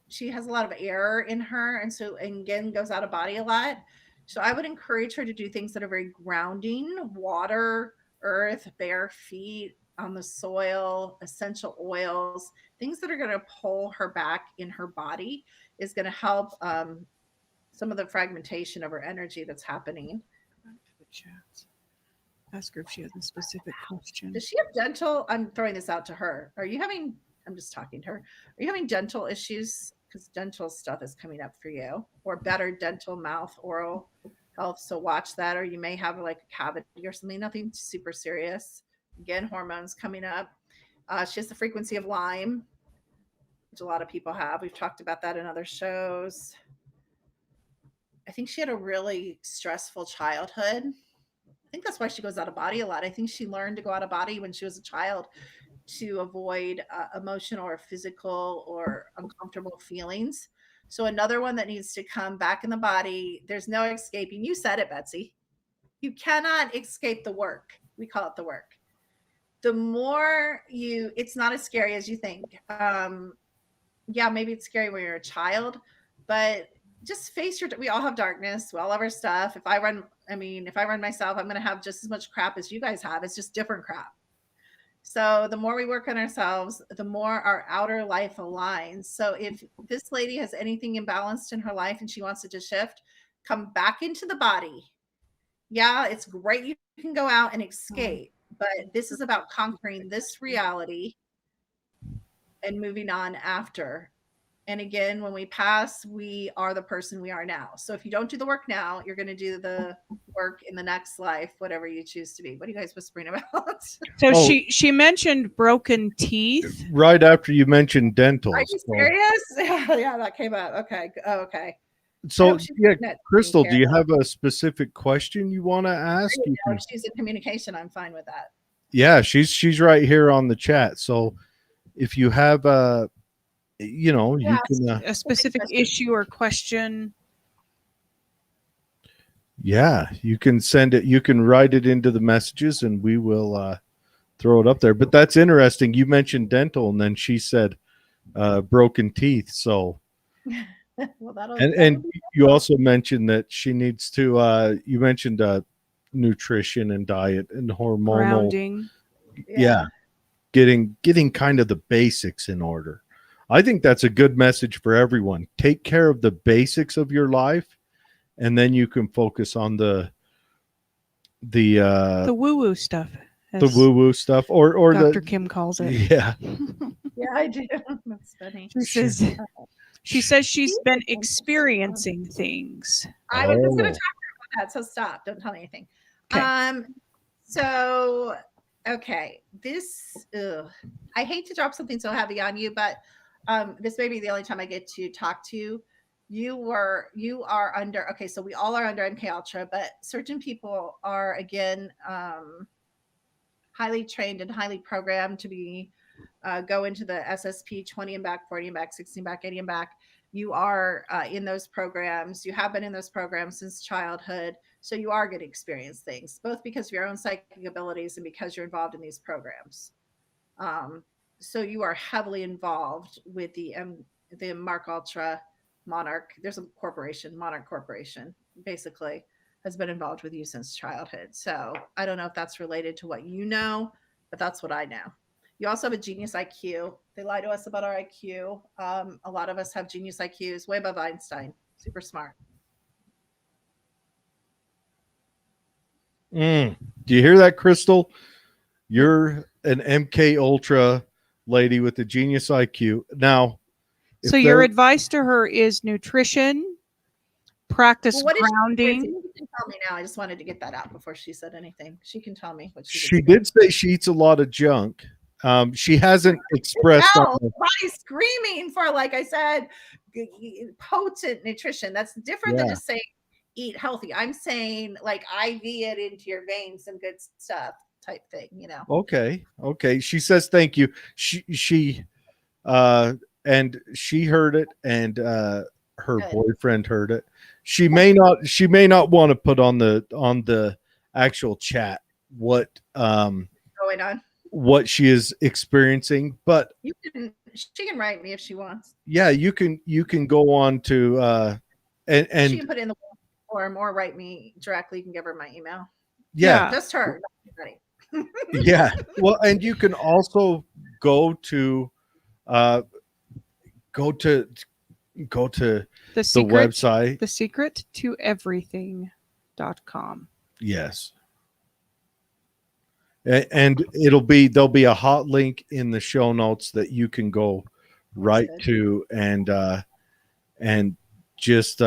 she has a lot of air in her, and so and again goes out of body a lot. So I would encourage her to do things that are very grounding: water, earth, bare feet on the soil, essential oils, things that are going to pull her back in her body is going to help some of the fragmentation of her energy that's happening. Ask her if she has a specific question. Does she have dental? I'm throwing this out to her. I'm just talking to her. Are you having dental issues? Because dental stuff is coming up for you, or better dental, mouth, oral health. So watch that, or you may have like a cavity or something. Nothing super serious. Again, hormones coming up. She has the frequency of Lyme, which a lot of people have. We've talked about that in other shows. I think she had a really stressful childhood. I think that's why she goes out of body a lot. I think she learned to go out of body when she was a child to avoid emotional or physical or uncomfortable feelings. So another one that needs to come back in the body. There's no escaping. You said it, Betsy. You cannot escape the work. We call it the work. The more it's not as scary as you think. Yeah, maybe it's scary when you're a child, but just face we all have darkness. We all have our stuff. If I run myself, I'm going to have just as much crap as you guys have. It's just different crap. So the more we work on ourselves, the more our outer life aligns. So if this lady has anything imbalanced in her life and she wants it to shift, come back into the body. Yeah, it's great. You can go out and escape, but this is about conquering this reality and moving on after. And again, when we pass, we are the person we are now. So if you don't do the work now, you're going to do the work in the next life, whatever you choose to be. What are you guys whispering about? So she mentioned broken teeth. Right after you mentioned dental. Are you serious? Yeah, that came up. Okay. Oh, okay. So yeah, Crystal, do you have a specific question you want to ask? If she's in communication, I'm fine with that. Yeah, she's right here on the chat. So if you have you can a specific issue or question. Yeah, you can send it. You can write it into the messages, and we will throw it up there. But that's interesting. You mentioned dental, and then she said broken teeth. So, well, and you also mentioned that she needs to. You mentioned nutrition and diet and hormonal Grounding. Yeah, getting kind of the basics in order. I think that's a good message for everyone. Take care of the basics of your life, and then you can focus on the woo-woo stuff. The woo-woo stuff, or Dr. Kim calls it. Yeah. Yeah, I do. That's funny. She says she's been experiencing things. I was just going to talk about that, so stop. Don't tell me anything. Okay. So, okay. I hate to drop something so heavy on you, but this may be the only time I get to talk to you. You are under, okay, so we all are under MK Ultra, but certain people are, again, highly trained and highly programmed to be go into the SSP 20 and back, 40 and back, 60 and back, 80 and back. You are in those programs. You have been in those programs since childhood. So you are going to experience things, both because of your own psychic abilities and because you're involved in these programs. So you are heavily involved with the Mark Ultra Monarch. There's a corporation, Monarch Corporation, basically has been involved with you since childhood. So I don't know if that's related to what you know, but that's what I know. You also have a genius IQ. They lie to us about our IQ. A lot of us have genius IQs, way above Einstein. Super smart. Do you hear that, Crystal? You're an MK Ultra lady with a genius IQ. Now, so your advice to her is nutrition, practice Well, what did she grounding. you can tell me now. I just wanted to get that out before she said anything. She can tell me what She did say she eats a lot of junk. She hasn't expressed on Now, the- body's screaming for, like I said, potent nutrition. That's different than Yeah. just saying eat healthy. I'm saying like IV it into your veins, some good stuff type thing, you know. Okay. She says thank you. She and she heard it, and her Good. boyfriend heard it. She may not want to put on the actual chat what Going on. what she is experiencing, but She can write me if she wants. yeah, you can go on to She and can put it in the form or write me directly. You can give her my email. yeah, Just her. Right. yeah. Well, and you can also go to go to The the secret, website. the secret to everything.com. Yes. And there'll be a hot link in the show notes that you can go right to and just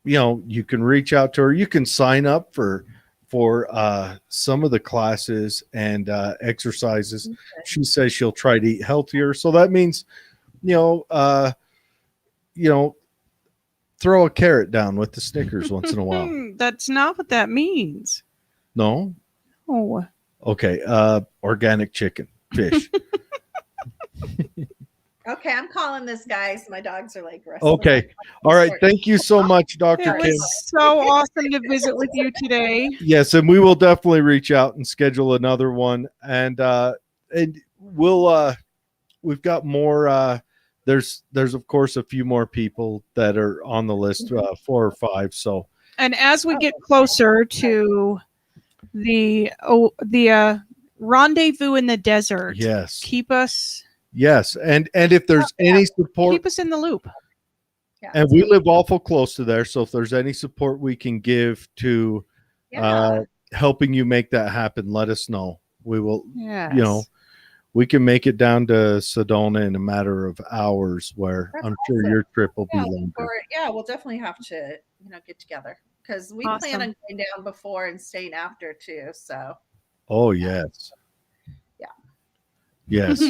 you can reach out to her. You can sign up for some of the classes and exercises. Okay. She says she'll try to eat healthier. So that means, throw a carrot down with the Snickers once in a while. That's not what that means. No? Oh, Okay. Organic chicken, fish. Okay, I'm calling this, guys. My dogs are like restless. Okay. All right. Thank you so much, Dr. it Kim. was so awesome to visit with you today. Yes, and we will definitely reach out and schedule another one. And we'll we've got more there's of course a few more people that are on the list, 4 or 5. So And as we get closer to the rendezvous in the desert, yes. keep us Yes. And if there's any support, keep us in the loop. Yeah. and we live awful close to there, so if there's any support we can give to Yeah. helping you make that happen, let us know. We will, Yes. we can make it down to Sedona in a matter of hours, where That's I'm sure awesome. your trip will be Yeah, longer. we'll definitely have to, get together because we plan Awesome. on going down before and staying after too. So Oh, yes. Yeah. Yes.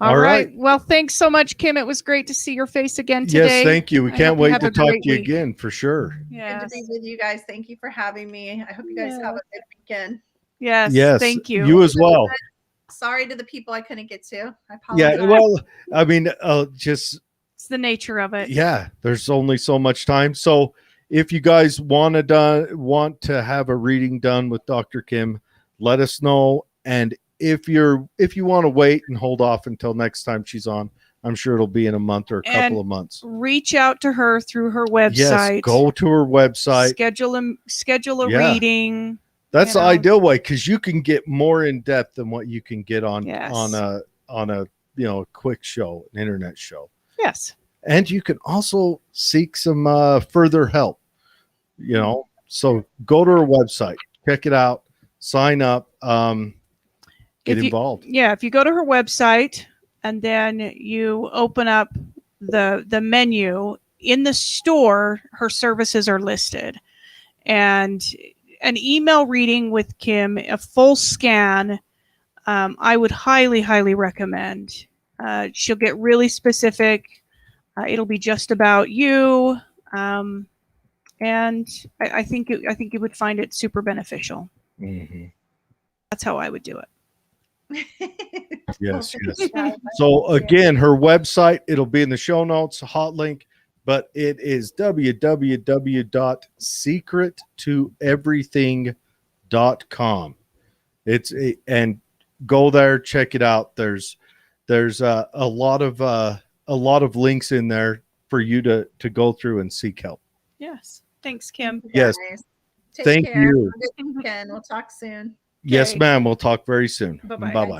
All All right. right. Well, thanks so much, Kim. It was great to see your face again today. Yes, thank you. We I can't hope you wait have to a talk great to you week. again for sure. good to Yes. be with you guys. Thank you for having me. I hope you guys have a good weekend. Yes. Yes. Thank you. You as well. Sorry to the people I couldn't get to. I apologize. Yeah. Well, I mean, just It's the nature of it. yeah, there's only so much time. So if you guys want to have a reading done with Dr. Kim, let us know. And if you want to wait and hold off until next time she's on, I'm sure it'll be in a month or a couple of months. Reach out to her through her website. Yes, go to her website. Schedule a Yeah. reading. That's you the know. ideal way, because you can get more in depth than what you can get on Yes. on a quick show, an internet show. Yes. And you can also seek some further help. So go to her website, check it out, sign up, get involved. Yeah, if you go to her website and then you open up the menu in the store, her services are listed. And an email reading with Kim, a full scan, I would highly, highly recommend. She'll get really specific. It'll be just about you. And I think you would find it super beneficial. Mhm. That's how I would do it. Yes, Well, yes. yeah. So again, her website, it'll be in the show notes, a hot link, but it is www.secrettoeverything.com. And go there, check it out. There's a lot of links in there for you to go through and seek help. Yes. Thanks, Kim. Yes. Guys. Take Thank care. you. Have a good weekend. We'll talk soon. Yes, Okay. ma'am. We'll talk very soon. Bye-bye. Bye-bye.